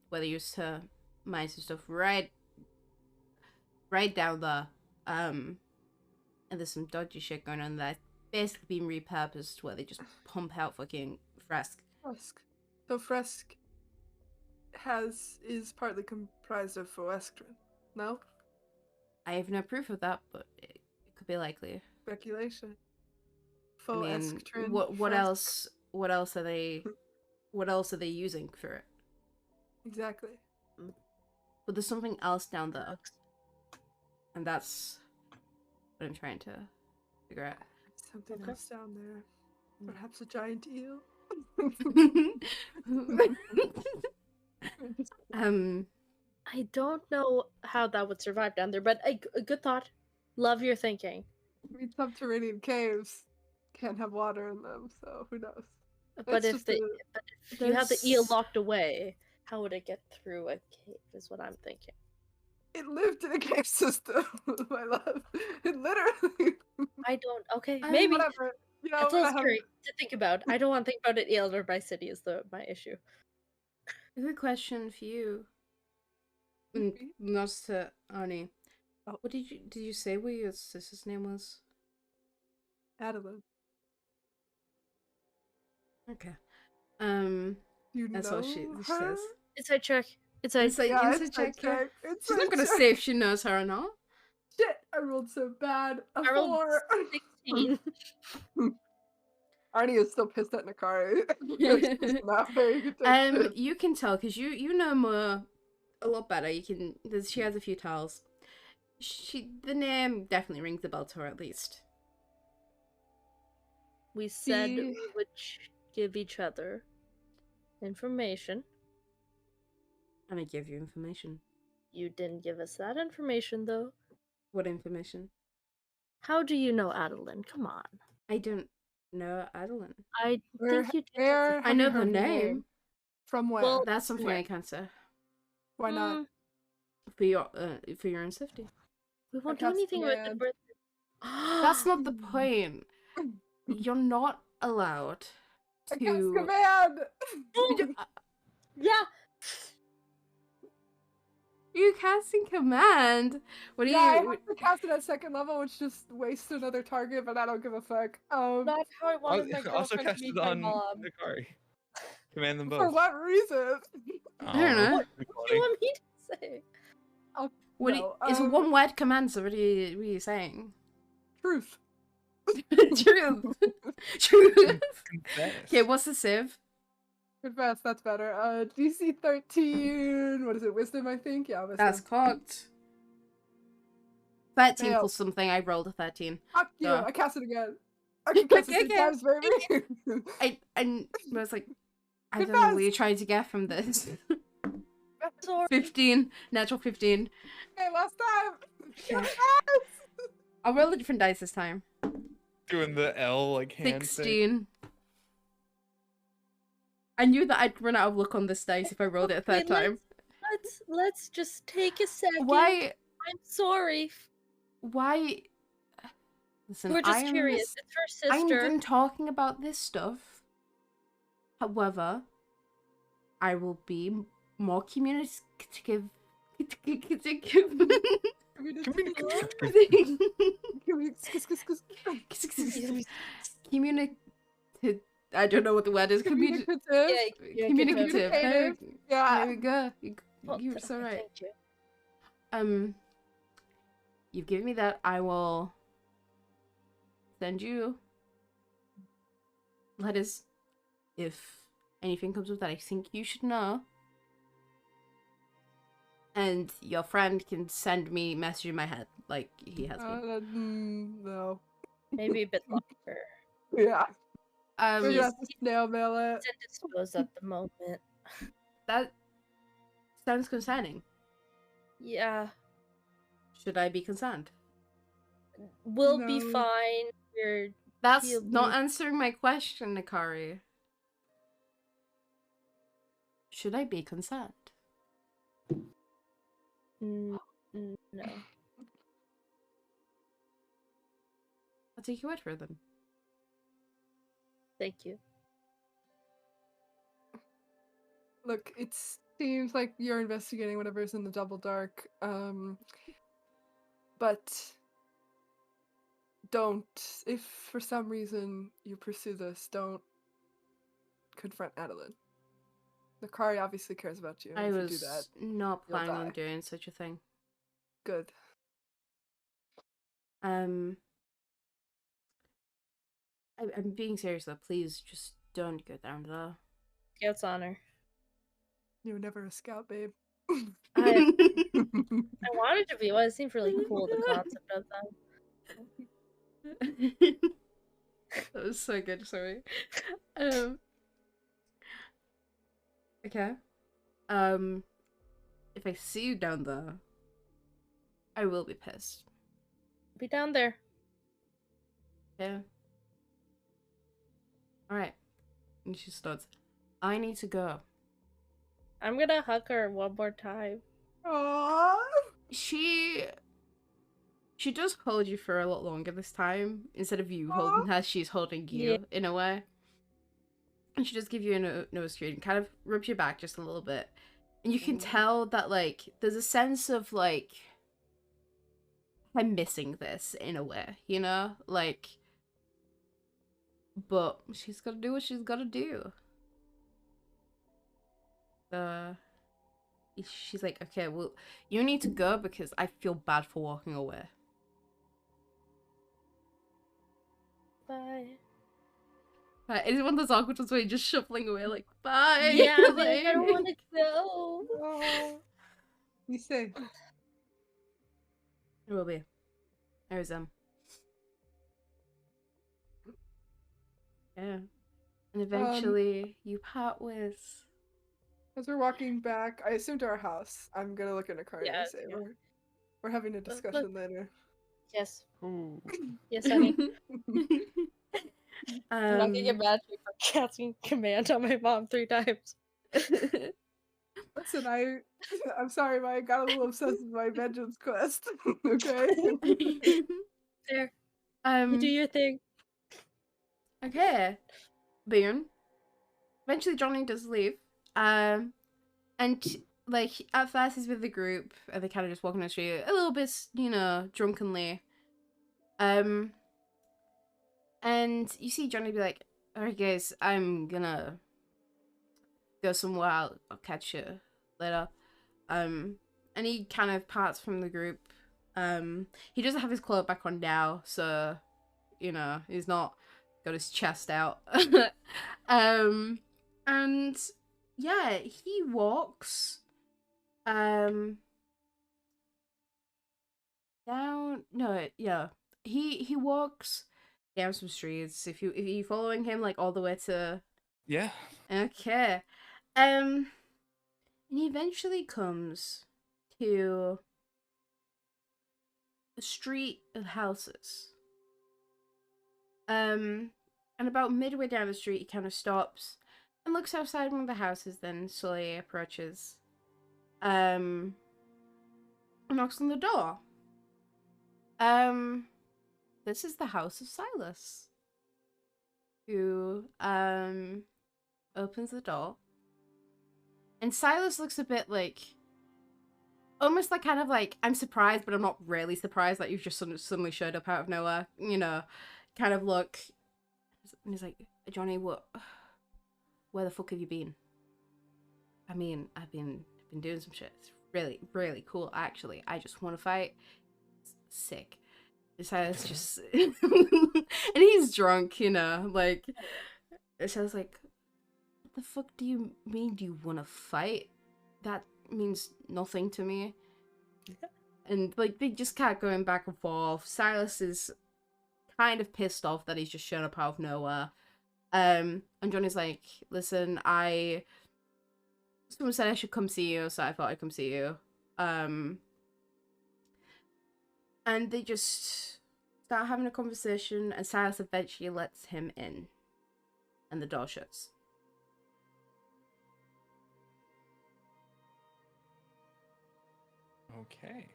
[SPEAKER 3] where they used to mine some stuff right down the and there's some dodgy shit going on there. Basically being repurposed where they just pump out fucking fresk.
[SPEAKER 4] So fresk is partly comprised of phoestrin. No?
[SPEAKER 3] I have no proof of that, but it could be likely.
[SPEAKER 4] Speculation.
[SPEAKER 3] I mean,
[SPEAKER 4] Phoestrin.
[SPEAKER 3] what else? What else are they? What else are they using for it?
[SPEAKER 4] Exactly.
[SPEAKER 3] But there's something else down there, and that's what I'm trying to figure out.
[SPEAKER 4] Something else down there. Perhaps a giant eel.
[SPEAKER 1] I don't know how that would survive down there, but a good thought. Love your thinking.
[SPEAKER 4] I mean, subterranean caves can't have water in them, so who knows?
[SPEAKER 1] But if you have the eel locked away, how would it get through a cave? Is what I'm thinking.
[SPEAKER 4] It lived in a cave system, my love. It literally.
[SPEAKER 1] I don't. Okay, maybe.
[SPEAKER 4] Whatever. You know,
[SPEAKER 1] It's a little scary to think about. I don't want to think about it. Eel or by city is my issue.
[SPEAKER 3] A good question for you. Not to Arnie.
[SPEAKER 4] Oh.
[SPEAKER 3] What did you say what your sister's name was?
[SPEAKER 4] Adeline.
[SPEAKER 3] Okay.
[SPEAKER 4] You
[SPEAKER 3] That's
[SPEAKER 4] know
[SPEAKER 3] all she
[SPEAKER 4] her?
[SPEAKER 3] says.
[SPEAKER 1] Inside check.
[SPEAKER 3] Inside check. She's not gonna say if she knows her or not.
[SPEAKER 4] Shit, I rolled so bad.
[SPEAKER 1] I rolled
[SPEAKER 4] 4.
[SPEAKER 1] 16.
[SPEAKER 4] Arnie is still pissed at Nakari. Not paying attention.
[SPEAKER 3] You can tell because you know more a lot better. She has a few tiles. The name definitely rings a bell to her at least.
[SPEAKER 1] We said we would give each other information.
[SPEAKER 3] And I give you information.
[SPEAKER 1] You didn't give us that information, though.
[SPEAKER 3] What information?
[SPEAKER 1] How do you know Adeline? Come on.
[SPEAKER 3] I don't know Adeline.
[SPEAKER 1] I think you did.
[SPEAKER 3] I know her name.
[SPEAKER 4] From where?
[SPEAKER 1] Well,
[SPEAKER 3] that's something I can't say.
[SPEAKER 4] Why not?
[SPEAKER 3] For your own safety.
[SPEAKER 1] We won't do anything with the birth.
[SPEAKER 3] That's not the point. You're not allowed to.
[SPEAKER 4] I cast command.
[SPEAKER 1] Yeah.
[SPEAKER 3] You casting command? What do you?
[SPEAKER 4] I have to cast it at 2nd level, which just wastes another target, but I don't give a fuck.
[SPEAKER 1] Not how I wanted my
[SPEAKER 2] also
[SPEAKER 1] girlfriend
[SPEAKER 2] cast
[SPEAKER 1] to meet
[SPEAKER 2] it
[SPEAKER 1] my
[SPEAKER 2] on
[SPEAKER 1] mom.
[SPEAKER 2] Nakari. Command them both.
[SPEAKER 4] For what reason?
[SPEAKER 3] I don't know.
[SPEAKER 1] What do you want me to say?
[SPEAKER 3] It's a one-word command, so what are you saying?
[SPEAKER 4] Truth.
[SPEAKER 3] Truth. Truth. Okay, what's the civ?
[SPEAKER 4] Confess, that's better. DC 13. What is it? Wisdom, I think? Yeah, wisdom.
[SPEAKER 3] That's cocked. 13 plus something. I rolled a 13.
[SPEAKER 4] Fuck you. I cast it again. I can cast it 6 times, baby.
[SPEAKER 3] I was like, I don't know what you're trying to get from this. 15. Natural 15.
[SPEAKER 4] Okay, last time.
[SPEAKER 3] Okay. I'll roll a different dice this time.
[SPEAKER 2] Doing the L like hand
[SPEAKER 3] 16.
[SPEAKER 2] thing.
[SPEAKER 3] I knew that I'd run out of luck on this dice if I rolled it a third time.
[SPEAKER 1] Let's just take a second.
[SPEAKER 3] Why?
[SPEAKER 1] I'm sorry.
[SPEAKER 3] Why? Listen,
[SPEAKER 1] we're just curious. It's her sister.
[SPEAKER 3] I'm done talking about this stuff. However, I will be more communicative. I don't know what the word is.
[SPEAKER 4] Communicative.
[SPEAKER 3] Communicative.
[SPEAKER 4] Yeah.
[SPEAKER 3] There we go. You're so right.
[SPEAKER 1] Thank you.
[SPEAKER 3] You've given me that. I will send you letters if anything comes up that I think you should know. And your friend can send me message in my head like he has been.
[SPEAKER 4] No.
[SPEAKER 1] Maybe a bit longer.
[SPEAKER 4] Yeah.
[SPEAKER 3] Um,
[SPEAKER 4] We're gonna have to snail mail it.
[SPEAKER 1] It's indisposed at the moment.
[SPEAKER 3] That sounds concerning.
[SPEAKER 1] Yeah.
[SPEAKER 3] Should I be concerned?
[SPEAKER 1] We'll be fine.
[SPEAKER 3] That's not answering my question, Nikari. Should I be concerned?
[SPEAKER 1] No.
[SPEAKER 3] I'll take your word for it then.
[SPEAKER 1] Thank you.
[SPEAKER 4] Look, it seems like you're investigating whatever's in the Double Dark, but don't, if for some reason you pursue this, don't confront Adeline. Nikari obviously cares about you.
[SPEAKER 3] I
[SPEAKER 4] if
[SPEAKER 3] was
[SPEAKER 4] you do that,
[SPEAKER 3] not planning on
[SPEAKER 4] die.
[SPEAKER 3] doing such a thing.
[SPEAKER 4] Good.
[SPEAKER 3] I'm being serious though. Please just don't go down there.
[SPEAKER 1] Scout's honor.
[SPEAKER 4] You were never a scout, babe.
[SPEAKER 1] I wanted to be. Well, it seemed really cool, the concept of them.
[SPEAKER 3] That was so good, sorry. Okay. If I see you down there, I will be pissed.
[SPEAKER 1] Be down there.
[SPEAKER 3] Yeah. Alright. And she starts, I need to go.
[SPEAKER 1] I'm gonna hug her one more time.
[SPEAKER 4] Aww.
[SPEAKER 3] She does hold you for a lot longer this time. Instead of you holding her, she's holding you in a way. And she does give you a nose screen and kind of rubs your back just a little bit. And you can tell that, like, there's a sense of, like, I'm missing this in a way, you know? Like, but she's gotta do what she's gotta do. She's like, okay, well, you need to go because I feel bad for walking away.
[SPEAKER 1] Bye.
[SPEAKER 3] Right, it is one of those awkward ones where you're just shuffling away, like, bye.
[SPEAKER 1] Yeah,
[SPEAKER 3] like,
[SPEAKER 1] I don't want to go.
[SPEAKER 4] Oh. Be safe.
[SPEAKER 3] It will be. There's Yeah. And eventually you part ways.
[SPEAKER 4] As we're walking back, I assume to our house, I'm gonna look at Nikari and say,
[SPEAKER 1] yeah.
[SPEAKER 4] we're having a discussion later.
[SPEAKER 1] Yes.
[SPEAKER 2] Ooh.
[SPEAKER 1] Yes, honey.
[SPEAKER 3] I'm
[SPEAKER 1] not gonna get mad at you for casting command on my mom 3 times.
[SPEAKER 4] Listen, I'm sorry, but I got a little obsessed with my vengeance quest. Okay.
[SPEAKER 1] There. You do your thing.
[SPEAKER 3] Okay. Boone. Eventually Johnny does leave. And like at first he's with the group and they kind of just walking on the street a little bit, you know, drunkenly. And you see Johnny be like, alright guys, I'm gonna go somewhere, I'll catch you later. And he kind of parts from the group. He doesn't have his cloak back on now, so, you know, he's not got his chest out. And yeah, he walks down, he walks down some streets. If you following him like all the way to
[SPEAKER 2] Yeah.
[SPEAKER 3] Okay. And he eventually comes to a street of houses. And about midway down the street, he kind of stops and looks outside one of the houses, then slowly approaches. And knocks on the door. This is the house of Silas, who opens the door. And Silas looks a bit like, almost like kind of like, I'm surprised, but I'm not really surprised that you've just suddenly showed up out of nowhere, you know, kind of look. And he's like, Johnny, where the fuck have you been? I mean, I've been doing some shit. It's really, really cool, actually. I just want to fight. It's sick. Silas just, and he's drunk, you know, like, Silas like, what the fuck do you mean, do you want to fight? That means nothing to me. And like, they just kept going back and forth. Silas is kind of pissed off that he's just shown up out of nowhere. And Johnny's like, listen, I someone said I should come see you, so I thought I'd come see you. And they just start having a conversation, and Silas eventually lets him in, and the door shuts.
[SPEAKER 2] Okay.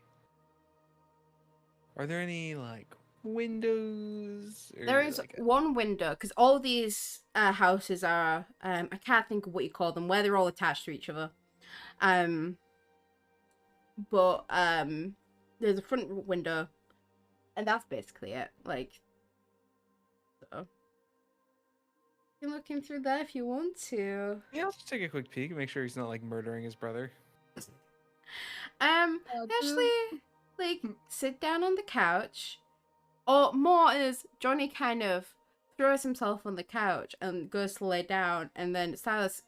[SPEAKER 2] Are there any like windows?
[SPEAKER 3] There is
[SPEAKER 2] like
[SPEAKER 3] one window, because all these houses are I can't think of what you call them, where they're all attached to each other. But there's a front window, and that's basically it. Like, so you can look in through there if you want to.
[SPEAKER 2] Yeah, I'll just take a quick peek and make sure he's not like murdering his brother.
[SPEAKER 3] Actually, like, sit down on the couch, or more is Johnny kind of throws himself on the couch and goes to lay down, and then Silas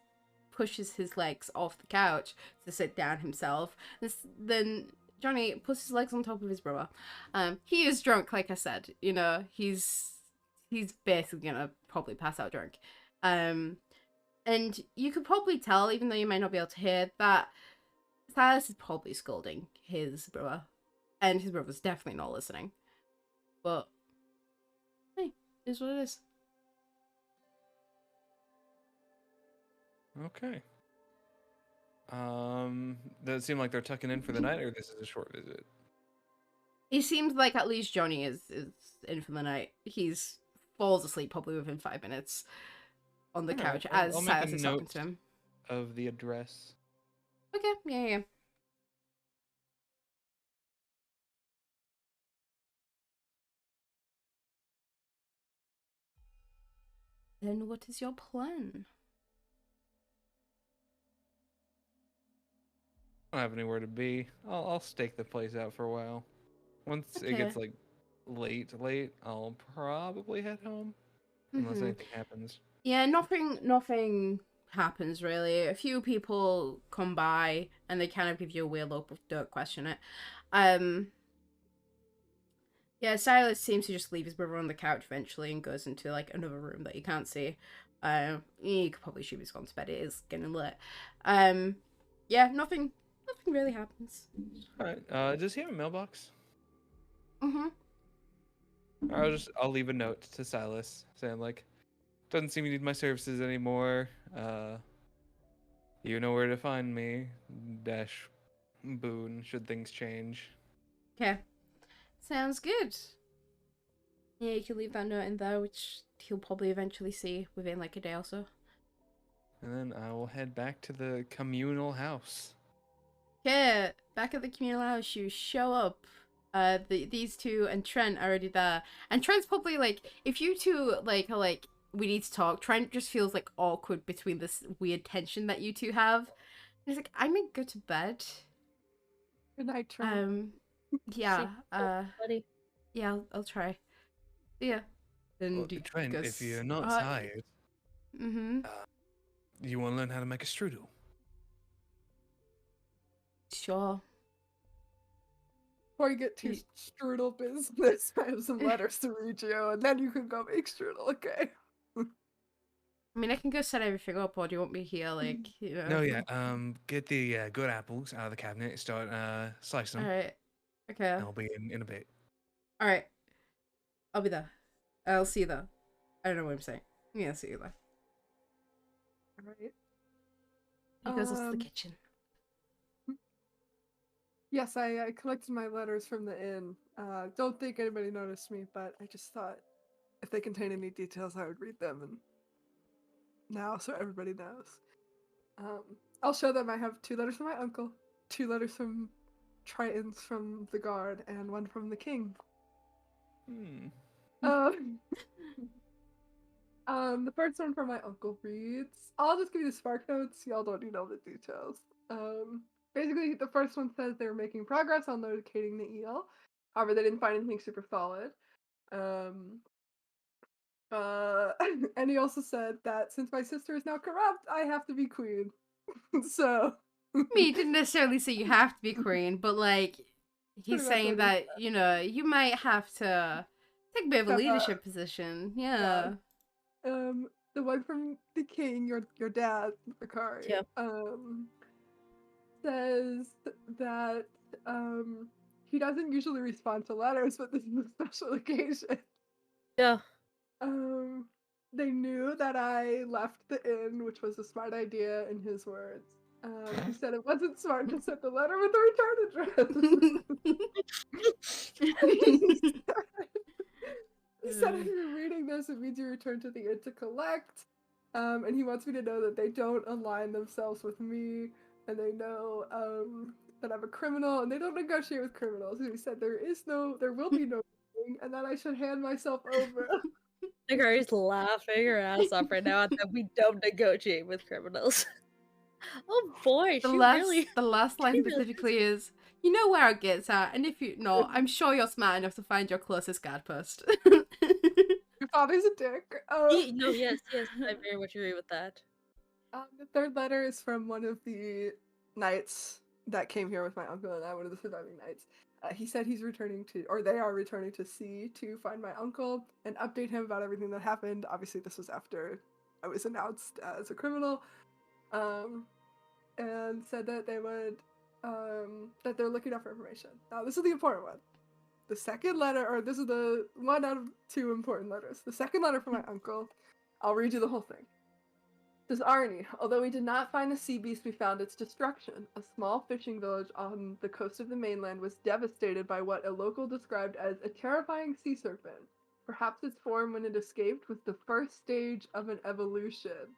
[SPEAKER 3] pushes his legs off the couch to sit down himself. Then Johnny puts his legs on top of his brother. He is drunk, like I said. You know, he's basically gonna probably pass out drunk. And you could probably tell, even though you might not be able to hear, that Silas is probably scolding his brother, and his brother's definitely not listening. But hey, it is what it is.
[SPEAKER 2] Okay. Does it seem like they're tucking in for the night, or this is a short visit?
[SPEAKER 3] It seems like at least Johnny is in for the night. He's falls asleep probably within 5 minutes on the couch as Silas is talking to him.
[SPEAKER 2] Of the address.
[SPEAKER 3] Okay, yeah. Then what is your plan?
[SPEAKER 2] I don't have anywhere to be. I'll stake the place out for a while. Once it gets like late, I'll probably head home. Unless anything happens.
[SPEAKER 3] Yeah, nothing happens really. A few people come by and they kind of give you a weird look, but don't question it. Yeah, Silas seems to just leave his brother on the couch eventually and goes into like another room that you can't see. You could probably assume he's gone to bed. It is getting late. Yeah, nothing really happens.
[SPEAKER 2] Alright, does he have a mailbox? I'll leave a note to Silas saying like, doesn't seem you need my services anymore. You know where to find me. Dash Boone should things change.
[SPEAKER 3] Okay. Sounds good. Yeah, you can leave that note in there, which he'll probably eventually see within like a day or so.
[SPEAKER 2] And then I will head back to the communal house.
[SPEAKER 3] Okay, back at the communal house, you show up. These two and Trent are already there. And Trent's probably like, if you two like are like, we need to talk, Trent just feels like awkward between this weird tension that you two have. And he's like, I may go to bed.
[SPEAKER 4] Good night, Trent.
[SPEAKER 3] Yeah,
[SPEAKER 1] buddy.
[SPEAKER 3] Yeah, I'll try. Yeah. Then
[SPEAKER 2] Well, Trent, if you're not tired, you want to learn how to make a strudel?
[SPEAKER 3] Sure.
[SPEAKER 4] Before you get to strudel business, I have some letters to read you, and then you can go make strudel, okay?
[SPEAKER 3] I mean, I can go set everything up, or do you want me here, like, you know?
[SPEAKER 2] No, yeah, get the good apples out of the cabinet and start slicing them.
[SPEAKER 3] Alright. Okay.
[SPEAKER 2] I'll be in a bit.
[SPEAKER 3] Alright. I'll be there. I'll see you there. I don't know what I'm saying. Yeah, I'll see you there.
[SPEAKER 4] Alright.
[SPEAKER 3] He goes to the kitchen.
[SPEAKER 4] Yes, I collected my letters from the inn. Don't think anybody noticed me, but I just thought if they contain any details, I would read them, and now so everybody knows. I'll show them I have 2 letters from my uncle, 2 letters from Tritons from the guard, and 1 from the king. The first one from my uncle reads, I'll just give you the spark notes, y'all don't need all the details. Basically, the first one says they were making progress on locating the eel. However, they didn't find anything super solid. And he also said that since my sister is now corrupt, I have to be queen. So...
[SPEAKER 3] I mean, he didn't necessarily say you have to be queen, but, like, he's saying that, you know, you might have to take a bit of a leadership position. Yeah.
[SPEAKER 4] the one from the king, your dad, Faerie,
[SPEAKER 1] Yeah.
[SPEAKER 4] says that he doesn't usually respond to letters, but this is a special occasion.
[SPEAKER 1] Yeah.
[SPEAKER 4] They knew that I left the inn, which was a smart idea in his words. He said it wasn't smart to send the letter with the return address. He said if you're reading this, it means you return to the inn to collect. And he wants me to know that they don't align themselves with me, and they know that I'm a criminal, and they don't negotiate with criminals. And he said there will be no thing, and that I should hand myself over.
[SPEAKER 1] Faerie's laughing her ass off right now at that we don't negotiate with criminals. Oh boy,
[SPEAKER 3] the last line specifically is, "You know where our gates are, and if you not, I'm sure you're smart enough to find your closest guard post."
[SPEAKER 4] Your father's a dick.
[SPEAKER 1] No, yes, I very much agree with that.
[SPEAKER 4] The third letter is from one of the knights that came here with my uncle and I, one of the surviving knights. He said he's returning to, or they are returning to sea to find my uncle and update him about everything that happened. Obviously, this was after I was announced as a criminal. And said that they would, that they're looking up for information. Now, this is the important one. The second letter, or this is the one out of two important letters. The second letter from my uncle, I'll read you the whole thing. Says Arnie, although we did not find the sea beast, we found its destruction. A small fishing village on the coast of the mainland was devastated by what a local described as a terrifying sea serpent. Perhaps its form when it escaped was the first stage of an evolution.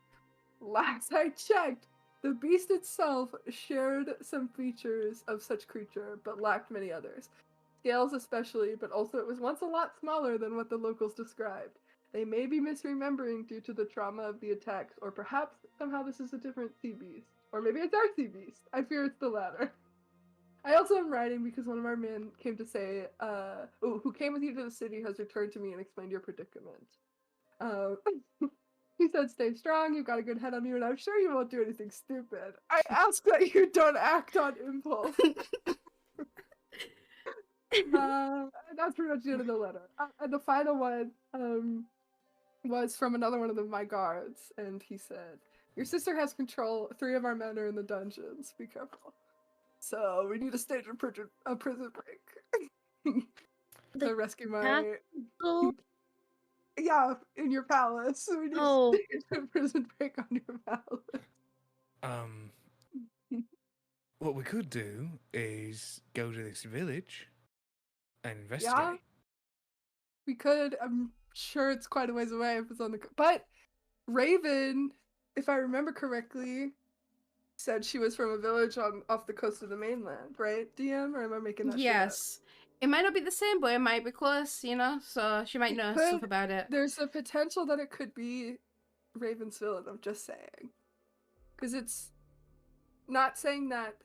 [SPEAKER 4] Last I checked, the beast itself shared some features of such creature, but lacked many others. Scales especially, but also it was once a lot smaller than what the locals described. They may be misremembering due to the trauma of the attacks, or perhaps somehow this is a different sea beast. Or maybe it's our sea beast. I fear it's the latter. I also am writing because one of our men came to say, who came with you to the city has returned to me and explained your predicament. He said, stay strong, you've got a good head on you, and I'm sure you won't do anything stupid. I ask that you don't act on impulse. That's pretty much the end of the letter. And the final one was from another one of my guards, and he said, your sister has control, 3 of our men are in the dungeons, be careful. So we need to stage a prison break. To rescue my... Yeah, in your palace. We need to stage a prison break on your palace.
[SPEAKER 2] What we could do is go to this village and investigate.
[SPEAKER 4] Yeah, we could. I'm sure it's quite a ways away if it's on the... But Raven, if I remember correctly, said she was from a village off the coast of the mainland, right, DM? Or am I making that
[SPEAKER 3] Yes.
[SPEAKER 4] shit up?
[SPEAKER 3] It might not be the same, but it might be close, you know? So she might know stuff about it.
[SPEAKER 4] There's a potential that it could be Raven's village, I'm just saying. Because it's not saying that...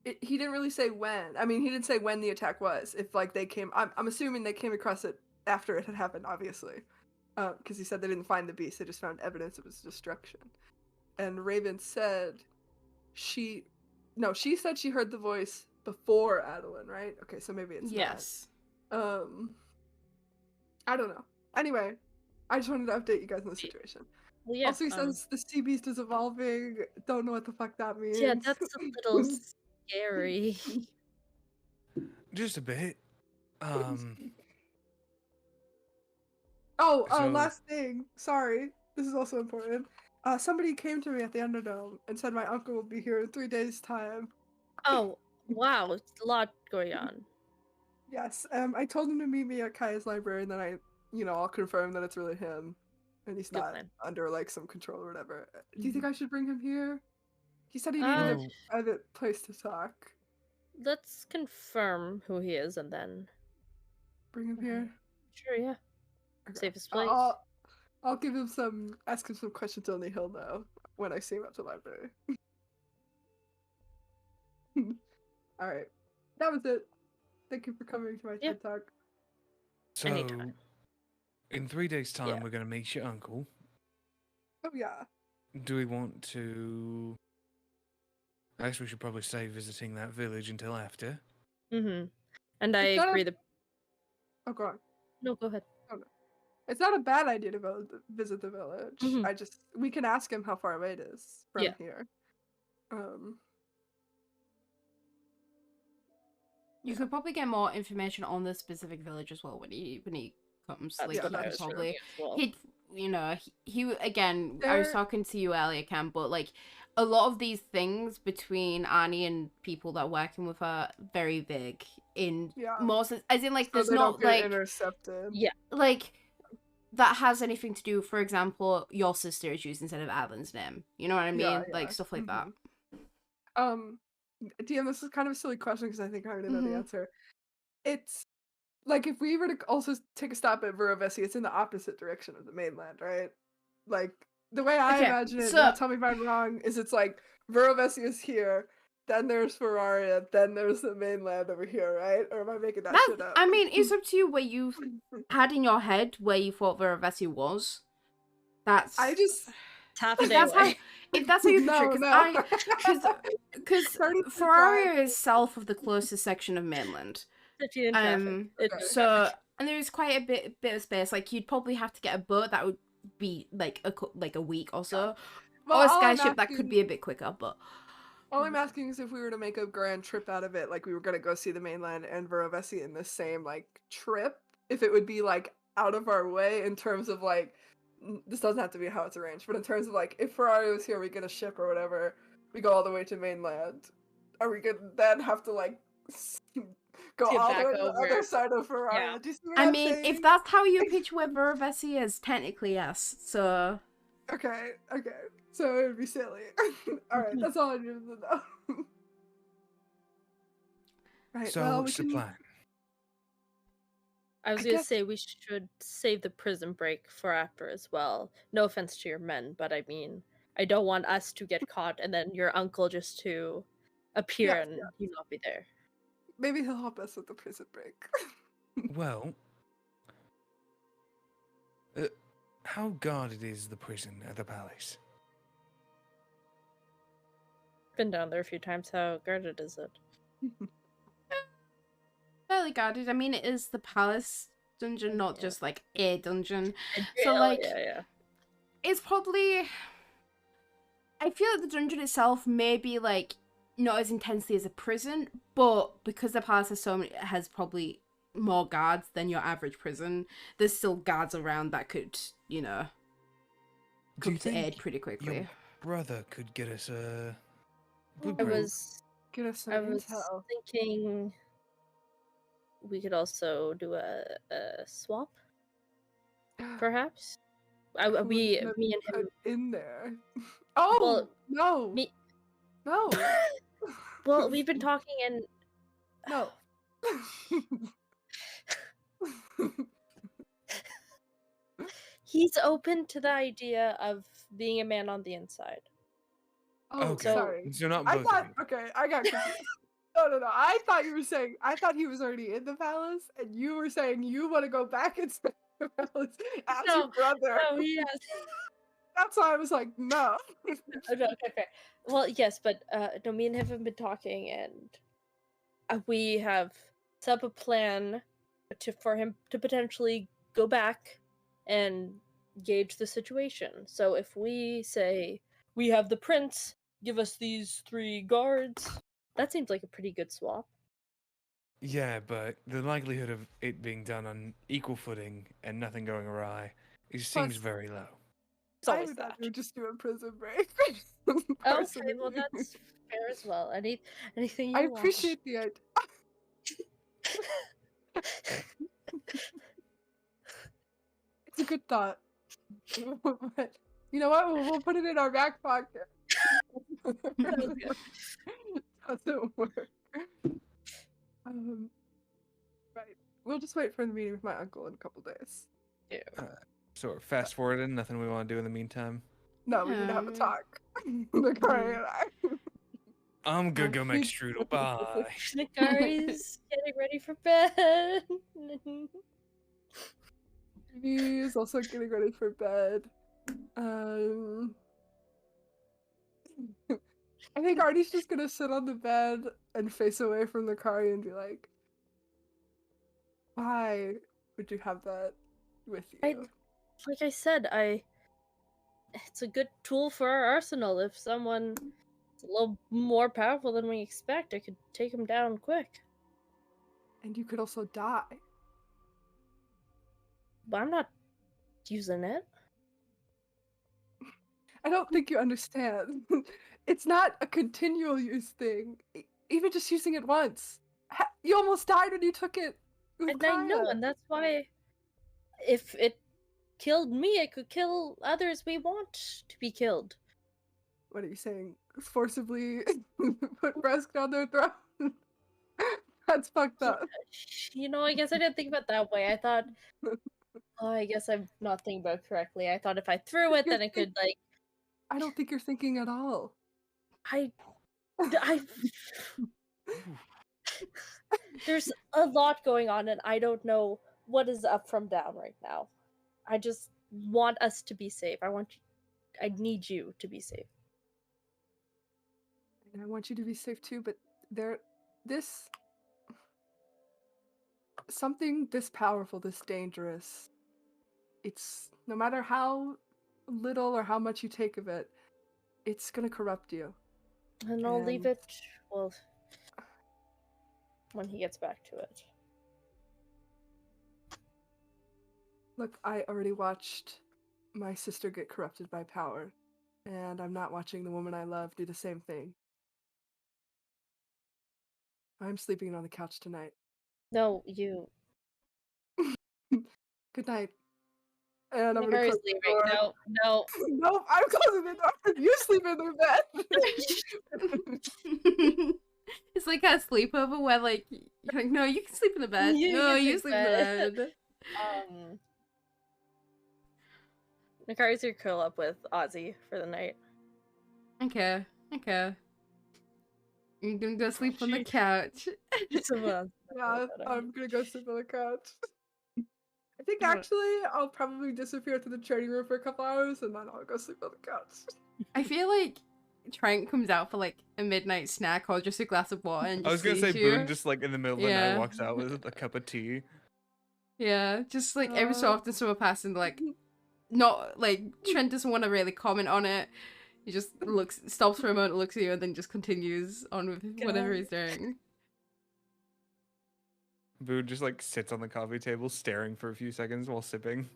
[SPEAKER 4] he didn't really say when. I mean, he didn't say when the attack was. If, like, they came... I'm assuming they came across it after it had happened, obviously. Because he said they didn't find the beast, they just found evidence of its destruction. And Raven said she said she heard the voice before Adeline, right? Okay, so maybe it's
[SPEAKER 3] yes.
[SPEAKER 4] not. I don't know. Anyway, I just wanted to update you guys on the situation.
[SPEAKER 1] Well, yeah,
[SPEAKER 4] also, he says the sea beast is evolving. Don't know what the fuck that means.
[SPEAKER 1] Yeah, that's a little scary.
[SPEAKER 2] Just a bit.
[SPEAKER 4] Last thing. Sorry. This is also important. Somebody came to me at the Underdome and said my uncle will be here in 3 days' time.
[SPEAKER 1] Oh, wow. It's a lot going on.
[SPEAKER 4] Yes. I told him to meet me at Kaya's library, and then I'll confirm that it's really him. And he's not under, like, some control or whatever. Do you think I should bring him here? He said he needed a private place to talk.
[SPEAKER 1] Let's confirm who he is and then...
[SPEAKER 4] Bring him here?
[SPEAKER 1] Sure, yeah. Okay. Safest place.
[SPEAKER 4] I'll give him ask him some questions only he'll know when I see him at the library. Alright. That was it. Thank you for coming to my TED Talk.
[SPEAKER 2] So, anytime. In 3 days' time, we're going to meet your uncle.
[SPEAKER 4] Oh, yeah.
[SPEAKER 2] Do we want to... I guess we should probably stay visiting that village until after.
[SPEAKER 1] Mm-hmm. And I agree that...
[SPEAKER 4] Oh, go on.
[SPEAKER 1] No, go ahead.
[SPEAKER 4] Oh, no. It's not a bad idea to visit the village.
[SPEAKER 1] Mhm.
[SPEAKER 4] We can ask him how far away it is from
[SPEAKER 1] Yeah.
[SPEAKER 4] here.
[SPEAKER 3] You could probably get more information on the specific village as well when he comes.
[SPEAKER 1] That's
[SPEAKER 3] Like
[SPEAKER 1] what
[SPEAKER 3] he
[SPEAKER 1] I
[SPEAKER 3] could
[SPEAKER 1] was
[SPEAKER 3] probably
[SPEAKER 1] thinking as well.
[SPEAKER 3] he'd you know he again. I was
[SPEAKER 4] There-
[SPEAKER 3] talking to you earlier, Cam, but like a lot of these things between Annie and people that are working with her very big in
[SPEAKER 4] Yeah.
[SPEAKER 3] more sense, as in like
[SPEAKER 4] So
[SPEAKER 3] there's
[SPEAKER 4] they
[SPEAKER 3] not
[SPEAKER 4] don't get
[SPEAKER 3] like
[SPEAKER 4] intercepted.
[SPEAKER 1] Yeah.
[SPEAKER 3] like that has anything to do. For example, your sister is used instead of Adlin's name. You know what I mean?
[SPEAKER 4] Yeah,
[SPEAKER 3] Like
[SPEAKER 4] yeah.
[SPEAKER 3] stuff like that.
[SPEAKER 4] DM, this is kind of a silly question because I think I already know the
[SPEAKER 3] Mhm.
[SPEAKER 4] answer. It's like if we were to also take a stop at Verovesi, it's in the opposite direction of the mainland, right? Like the way I
[SPEAKER 3] Okay,
[SPEAKER 4] imagine it,
[SPEAKER 3] so-
[SPEAKER 4] now tell me if I'm wrong, is it's like Verovesi is here, then there's Ferraria, then there's the mainland over here, right? Or am I making that shit up?
[SPEAKER 3] I mean, it's up to you where you had in your head where you thought Verovesi was. That's
[SPEAKER 4] I just
[SPEAKER 1] It's half a
[SPEAKER 3] if
[SPEAKER 1] day
[SPEAKER 3] that's how
[SPEAKER 1] away.
[SPEAKER 3] if that's how you picture
[SPEAKER 4] no,
[SPEAKER 3] it,
[SPEAKER 4] no.
[SPEAKER 3] because
[SPEAKER 4] Starting to
[SPEAKER 3] Ferraria
[SPEAKER 4] drive.
[SPEAKER 3] is south of the closest section of mainland.
[SPEAKER 1] 50 in traffic.
[SPEAKER 4] Okay.
[SPEAKER 3] So and there is quite a bit of space. Like you'd probably have to get a boat that would be like a week or so,
[SPEAKER 4] Well,
[SPEAKER 3] or a
[SPEAKER 4] all I'm
[SPEAKER 3] skyship that could
[SPEAKER 4] asking-
[SPEAKER 3] be a bit quicker. But
[SPEAKER 4] All I'm asking is if we were to make a grand trip out of it, like we were gonna go see the mainland and Verovesi in the same like trip, if it would be like out of our way in terms of like this doesn't have to be how it's arranged, but in terms of like if Ferrari was here, we get a ship or whatever, we go all the way to mainland. Are we gonna then have to like go
[SPEAKER 1] Get
[SPEAKER 4] all the
[SPEAKER 1] back
[SPEAKER 4] way to the
[SPEAKER 1] over.
[SPEAKER 4] other side of Ferrari?
[SPEAKER 1] Yeah.
[SPEAKER 4] Do you see what
[SPEAKER 3] I
[SPEAKER 4] I'm
[SPEAKER 3] mean,
[SPEAKER 4] saying?
[SPEAKER 3] if that's how you pitch where Verovesi is, technically yes. So
[SPEAKER 4] Okay. So it would be silly. Alright, that's all I needed to know. Right,
[SPEAKER 2] So
[SPEAKER 4] well, we
[SPEAKER 2] what's the
[SPEAKER 4] can...
[SPEAKER 2] plan?
[SPEAKER 1] I was
[SPEAKER 4] I
[SPEAKER 1] gonna
[SPEAKER 4] guess-
[SPEAKER 1] say we should save the prison break for after as well. No offense to your men, but I mean, I don't want us to get caught and then your uncle just to appear
[SPEAKER 4] Yeah,
[SPEAKER 1] and you not be there.
[SPEAKER 4] Maybe he'll help us with the prison break.
[SPEAKER 2] Well, how guarded is the prison at the palace?
[SPEAKER 1] Been down there a few times. How guarded is it?
[SPEAKER 3] fairly guarded. I mean, it is the palace dungeon, not
[SPEAKER 1] Yeah.
[SPEAKER 3] just like a dungeon.
[SPEAKER 1] A
[SPEAKER 3] So
[SPEAKER 1] jail,
[SPEAKER 3] like,
[SPEAKER 1] yeah.
[SPEAKER 3] it's probably. I feel like the dungeon itself may be like not as intensely as a prison, but because the palace has probably more guards than your average prison, there's still guards around that could,
[SPEAKER 2] Do you
[SPEAKER 3] come to
[SPEAKER 2] think
[SPEAKER 3] aid pretty quickly.
[SPEAKER 2] your brother could get us a
[SPEAKER 1] I
[SPEAKER 2] blueprint?
[SPEAKER 1] was
[SPEAKER 4] Get us some
[SPEAKER 1] I was
[SPEAKER 4] intel.
[SPEAKER 1] thinking we could also do a swap, perhaps.
[SPEAKER 4] Who would
[SPEAKER 1] Me
[SPEAKER 4] have
[SPEAKER 1] and
[SPEAKER 4] put
[SPEAKER 1] him.
[SPEAKER 4] in there. Oh
[SPEAKER 1] Well,
[SPEAKER 4] no!
[SPEAKER 1] me.
[SPEAKER 4] No!
[SPEAKER 1] Well, we've been talking and
[SPEAKER 4] No.
[SPEAKER 1] he's open to the idea of being a man on the inside.
[SPEAKER 4] Oh,
[SPEAKER 2] Okay.
[SPEAKER 4] sorry.
[SPEAKER 2] So not
[SPEAKER 4] I
[SPEAKER 2] both
[SPEAKER 4] thought.
[SPEAKER 2] of you.
[SPEAKER 4] Okay, I got confused. No. I thought you were saying. I thought he was already in the palace, and you were saying you want to go back and stay in the palace as your brother.
[SPEAKER 1] Oh yes.
[SPEAKER 4] That's why I was like, no.
[SPEAKER 1] Okay. Well, yes, but no, me and him have been talking, and we have set up a plan for him to potentially go back and gauge the situation. So if we say we have the prince, give us these 3 guards, that seems like a pretty good swap.
[SPEAKER 2] Yeah, but the likelihood of it being done on equal footing and nothing going awry seems
[SPEAKER 4] Plus-
[SPEAKER 2] very low.
[SPEAKER 1] It's
[SPEAKER 4] I
[SPEAKER 1] always
[SPEAKER 4] would
[SPEAKER 1] that.
[SPEAKER 4] rather just do a prison break.
[SPEAKER 1] Okay, well
[SPEAKER 4] personally.
[SPEAKER 1] that's fair as well. Anything you
[SPEAKER 4] I
[SPEAKER 1] want.
[SPEAKER 4] appreciate the idea. It's a good thought. But you know what? We'll put it in our back pocket. Doesn't work. Right. We'll just wait for the meeting with my uncle in a couple days.
[SPEAKER 1] Yeah.
[SPEAKER 2] So we're fast forwarding. Nothing we want to do in the meantime.
[SPEAKER 4] No, we need to have a
[SPEAKER 3] Um,
[SPEAKER 4] talk. Nakari and I.
[SPEAKER 2] I'm gonna go make
[SPEAKER 4] we-
[SPEAKER 2] strudel. Bye.
[SPEAKER 1] Nikari's getting ready for bed.
[SPEAKER 4] He's also getting ready for bed. I think Artie's just gonna sit on the bed and face away from the car and be like, "Why would you have that with you.
[SPEAKER 1] Like I said, it's a good tool for our arsenal. If someone is a little more powerful than we expect, I could take him down quick.
[SPEAKER 4] And you could also die.
[SPEAKER 1] But I'm not using it.
[SPEAKER 4] I don't think you understand. It's not a continual use thing. Even just using it once. You almost died when you took it with
[SPEAKER 1] And
[SPEAKER 4] Kaya.
[SPEAKER 1] I know, and that's why if it killed me, it could kill others we want to be killed.
[SPEAKER 4] What are you saying? Forcibly put Bresk down their throat? That's fucked up.
[SPEAKER 1] You know, I guess I didn't think about it that way. I thought, oh, I guess I'm not thinking about it correctly. I thought if I threw it, then it could, like...
[SPEAKER 4] I don't think you're thinking at all.
[SPEAKER 1] I There's a lot going on, and I don't know what is up from down right now. I just want us to be safe. I need you to be safe.
[SPEAKER 4] And I want you to be safe too, but something this powerful, this dangerous, it's no matter how little or how much you take of it, it's gonna corrupt you.
[SPEAKER 1] And I'll leave it, well, when he gets back to it.
[SPEAKER 4] Look, I already watched my sister get corrupted by power, and I'm not watching the woman I love do the same thing. I'm sleeping on the couch tonight.
[SPEAKER 1] No, you.
[SPEAKER 4] Good night. And I'm gonna
[SPEAKER 1] Faerie's
[SPEAKER 4] close the
[SPEAKER 1] leaving.
[SPEAKER 4] door.
[SPEAKER 1] No.
[SPEAKER 4] Nope, I'm closing the door. You sleep in the bed.
[SPEAKER 3] It's like a sleepover where, like, you're like, no, you can sleep in the bed. No, you sleep in the bed.
[SPEAKER 1] Nakari's gonna curl up with Ozzy for the night.
[SPEAKER 3] Okay. You're gonna go sleep on the couch.
[SPEAKER 4] Yeah, I'm gonna go sleep on the couch. I think actually I'll probably disappear to the training room for a couple hours and then I'll go sleep on the couch.
[SPEAKER 3] I feel like Trank comes out for like a midnight snack or just a glass of water and just
[SPEAKER 2] I was gonna say
[SPEAKER 3] you.
[SPEAKER 2] Boone just like in the middle of the night walks out with a cup of tea.
[SPEAKER 3] Yeah, just like every so often someone passing like not like Trent doesn't want to really comment on it. He just stops for a moment, looks at you, and then just continues on with whatever he's doing.
[SPEAKER 2] Boone just like sits on the coffee table staring for a few seconds while sipping.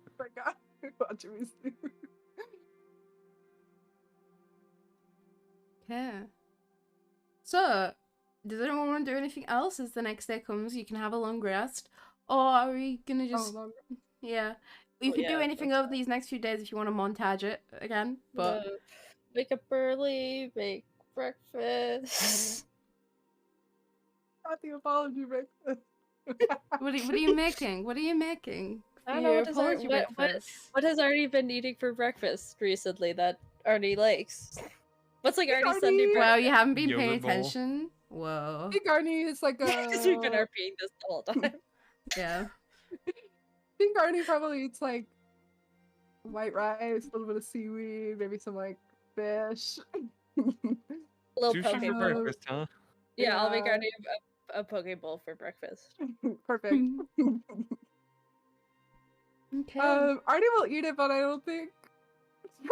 [SPEAKER 4] Oh my god, watching me sleep.
[SPEAKER 3] Yeah. So, does anyone want to do anything else as the next day comes? You can have a long rest. Or are we gonna just... Yeah. You can do anything over these next few days if you want to montage it again, but...
[SPEAKER 1] Wake up early, make breakfast.
[SPEAKER 4] Not the apology breakfast.
[SPEAKER 3] What are you making? What are you making?
[SPEAKER 1] I don't know what has Arnie been eating for breakfast recently that Arnie likes. What's like Arnie's Sunday breakfast?
[SPEAKER 3] Wow, you haven't been paying attention? Whoa.
[SPEAKER 4] I think Arnie is like a...
[SPEAKER 1] Because we've been RPing this the whole time.
[SPEAKER 3] Yeah.
[SPEAKER 4] I think Arnie probably eats like white rice, a little bit of seaweed, maybe some like fish.
[SPEAKER 1] Little poke
[SPEAKER 2] for breakfast, huh?
[SPEAKER 1] Yeah, I'll make Arnie a poke bowl for breakfast.
[SPEAKER 4] Perfect.
[SPEAKER 3] Okay.
[SPEAKER 4] Arnie will eat it, but I don't think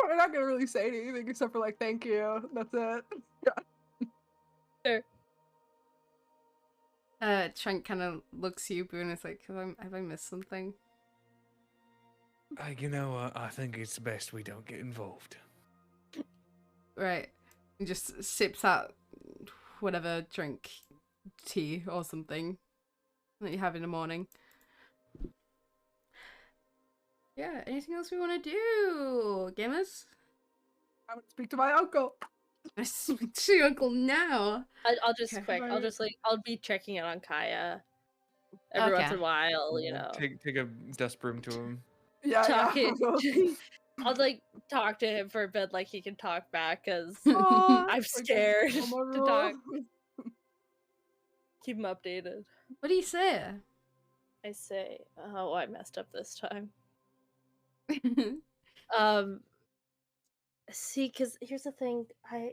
[SPEAKER 4] we're not gonna really say anything except for like thank you. That's it.
[SPEAKER 1] Yeah.
[SPEAKER 3] Sure. Trent kind of looks at you, Boone, and is like, have I missed something?
[SPEAKER 2] You know, I think it's best we don't get involved.
[SPEAKER 3] Right. He just sips out whatever drink, tea or something that you have in the morning. Yeah, anything else we want to do, gamers?
[SPEAKER 4] I would speak to my uncle.
[SPEAKER 3] I speak to your uncle now.
[SPEAKER 1] I'll just I'll be checking in on Kaya every once in a while, you know.
[SPEAKER 2] Take a dust broom to him.
[SPEAKER 1] Yeah. I'll like talk to him for a bit, like he can talk back, because I'm scared to talk. Keep him updated.
[SPEAKER 3] What do you say?
[SPEAKER 1] I say, oh, I messed up this time. See, because here's the thing, I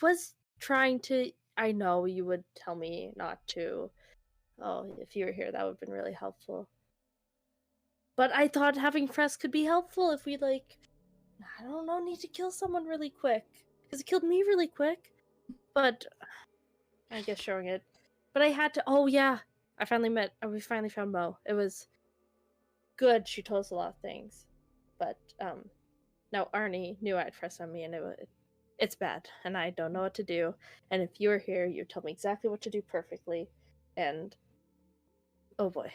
[SPEAKER 1] was trying to. I know you would tell me not to. Oh, if you were here, that would have been really helpful. but I thought having Fresk could be helpful if we, like, I don't know, need to kill someone really quick. Because it killed me really quick. But, I guess showing it. But I had to, oh yeah, we finally found Mo. It was good, she told us a lot of things. But, now Arnie knew I had Fresk on me, and it's bad, and I don't know what to do. And if you were here, you'd tell me exactly what to do perfectly. And, oh boy.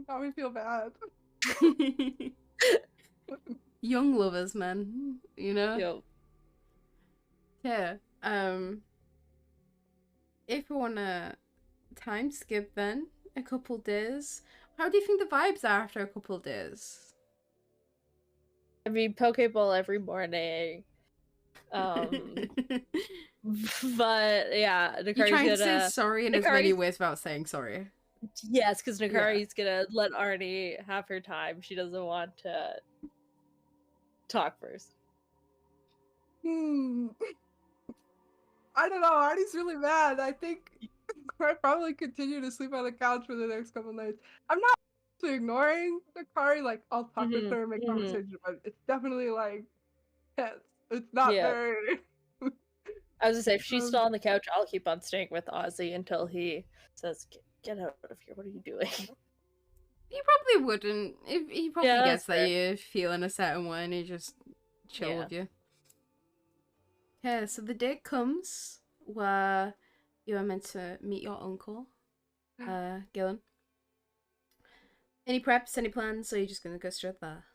[SPEAKER 4] Now we feel bad.
[SPEAKER 3] Young lovers, man. You know?
[SPEAKER 1] Yo.
[SPEAKER 3] Yeah. If we wanna time skip then a couple days, how do you think the vibes are after a couple days?
[SPEAKER 1] I mean, Pokeball every morning. But yeah,
[SPEAKER 3] You're trying to say
[SPEAKER 1] gonna
[SPEAKER 3] sorry in as many ways without saying sorry.
[SPEAKER 1] yes, because Nakari's gonna let Arnie have her time. She doesn't want to talk first.
[SPEAKER 4] I don't know. Arnie's really mad. I think I'd probably continue to sleep on the couch for the next couple nights. I'm not actually ignoring Nakari. Like, I'll talk with her and make conversation, but it's definitely like tense. It's not very.
[SPEAKER 1] I was gonna say, if she's still on the couch, I'll keep on staying with Ozzy until he says, "Get out of here! What are you doing?"
[SPEAKER 3] He probably wouldn't. If he probably gets that
[SPEAKER 1] fair.
[SPEAKER 3] you're feeling a certain way and he just chill with you. Okay, so the day comes where you are meant to meet your uncle, Gillen. Any preps, any plans, or are you just gonna go straight there?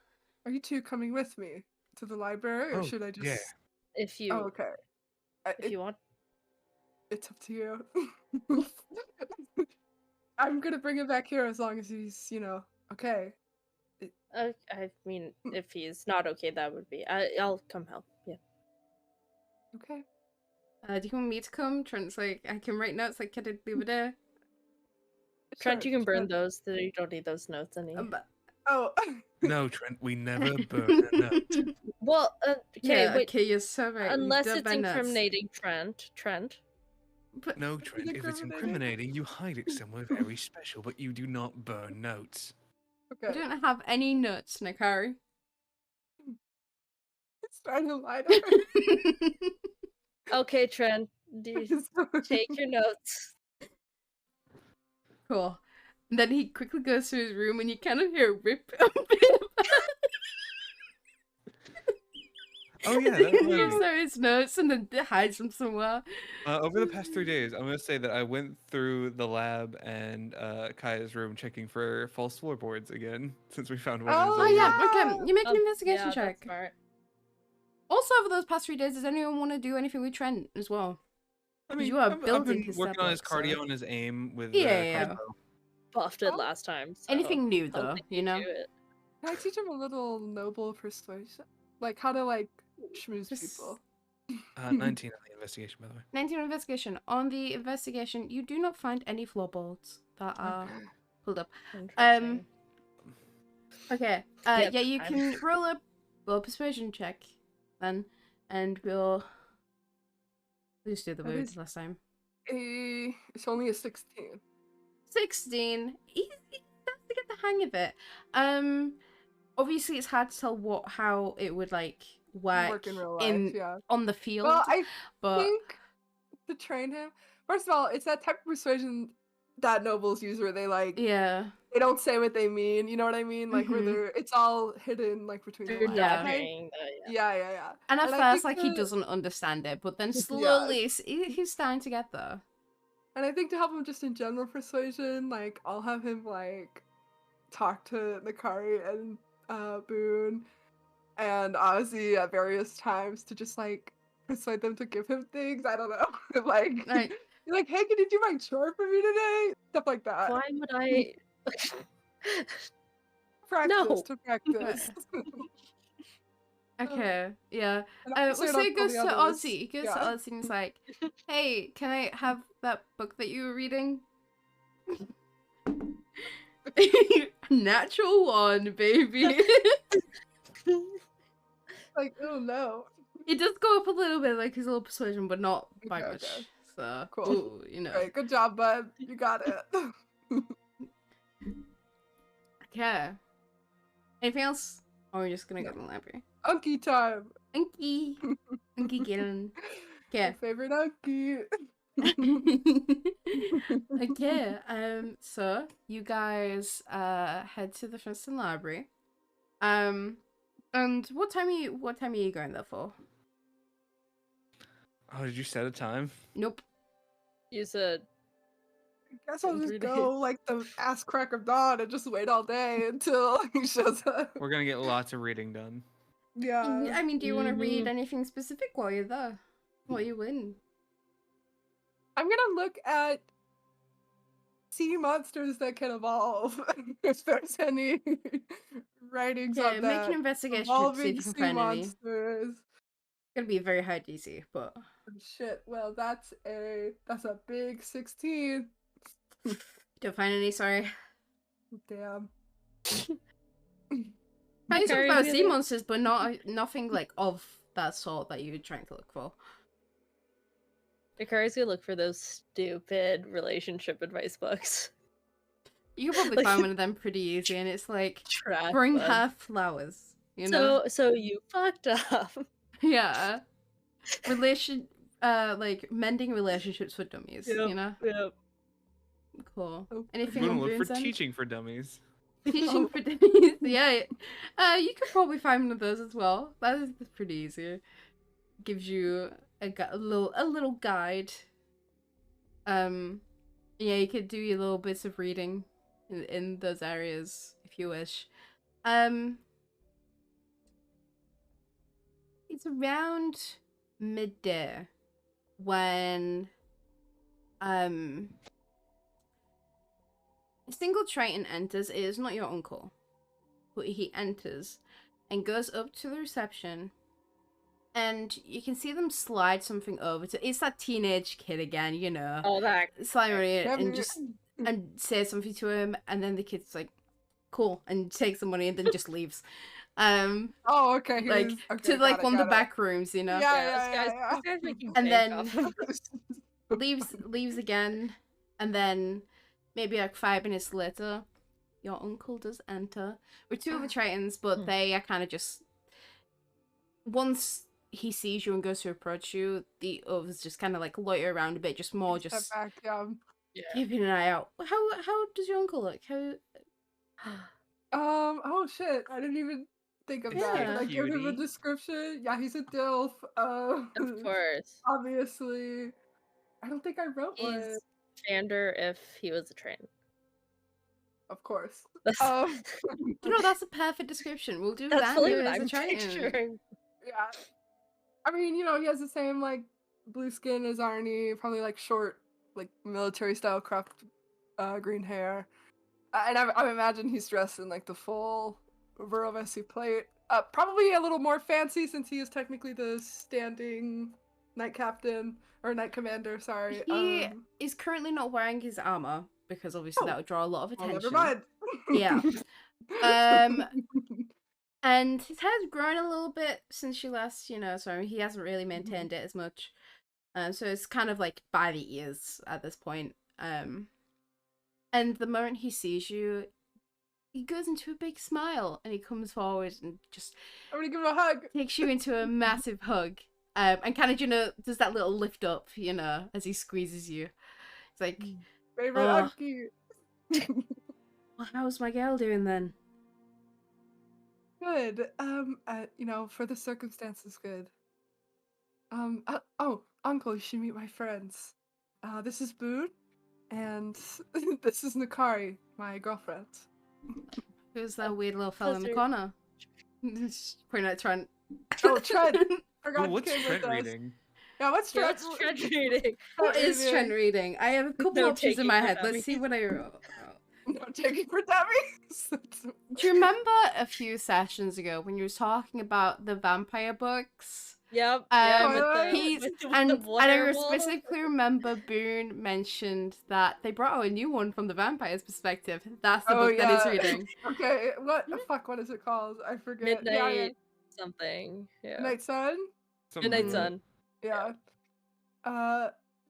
[SPEAKER 4] Are you two coming with me to the library, or should I just?
[SPEAKER 2] Yeah.
[SPEAKER 1] If you,
[SPEAKER 4] okay.
[SPEAKER 1] If you want,
[SPEAKER 4] it's up to you. I'm gonna bring him back here as long as he's, okay.
[SPEAKER 1] I mean, if he's not okay, that would be. I'll come help. Yeah.
[SPEAKER 4] Okay.
[SPEAKER 3] Do you want me to come? Trent's like, I can write notes like I did the other day.
[SPEAKER 1] Trent, you can burn those. You don't need those notes anymore.
[SPEAKER 4] Oh.
[SPEAKER 2] No, Trent, we never burn a note.
[SPEAKER 1] Well, okay, wait.
[SPEAKER 3] Okay, you're so right.
[SPEAKER 1] Unless it's incriminating Trent.
[SPEAKER 3] But
[SPEAKER 2] no, Trent, if it's incriminating, you hide it somewhere very special, but you do not burn notes.
[SPEAKER 3] Okay. We don't have any notes, Nakari.
[SPEAKER 4] It's trying to lie to her.
[SPEAKER 1] Okay, Trent, take your notes.
[SPEAKER 3] Cool. And then he quickly goes to his room and you kind of hear a rip.
[SPEAKER 2] Oh yeah,
[SPEAKER 3] he gives her his notes and then hides them somewhere.
[SPEAKER 2] Over the past 3 days, I'm gonna say that I went through the lab and Kaya's room checking for false floorboards again, since we found one.
[SPEAKER 3] Oh yeah, okay. You make an investigation check.
[SPEAKER 1] That's smart.
[SPEAKER 3] Also, over those past 3 days, does anyone want to do anything with Trent as well?
[SPEAKER 2] I mean,
[SPEAKER 3] you are
[SPEAKER 2] I've
[SPEAKER 3] building
[SPEAKER 2] been
[SPEAKER 3] his
[SPEAKER 2] working on his cardio
[SPEAKER 3] so.
[SPEAKER 2] and his aim with
[SPEAKER 3] crossbow.
[SPEAKER 1] Buffed it last time. So
[SPEAKER 3] anything new though, you know?
[SPEAKER 4] Can I teach him a little noble persuasion? Like how to schmooze people.
[SPEAKER 2] 19 on the investigation, by the way.
[SPEAKER 3] 19 on investigation. On the investigation, you do not find any floorboards that are pulled up. Okay. Yeah, you can roll a persuasion check then, and we'll just do the mood last time.
[SPEAKER 4] It's only a 16.
[SPEAKER 3] 16. He starts to get the hang of it. Obviously it's hard to tell how it would work
[SPEAKER 4] in real life,
[SPEAKER 3] on the field.
[SPEAKER 4] Well, I think to train him, first of all, it's that type of persuasion that nobles use where they they don't say what they mean, you know what I mean? Where it's all hidden between the lines. Yeah.
[SPEAKER 3] And at first he doesn't understand it, but then slowly he's starting to get there.
[SPEAKER 4] And I think to help him just in general persuasion, I'll have him talk to Nakari and Boone and Ozzy at various times to just persuade them to give him things. I don't know.
[SPEAKER 3] Right.
[SPEAKER 4] You're like, hey, can you do my chore for me today? Stuff like that.
[SPEAKER 1] Why would I
[SPEAKER 4] practice?
[SPEAKER 3] Okay, yeah. So he goes to Ozzy. He goes to Ozzy and he's like, hey, can I have that book that you were reading? Natural one, baby.
[SPEAKER 4] Oh no.
[SPEAKER 3] It does go up a little bit, his little persuasion, but not by much. So,
[SPEAKER 4] cool.
[SPEAKER 3] Ooh,
[SPEAKER 4] Great, good job, bud. You got it.
[SPEAKER 3] Okay. Anything else? Or are we just gonna go to the library?
[SPEAKER 4] Unky time.
[SPEAKER 3] Unky. Unky Gillen. Okay.
[SPEAKER 4] My favorite Unky.
[SPEAKER 3] Okay. So you guys head to the Princeton Library. And what time are you going there for?
[SPEAKER 2] Oh, did you set a time?
[SPEAKER 3] Nope.
[SPEAKER 1] You said
[SPEAKER 4] I guess I'll
[SPEAKER 1] in
[SPEAKER 4] just
[SPEAKER 1] 3
[SPEAKER 4] go
[SPEAKER 1] days.
[SPEAKER 4] like the ass crack of dawn and just wait all day until he shows up.
[SPEAKER 2] We're gonna get lots of reading done.
[SPEAKER 4] Yeah.
[SPEAKER 3] I mean, do you want to read
[SPEAKER 1] Mhm.
[SPEAKER 3] anything specific while you're there? While you win?
[SPEAKER 4] I'm gonna look at sea monsters that can evolve. If there's any writings
[SPEAKER 3] Okay,
[SPEAKER 4] on
[SPEAKER 3] make an
[SPEAKER 4] that.
[SPEAKER 3] investigation check to see if
[SPEAKER 4] Evolving
[SPEAKER 3] you can
[SPEAKER 4] sea
[SPEAKER 3] find any.
[SPEAKER 4] monsters.
[SPEAKER 3] It's gonna be a very high DC, but
[SPEAKER 4] Shit. Well, that's a big 16.
[SPEAKER 3] don't find any. Sorry.
[SPEAKER 4] Damn.
[SPEAKER 3] Find some
[SPEAKER 1] Carrie,
[SPEAKER 3] about
[SPEAKER 1] do
[SPEAKER 3] sea
[SPEAKER 1] they-
[SPEAKER 3] monsters, but nothing like of that sort that you're trying to look for.
[SPEAKER 1] Ikari's gonna look for those stupid relationship advice books.
[SPEAKER 3] You can probably
[SPEAKER 1] Like-
[SPEAKER 3] find one of them pretty easy, and it's like
[SPEAKER 1] Trash
[SPEAKER 3] bring
[SPEAKER 1] bug.
[SPEAKER 3] her flowers. You know?
[SPEAKER 1] So you fucked up.
[SPEAKER 3] Yeah. Like mending relationships for dummies. You know?
[SPEAKER 1] Yep.
[SPEAKER 3] Cool.
[SPEAKER 4] Oh,
[SPEAKER 2] We're
[SPEAKER 3] Anything
[SPEAKER 2] gonna
[SPEAKER 3] on
[SPEAKER 2] look for
[SPEAKER 3] Boon's end?
[SPEAKER 2] teaching for dummies.
[SPEAKER 3] Teaching for dummies. Yeah. You could probably find one of those as well. That's pretty easy. Gives you a little guide. Yeah, you could do your little bits of reading in those areas if you wish. It's around midday when a single Triton enters. It is not your uncle, but he enters and goes up to the reception, and you can see them slide something over to. It's that teenage kid again, you know.
[SPEAKER 1] All that.
[SPEAKER 3] Slide over it
[SPEAKER 4] Never-
[SPEAKER 3] and just and say something to him, and then the kid's like, "Cool," and takes the money and then just leaves.
[SPEAKER 4] Oh, okay. he
[SPEAKER 3] Like
[SPEAKER 4] was- okay,
[SPEAKER 3] to like
[SPEAKER 4] got it,
[SPEAKER 3] one of the
[SPEAKER 4] got it.
[SPEAKER 3] back rooms, you know.
[SPEAKER 4] Yeah.
[SPEAKER 1] This guy's making
[SPEAKER 3] And
[SPEAKER 1] bank
[SPEAKER 3] then-
[SPEAKER 1] off of us.
[SPEAKER 3] leaves again, and then maybe like 5 minutes later, your uncle does enter with 2 other Tritons, but they are kind of just once he sees you and goes to approach you, the others just kind of like loiter around a bit, just more
[SPEAKER 4] Step
[SPEAKER 3] just
[SPEAKER 4] back, yeah.
[SPEAKER 3] keeping an eye out. How does your uncle look? How
[SPEAKER 4] Oh shit! I didn't even think of that.
[SPEAKER 3] Yeah.
[SPEAKER 4] Did I give him a
[SPEAKER 2] Cutie.
[SPEAKER 4] description? Yeah, he's a DILF.
[SPEAKER 1] Of course.
[SPEAKER 4] Obviously. I don't think I wrote one.
[SPEAKER 1] He's Xander if he was a train.
[SPEAKER 4] Of course.
[SPEAKER 1] That's,
[SPEAKER 3] you know, that's a perfect description. We'll do
[SPEAKER 1] that's
[SPEAKER 3] that
[SPEAKER 1] really
[SPEAKER 3] here
[SPEAKER 1] what
[SPEAKER 3] as a
[SPEAKER 1] I'm
[SPEAKER 3] Triton.
[SPEAKER 1] picturing.
[SPEAKER 4] Yeah. I mean, you know, he has the same like blue skin as Arnie, probably like short, like military style cropped green hair. And I imagine he's dressed in like the full Verovesi plate. Probably a little more fancy since he is technically the standing knight captain or knight commander, sorry.
[SPEAKER 3] He is currently not wearing his armor because obviously
[SPEAKER 4] Oh.
[SPEAKER 3] that would draw a lot of
[SPEAKER 4] Well,
[SPEAKER 3] attention.
[SPEAKER 4] never mind.
[SPEAKER 3] Yeah. And his hair's grown a little bit since you last, you know, so he hasn't really maintained it as much. So it's kind of like by the ears at this point. And the moment he sees you, he goes into a big smile and he comes forward and just
[SPEAKER 4] I'm gonna give him a hug.
[SPEAKER 3] takes you into a massive hug. And kind of, you know, does that little lift up, you know, as he squeezes you. It's like,
[SPEAKER 4] Favorite
[SPEAKER 3] Ugh.
[SPEAKER 4] Unky.
[SPEAKER 3] well, how's my girl doing then?
[SPEAKER 4] Good. You know, for the circumstances, good. Oh, Uncle, you should meet my friends. This is Boone, and this is Nakari, my girlfriend.
[SPEAKER 3] Who's that weird little fella in the
[SPEAKER 1] Pleasure.
[SPEAKER 3] corner? Pointing at Trent.
[SPEAKER 4] Oh, Trent. Forgot
[SPEAKER 2] Ooh,
[SPEAKER 4] he
[SPEAKER 2] what's
[SPEAKER 4] came
[SPEAKER 2] Trent
[SPEAKER 4] with us.
[SPEAKER 2] reading?
[SPEAKER 4] Yeah, what's
[SPEAKER 1] Yeah,
[SPEAKER 4] Trent?
[SPEAKER 1] that's Trent reading.
[SPEAKER 3] What is
[SPEAKER 4] reading?
[SPEAKER 3] Trent reading? I have a couple
[SPEAKER 1] No
[SPEAKER 3] options in
[SPEAKER 1] taking
[SPEAKER 3] my
[SPEAKER 1] for
[SPEAKER 3] head. Let's
[SPEAKER 1] dummies.
[SPEAKER 3] see what I wrote.
[SPEAKER 4] No, taking for dummies.
[SPEAKER 3] Do you remember a few sessions ago when you were talking about the vampire books?
[SPEAKER 1] Yep.
[SPEAKER 3] He's and I specifically remember Boone mentioned that they brought out a new one from the vampire's perspective. That's the book that he's reading.
[SPEAKER 4] Okay, what the fuck? What is it called? I forget.
[SPEAKER 1] Midnight something. Yeah.
[SPEAKER 4] Night Sun.
[SPEAKER 2] Something
[SPEAKER 1] Midnight
[SPEAKER 2] like
[SPEAKER 1] Sun.
[SPEAKER 4] Yeah.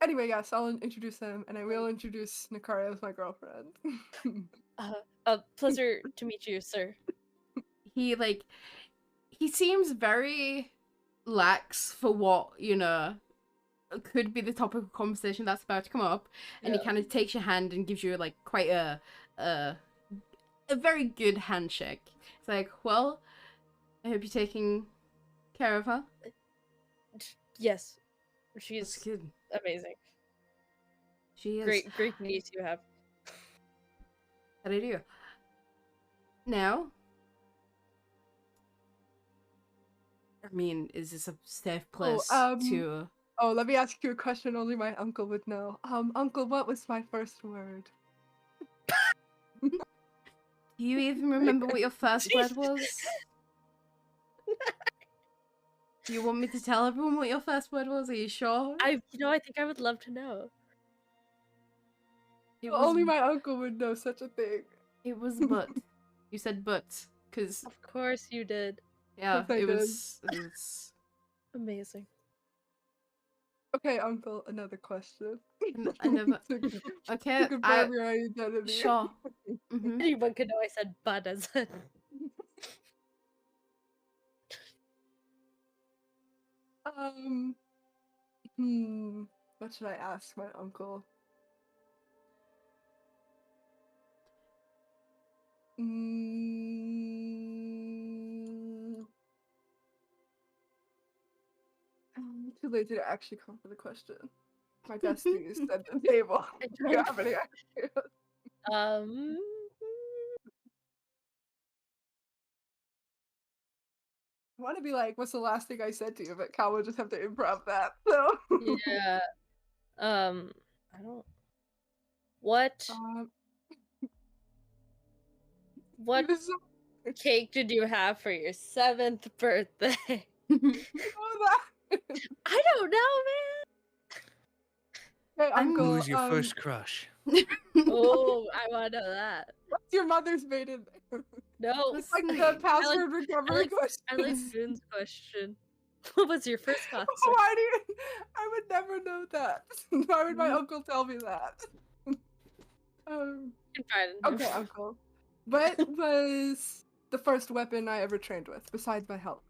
[SPEAKER 4] Anyway, yes, I'll introduce them, and I will introduce Nakaria as my girlfriend.
[SPEAKER 1] Pleasure to meet you, sir.
[SPEAKER 3] He seems very lax for what, could be the topic of conversation that's about to come up, and he kind of takes your hand and gives you like quite a very good handshake. It's like, well, I hope you're taking care of her.
[SPEAKER 1] Yes,
[SPEAKER 3] That's
[SPEAKER 1] she's
[SPEAKER 3] good.
[SPEAKER 1] amazing.
[SPEAKER 3] She is
[SPEAKER 1] Great niece you have.
[SPEAKER 3] How do you do? Now, I mean, is this a safe place to?
[SPEAKER 4] Oh, let me ask you a question only my uncle would know. Uncle, what was my first word?
[SPEAKER 3] Do you even remember what your first word was? Do you want me to tell everyone what your first word was? Are you sure?
[SPEAKER 1] I think I would love to know.
[SPEAKER 4] Only my uncle would know such a thing.
[SPEAKER 3] It was but. You said but, because...
[SPEAKER 1] Of course you did.
[SPEAKER 3] Yeah,
[SPEAKER 4] yes,
[SPEAKER 3] it was
[SPEAKER 1] amazing.
[SPEAKER 4] Okay, Uncle, another question.
[SPEAKER 3] I never... Okay,
[SPEAKER 4] to confirm your identity.
[SPEAKER 3] Sure. Mm-hmm.
[SPEAKER 1] Anyone could know I said bud as a...
[SPEAKER 4] What should I ask my uncle? I'm too lazy to actually come up with a question. My besties at the table.
[SPEAKER 1] I
[SPEAKER 4] Do you have any ideas?
[SPEAKER 1] I
[SPEAKER 4] want to be like, what's the last thing I said to you? But Cal will just have to improv that. So
[SPEAKER 1] yeah. I don't. What? What cake did you have for your 7th birthday? I don't know, man.
[SPEAKER 4] Hey, Uncle.
[SPEAKER 2] Who's your first crush?
[SPEAKER 1] Oh, I want to know that.
[SPEAKER 4] What's your mother's maiden name?
[SPEAKER 1] No.
[SPEAKER 4] It's like the password recovery question.
[SPEAKER 1] I like Boone's question. What was your first concert?
[SPEAKER 4] Why do you... I would never know that. Why would my uncle tell me that? Okay, Uncle. What was the first weapon I ever trained with, besides my help?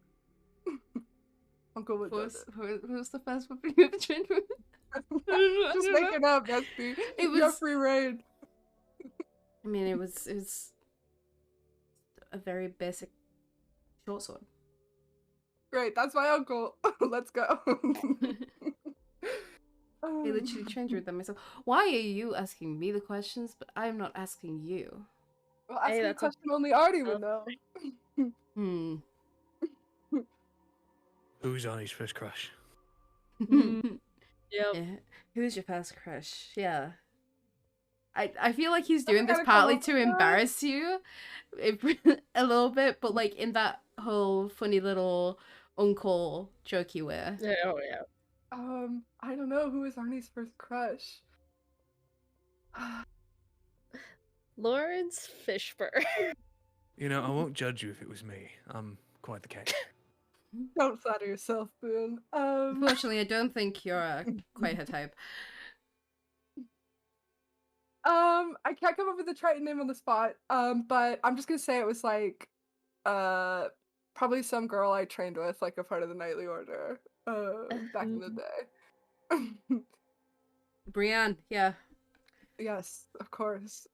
[SPEAKER 4] Uncle would know this.
[SPEAKER 3] Who was the first weapon you ever trained with?
[SPEAKER 4] Just make it up, bestie. It was free reign.
[SPEAKER 3] I mean, it was a very basic short sword.
[SPEAKER 4] Great, that's my uncle. Let's go.
[SPEAKER 3] I literally trained with them myself. Why are you asking me the questions, but I'm not asking you?
[SPEAKER 4] Well, asking a question only Artie would know.
[SPEAKER 2] Who's Arnie's first crush?
[SPEAKER 1] Yep.
[SPEAKER 3] Yeah. Who's your first crush? Yeah. I feel like he's doing this partly to embarrass you a little bit, but like in that whole funny little uncle jokey way.
[SPEAKER 1] Yeah, oh yeah.
[SPEAKER 4] I don't know who is Arnie's first crush.
[SPEAKER 1] Lawrence Fishburne.
[SPEAKER 2] You know, I won't judge you if it was me. I'm quite the cat.
[SPEAKER 4] Don't flatter yourself, Boone.
[SPEAKER 3] Unfortunately, I don't think you're quite her type.
[SPEAKER 4] I can't come up with a Triton name on the spot. But I'm just gonna say it was like, probably some girl I trained with, like a part of the Knightly Order, back in the day.
[SPEAKER 3] Brienne, yeah.
[SPEAKER 4] Yes, of course.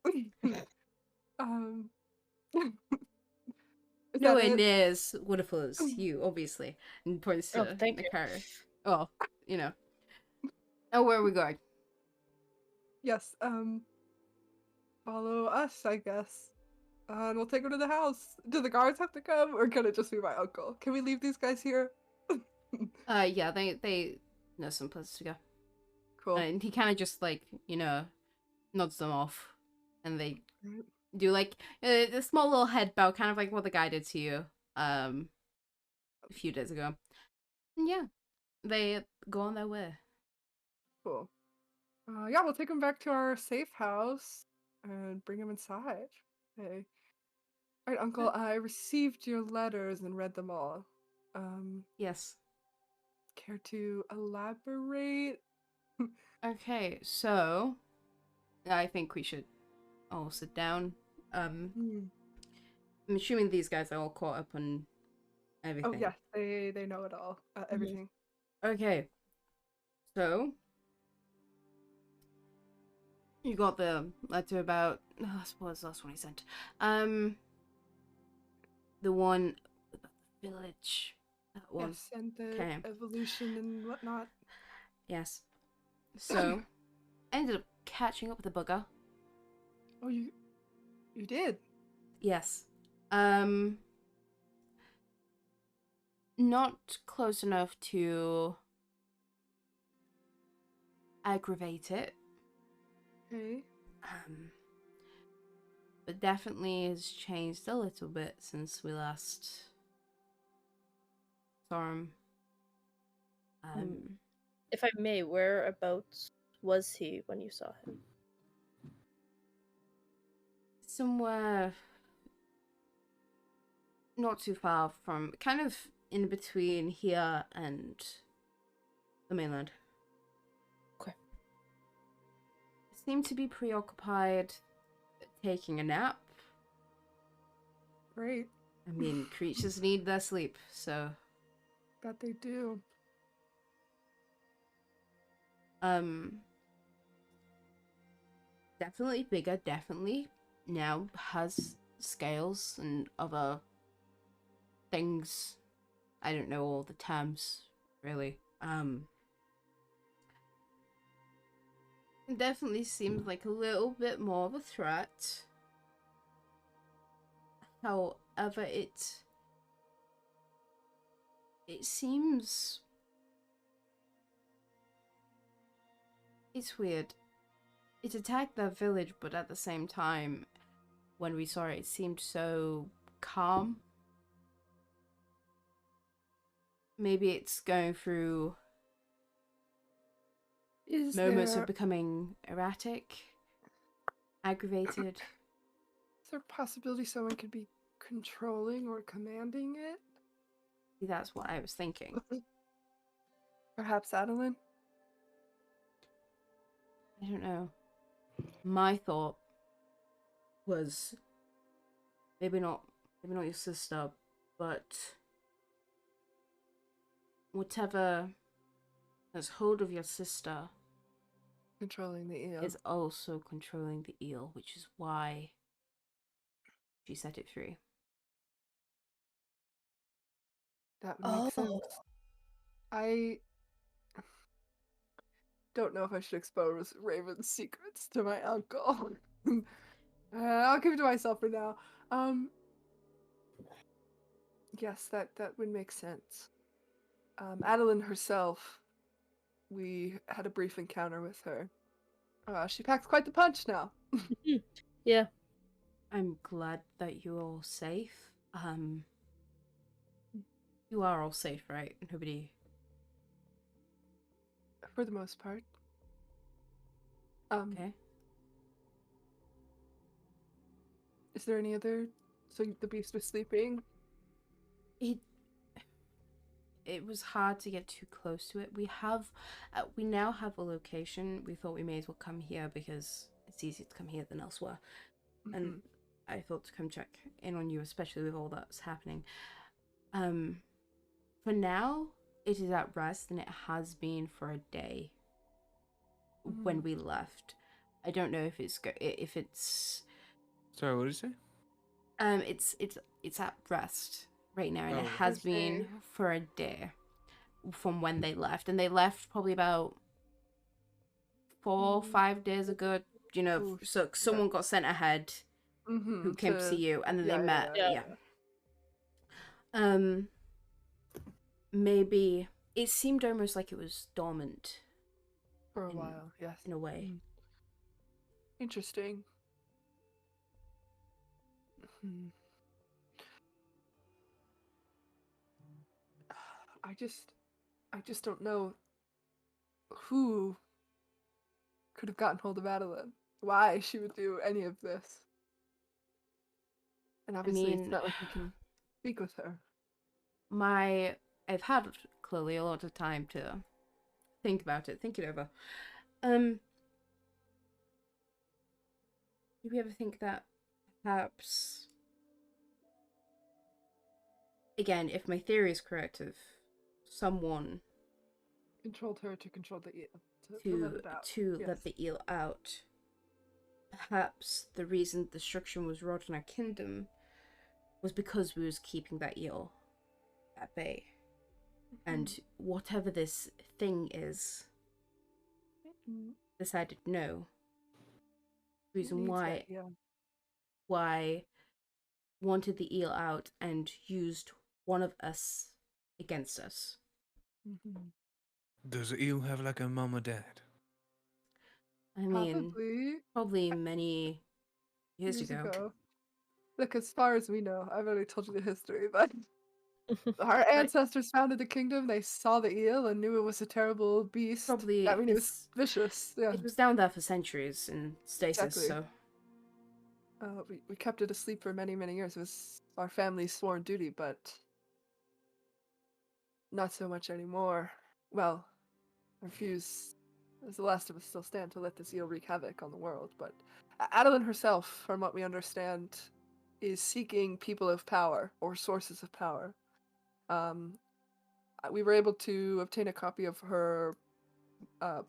[SPEAKER 3] Nowhere near as wonderful as you, obviously. And points to
[SPEAKER 1] thank
[SPEAKER 3] the
[SPEAKER 1] you.
[SPEAKER 3] car. Oh, you know. Oh, where are we going?
[SPEAKER 4] Yes, follow us, I guess. And we'll take them to the house. Do the guards have to come, or can it just be my uncle? Can we leave these guys here?
[SPEAKER 3] Yeah, they know some places to go.
[SPEAKER 4] Cool.
[SPEAKER 3] And he kind of just, like, nods them off. And they do, like, a small little head bow, kind of like what the guy did to you, a few days ago. And yeah, they go on their way.
[SPEAKER 4] Cool. Yeah, we'll take them back to our safe house and bring them inside. Okay. All right, Uncle, I received your letters and read them all.
[SPEAKER 3] Yes.
[SPEAKER 4] Care to elaborate?
[SPEAKER 3] Okay, so I think we should all sit down. I'm assuming these guys are all caught up on everything.
[SPEAKER 4] Oh yes, they know it all. Everything.
[SPEAKER 3] Okay. So you got the letter about I suppose that's what he sent. The one about the village. That one.
[SPEAKER 4] Yes, and the evolution and whatnot.
[SPEAKER 3] Yes. So ended up catching up with the bugger.
[SPEAKER 4] Oh, you did?
[SPEAKER 3] Yes. Not close enough to aggravate it.
[SPEAKER 4] Okay.
[SPEAKER 3] But definitely has changed a little bit since we last saw him.
[SPEAKER 1] If I may, whereabouts was he when you saw him?
[SPEAKER 3] Somewhere not too far from, kind of in between here and the mainland.
[SPEAKER 1] Okay.
[SPEAKER 3] Seemed to be preoccupied taking a nap.
[SPEAKER 4] Great.
[SPEAKER 3] I mean, creatures need their sleep, so...
[SPEAKER 4] Bet they do.
[SPEAKER 3] Definitely bigger, definitely. Now has scales and other things. I don't know all the terms, really. It definitely seems like a little bit more of a threat. However, it seems... It's weird. It attacked their village, but at the same time, when we saw it, it seemed so calm. Maybe it's going through moments of becoming erratic, aggravated.
[SPEAKER 4] Is there a possibility someone could be controlling or commanding it?
[SPEAKER 3] See, that's what I was thinking.
[SPEAKER 4] Perhaps Adeline?
[SPEAKER 3] I don't know. My thought was maybe not your sister, but whatever has hold of your sister
[SPEAKER 4] Controlling the eel.
[SPEAKER 3] is also controlling the eel, which is why she set it free.
[SPEAKER 4] That would make sense. I don't know if I should expose Raven's secrets to my uncle. I'll keep it to myself for now. Yes, that would make sense. Adeline herself, we had a brief encounter with her. She packs quite the punch now.
[SPEAKER 1] Yeah.
[SPEAKER 3] I'm glad that you're all safe. You are all safe, right? Nobody...
[SPEAKER 4] For the most part.
[SPEAKER 3] Okay.
[SPEAKER 4] Is there any other... So the beast was sleeping?
[SPEAKER 3] It was hard to get too close to it. We now have a location. We thought we may as well come here because it's easier to come here than elsewhere.
[SPEAKER 4] Mm-hmm.
[SPEAKER 3] And I thought to come check in on you, especially with all that's happening. For now, it is at rest, and it has been for a day. When we left, I don't know if it's.
[SPEAKER 2] Sorry, what did you say?
[SPEAKER 3] It's at rest right now, and it has been for a day from when they left, and they left probably about 4 or 5 days ago. You know, so someone got sent ahead who came to see you, and then they met. Maybe it seemed almost like it was dormant
[SPEAKER 4] for a while. Yes,
[SPEAKER 3] in a way.
[SPEAKER 4] Interesting. I just don't know who could have gotten hold of Adeline. Why she would do any of this. And obviously it's not like you can speak with her.
[SPEAKER 3] I've had clearly a lot of time to think it over. Do we ever think that perhaps, again, if my theory is correct, if someone
[SPEAKER 4] controlled her to control the eel,
[SPEAKER 3] to
[SPEAKER 4] let it out. Yes.
[SPEAKER 3] let the eel out, perhaps the reason destruction was wrought in our kingdom was because we was keeping that eel at bay. And whatever this thing is, decided no. Reason why wanted the eel out and used one of us against us.
[SPEAKER 2] Does the eel have like a mom or dad?
[SPEAKER 3] I mean, probably many years ago.
[SPEAKER 4] Look, as far as we know, I've already told you the history, but our ancestors founded the kingdom. They saw the eel and knew it was a terrible beast.
[SPEAKER 3] Probably,
[SPEAKER 4] I mean, it was vicious. Yeah,
[SPEAKER 3] it was down there for centuries in stasis.
[SPEAKER 4] Exactly.
[SPEAKER 3] So
[SPEAKER 4] we kept it asleep for many, many years. It was our family's sworn duty, but not so much anymore. Well, refuse, as the last of us still stand, to let this eel wreak havoc on the world. But Adeline herself, from what we understand, is seeking people of power or sources of power. We were able to obtain a copy of her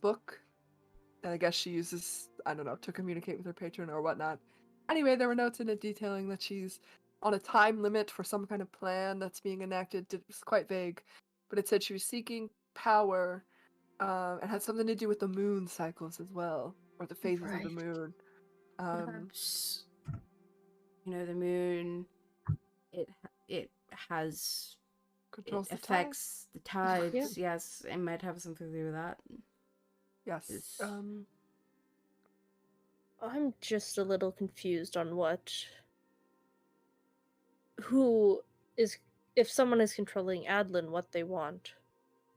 [SPEAKER 4] book, and I guess she uses, I don't know, to communicate with her patron or whatnot. Anyway, there were notes in it detailing that she's on a time limit for some kind of plan that's being enacted. It was quite vague, but it said she was seeking power, and had something to do with the moon cycles as well, or the phases of the moon.
[SPEAKER 3] Perhaps, the moon, it has...
[SPEAKER 4] Controls
[SPEAKER 3] it affects the tides. Yes, it might have something to do with that.
[SPEAKER 4] Yes.
[SPEAKER 1] I'm just a little confused on if someone is controlling Adlin, what they want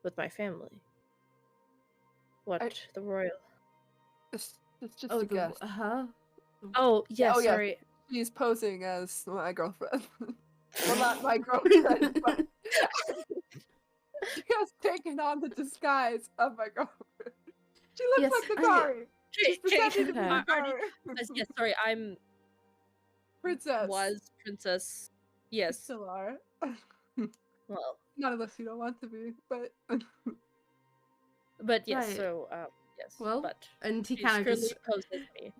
[SPEAKER 1] with my family. The royal.
[SPEAKER 4] It's just a guess.
[SPEAKER 1] Oh, yeah, sorry.
[SPEAKER 4] She's posing as my girlfriend. Well, not my girlfriend, but she has taken on the disguise of my girlfriend. She looks like the Kari. She's pretending to be the Kari.
[SPEAKER 1] Yes, sorry, I'm...
[SPEAKER 4] Princess.
[SPEAKER 1] Was princess. Yes.
[SPEAKER 4] You still are.
[SPEAKER 1] Well.
[SPEAKER 4] Not unless you don't want to be, but...
[SPEAKER 1] But yes, so, yes.
[SPEAKER 3] Well,
[SPEAKER 1] but
[SPEAKER 3] and he kind of just...
[SPEAKER 1] poses me.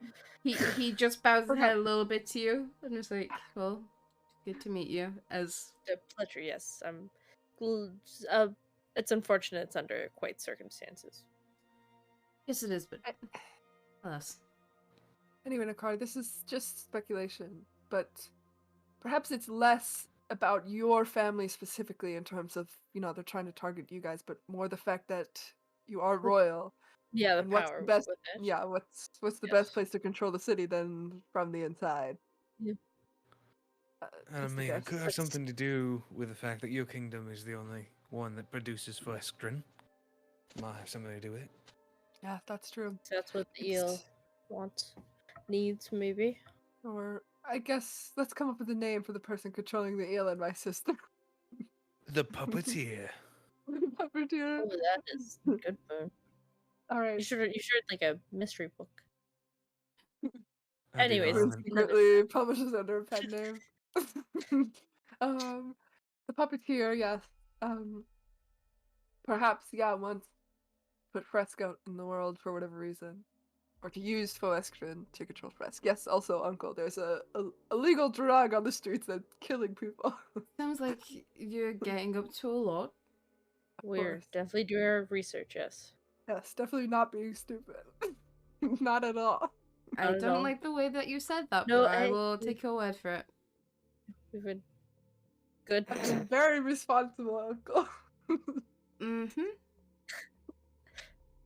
[SPEAKER 3] He just bows his head a little bit to you, and is like, well... Good to meet you. As
[SPEAKER 1] a pleasure, yes. It's unfortunate it's under quite circumstances.
[SPEAKER 3] Yes, it is, but alas.
[SPEAKER 4] Anyway, Nakari, this is just speculation, but perhaps it's less about your family specifically in terms of, they're trying to target you guys, but more the fact that you are royal.
[SPEAKER 1] Yeah, the power.
[SPEAKER 4] What's the best place to control the city than from the inside?
[SPEAKER 1] Yeah.
[SPEAKER 2] I mean, it could have something to do with the fact that your kingdom is the only one that produces Faerie. Might have something to do with it.
[SPEAKER 4] Yeah, that's true.
[SPEAKER 1] So that's what the eel needs, maybe.
[SPEAKER 4] Or, I guess, let's come up with a name for the person controlling the eel and my sister.
[SPEAKER 2] The puppeteer.
[SPEAKER 4] The puppeteer.
[SPEAKER 1] Oh, that is good food.
[SPEAKER 4] Alright.
[SPEAKER 1] You should like a mystery book.
[SPEAKER 2] Anyways.
[SPEAKER 4] Secretly publishes under a pen name. The puppeteer, yes. Perhaps, once put Fresco in the world for whatever reason. Or to use Faerie to control Fresco. Yes, also, Uncle, there's a illegal drug on the streets that's killing people.
[SPEAKER 3] Sounds like you're getting up to a lot.
[SPEAKER 1] We're definitely doing our research, yes.
[SPEAKER 4] Yes, definitely not being stupid. Not at all.
[SPEAKER 3] I don't like the way that you said that, but I will take your word for it.
[SPEAKER 1] We've been good.
[SPEAKER 4] Very responsible, Uncle.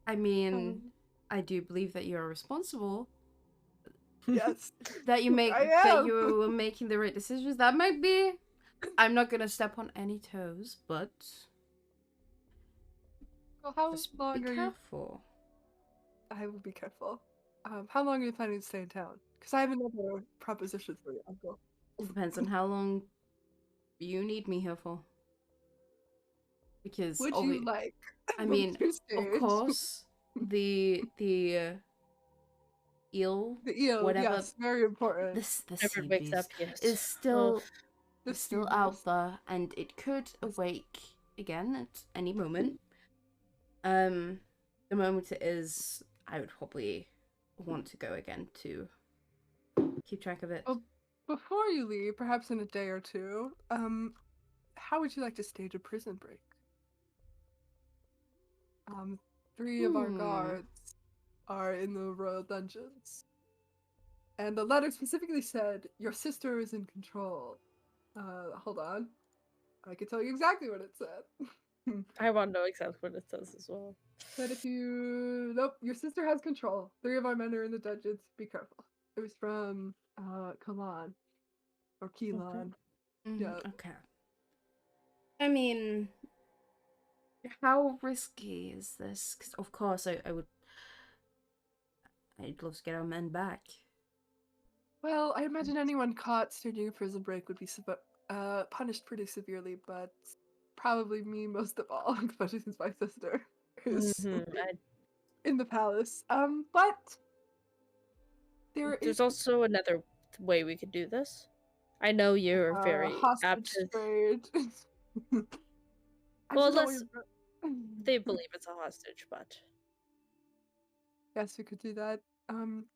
[SPEAKER 3] I mean, I do believe that you're responsible.
[SPEAKER 4] Yes.
[SPEAKER 3] That you were making the right decisions. That might be. I'm not gonna step on any toes, but
[SPEAKER 4] well, how
[SPEAKER 3] just
[SPEAKER 4] long
[SPEAKER 3] be
[SPEAKER 4] are
[SPEAKER 3] careful.
[SPEAKER 4] I will be careful. How long are you planning to stay in town? Because I have another proposition for you, Uncle.
[SPEAKER 3] It depends on how long you need me here for. Because
[SPEAKER 4] would you like?
[SPEAKER 3] I mean, of course, the eel,
[SPEAKER 4] The eel,
[SPEAKER 3] whatever,
[SPEAKER 4] yes, very important.
[SPEAKER 3] the
[SPEAKER 1] Never
[SPEAKER 3] sea
[SPEAKER 1] wakes up,
[SPEAKER 3] beast
[SPEAKER 1] yes.
[SPEAKER 3] is still
[SPEAKER 1] Ugh.
[SPEAKER 4] The
[SPEAKER 3] is still
[SPEAKER 4] sea
[SPEAKER 3] out
[SPEAKER 4] beast.
[SPEAKER 3] there, and it could awake again at any moment. The moment it is, I would probably want to go again to keep track of it.
[SPEAKER 4] Well, before you leave, perhaps in a day or two, how would you like to stage a prison break? 3 of our guards are in the royal dungeons. And the letter specifically said, your sister is in control. Hold on. I can tell you exactly what it said.
[SPEAKER 1] I want to know exactly what it says as well.
[SPEAKER 4] Said if you... Nope, your sister has control. 3 of our men are in the dungeons. Be careful. It was from, Kalan. Or Keelan. Yeah.
[SPEAKER 3] Okay. I mean, how risky is this? Because of course, I'd love to get our men back.
[SPEAKER 4] Well, I imagine anyone caught staging a prison break would be punished pretty severely, but probably me most of all, especially since my sister is in the palace. But
[SPEAKER 1] there's also another way we could do this. I know you're very apt
[SPEAKER 4] hostage
[SPEAKER 1] to.
[SPEAKER 4] trade.
[SPEAKER 1] Well, unless they believe it's a hostage, but
[SPEAKER 4] yes, we could do that. I'm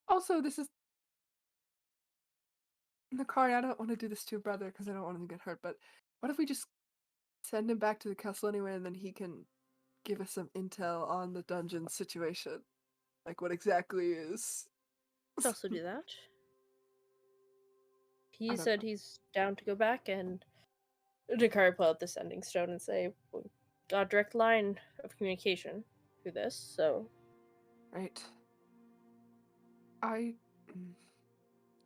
[SPEAKER 4] also this is in the car. I don't want to do this to your brother because I don't want him to get hurt. But what if we just send him back to the castle anyway, and then he can give us some intel on the dungeon situation, like what exactly is.
[SPEAKER 1] let's also do that. He said he's down to go back, and Dakari pull out the sending stone and say, we got a direct line of communication through this, so.
[SPEAKER 4] Right. I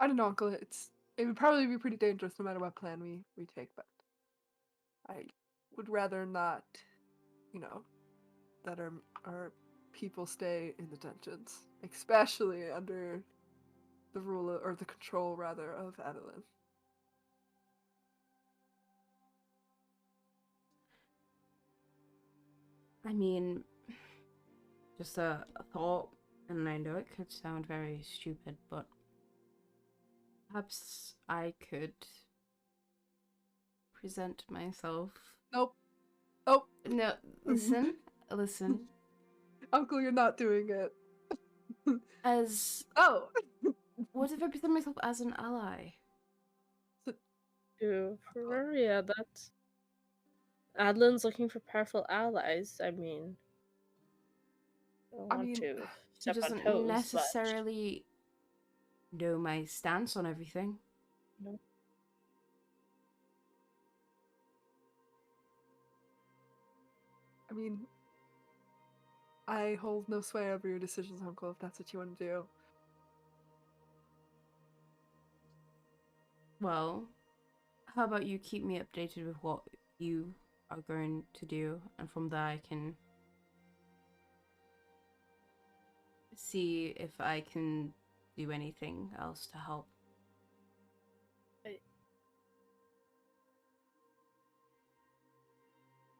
[SPEAKER 4] don't know, Uncle. It would probably be pretty dangerous no matter what plan we take, but I would rather not, that our people stay in the dungeons, especially under the rule or the control rather of Adeline.
[SPEAKER 3] I mean, just a thought, and I know it could sound very stupid, but perhaps I could present myself.
[SPEAKER 4] Nope. Oh
[SPEAKER 3] no! Listen.
[SPEAKER 4] Uncle, you're not doing it.
[SPEAKER 3] As what if I present myself as an ally?
[SPEAKER 1] Yeah, that's. Adeline's looking for powerful allies. I mean,
[SPEAKER 3] She doesn't necessarily know my stance on everything.
[SPEAKER 1] No.
[SPEAKER 4] I mean, I hold no sway over your decisions, Uncle, if that's what you want to do.
[SPEAKER 3] Well, how about you keep me updated with what you are going to do, and from there I can see if I can do anything else to help.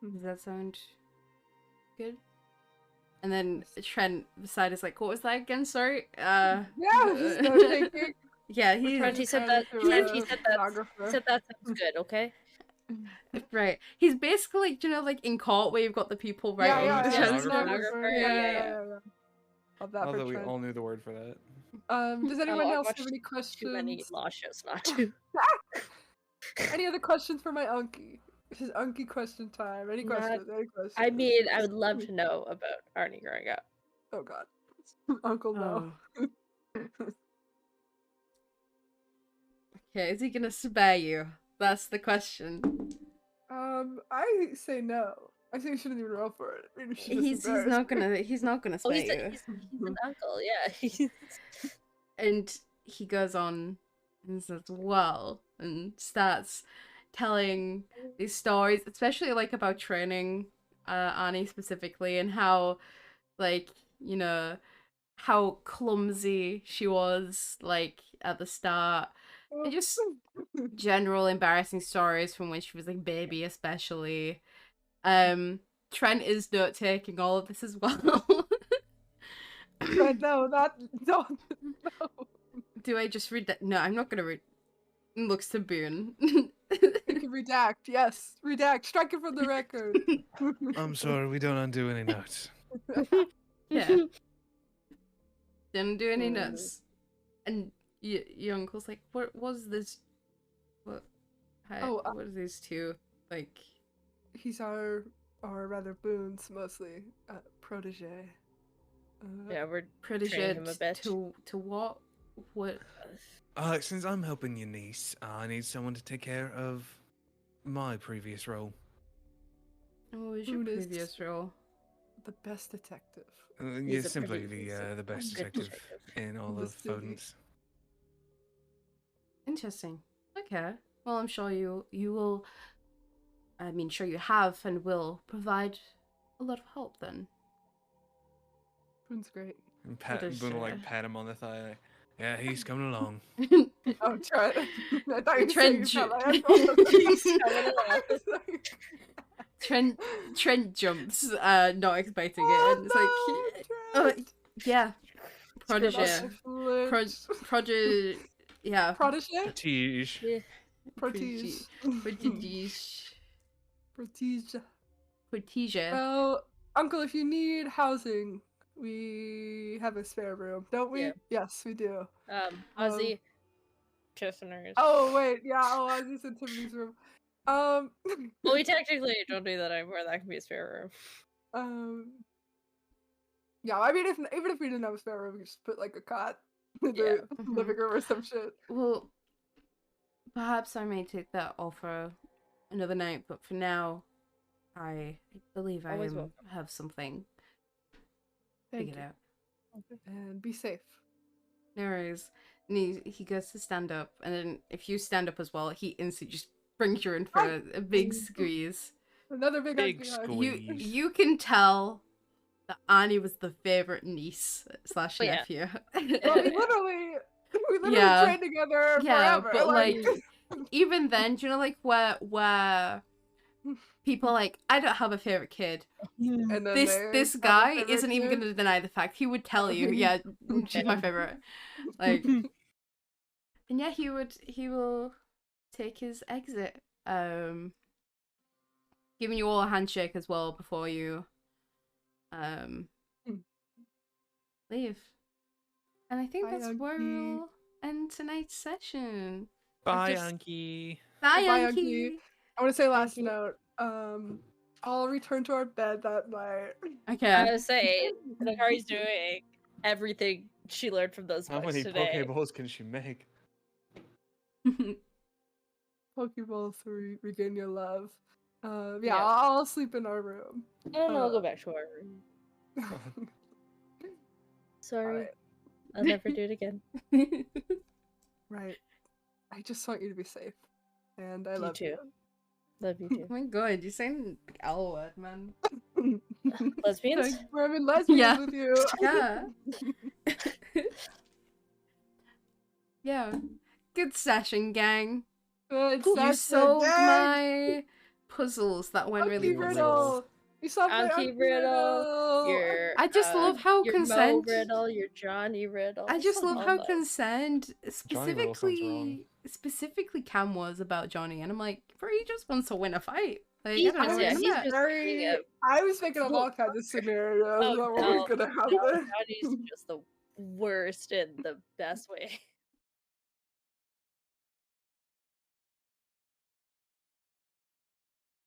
[SPEAKER 3] Does that sound good? And then Trent beside is like, what was that again? Sorry.
[SPEAKER 4] Yeah, just taking.
[SPEAKER 3] Yeah,
[SPEAKER 1] he said that. He said that sounds good. Okay.
[SPEAKER 3] Right. He's basically, like in court where you've got the people writing the transcript.
[SPEAKER 4] Yeah.
[SPEAKER 2] Although we all knew the word for that.
[SPEAKER 4] Does anyone else have any questions?
[SPEAKER 1] Too many law shows not to.
[SPEAKER 4] Any other questions for my Unky? This is Unky question time. Any questions?
[SPEAKER 1] I mean, I would love to know about Arnie growing up.
[SPEAKER 4] Oh God, Uncle no.
[SPEAKER 3] Okay, is he gonna spare you? That's the question.
[SPEAKER 4] I say no. I think you shouldn't even roll for it.
[SPEAKER 3] He's not gonna spare you.
[SPEAKER 1] He's an uncle, yeah.
[SPEAKER 3] And he goes on and says, well, and starts telling these stories, especially like about training Annie specifically, and how, like, how clumsy she was, like, at the start. And just general embarrassing stories from when she was like baby, especially. And Trent is note taking all of this as well.
[SPEAKER 4] But no, no.
[SPEAKER 3] Do I just read that? No, I'm not gonna read. Looks to Boone.
[SPEAKER 4] You can redact. Yes, redact. Strike it from the record.
[SPEAKER 2] I'm sorry, we don't undo any notes.
[SPEAKER 3] Yeah. Didn't do any notes. And your uncle's like, what was this? What? What are these two? Like,
[SPEAKER 4] he's our rather Boone's mostly protege.
[SPEAKER 1] Yeah, we're
[SPEAKER 3] protege
[SPEAKER 1] training him a bit.
[SPEAKER 3] to what? What?
[SPEAKER 2] Since I'm helping your niece, I need someone to take care of my previous role.
[SPEAKER 3] What was your previous role?
[SPEAKER 4] The best detective.
[SPEAKER 2] Yeah, simply the best detective in all of Foden's.
[SPEAKER 3] Interesting. Okay. Well, I'm sure you will. I mean, sure you have and will provide a lot of help then.
[SPEAKER 4] Boone's great.
[SPEAKER 2] And Boone will like pat him on the thigh. Like, yeah, he's coming along.
[SPEAKER 4] Oh, Trent. I thought you
[SPEAKER 3] Trent. Trent jumps, not expecting it, and it's like, oh yeah, protege, protege, yeah,
[SPEAKER 4] protege, protege. Well, Uncle, if you need housing, we have a spare room, don't we? Yeah. Yes, we do.
[SPEAKER 1] Ozzy, listeners.
[SPEAKER 4] Oh wait, yeah. Oh, Ozzy's in Tiffany's room.
[SPEAKER 1] Well, we technically don't do that anymore. That can be a spare
[SPEAKER 4] room. Yeah. I mean, even if we didn't have a spare room, we could just put like a cot in the living room or some shit.
[SPEAKER 3] Well, perhaps I may take that offer another night, but for now, I believe I have something figured out.
[SPEAKER 4] And be safe.
[SPEAKER 3] No worries. And he goes to stand up, and then if you stand up as well, he instantly just brings you in for a big squeeze.
[SPEAKER 4] Another big
[SPEAKER 3] squeeze. You can tell that Annie was the favorite niece / nephew.
[SPEAKER 4] Well, we literally trained together forever.
[SPEAKER 3] But like even then, do you know like where people are like, I don't have a favorite kid.
[SPEAKER 4] And
[SPEAKER 3] this guy isn't even gonna deny the fact. He would tell you, yeah, she's my favorite. Like, and yeah, he will take his exit. Giving you all a handshake as well before you leave. And I think that's where we'll end tonight's session.
[SPEAKER 2] Bye, Anki.
[SPEAKER 3] Bye, Anki.
[SPEAKER 4] I want to say last note. I'll return to our bed that night.
[SPEAKER 3] Okay.
[SPEAKER 1] I was saying, Nakari's doing everything she learned from those books today.
[SPEAKER 2] How many Pokeballs can she make?
[SPEAKER 4] Pokeballs to regain your love. Yeah, I'll sleep in our room.
[SPEAKER 1] And I'll go back to our room. Sorry. Right. I'll never do it again.
[SPEAKER 4] Right. I just want you to be safe. And I love you.
[SPEAKER 1] Love you too.
[SPEAKER 3] Oh my god, you saying L word, man.
[SPEAKER 1] Lesbians?
[SPEAKER 4] We're having lesbians with you.
[SPEAKER 3] Yeah. Yeah. Good session, gang.
[SPEAKER 4] Good
[SPEAKER 3] you
[SPEAKER 4] session,
[SPEAKER 3] solved
[SPEAKER 4] gang.
[SPEAKER 3] my puzzles that went really well.
[SPEAKER 4] You solved my
[SPEAKER 1] Anki Riddle.
[SPEAKER 3] I just love how concerned.
[SPEAKER 1] Mo Riddle, your Johnny Riddle.
[SPEAKER 3] I just love how concerned specifically Cam was about Johnny, and I'm like, bro, he just wants to win a fight. Like,
[SPEAKER 4] I was thinking of all kinds of scenarios that were gonna happen.
[SPEAKER 1] Johnny's just the worst in the best way.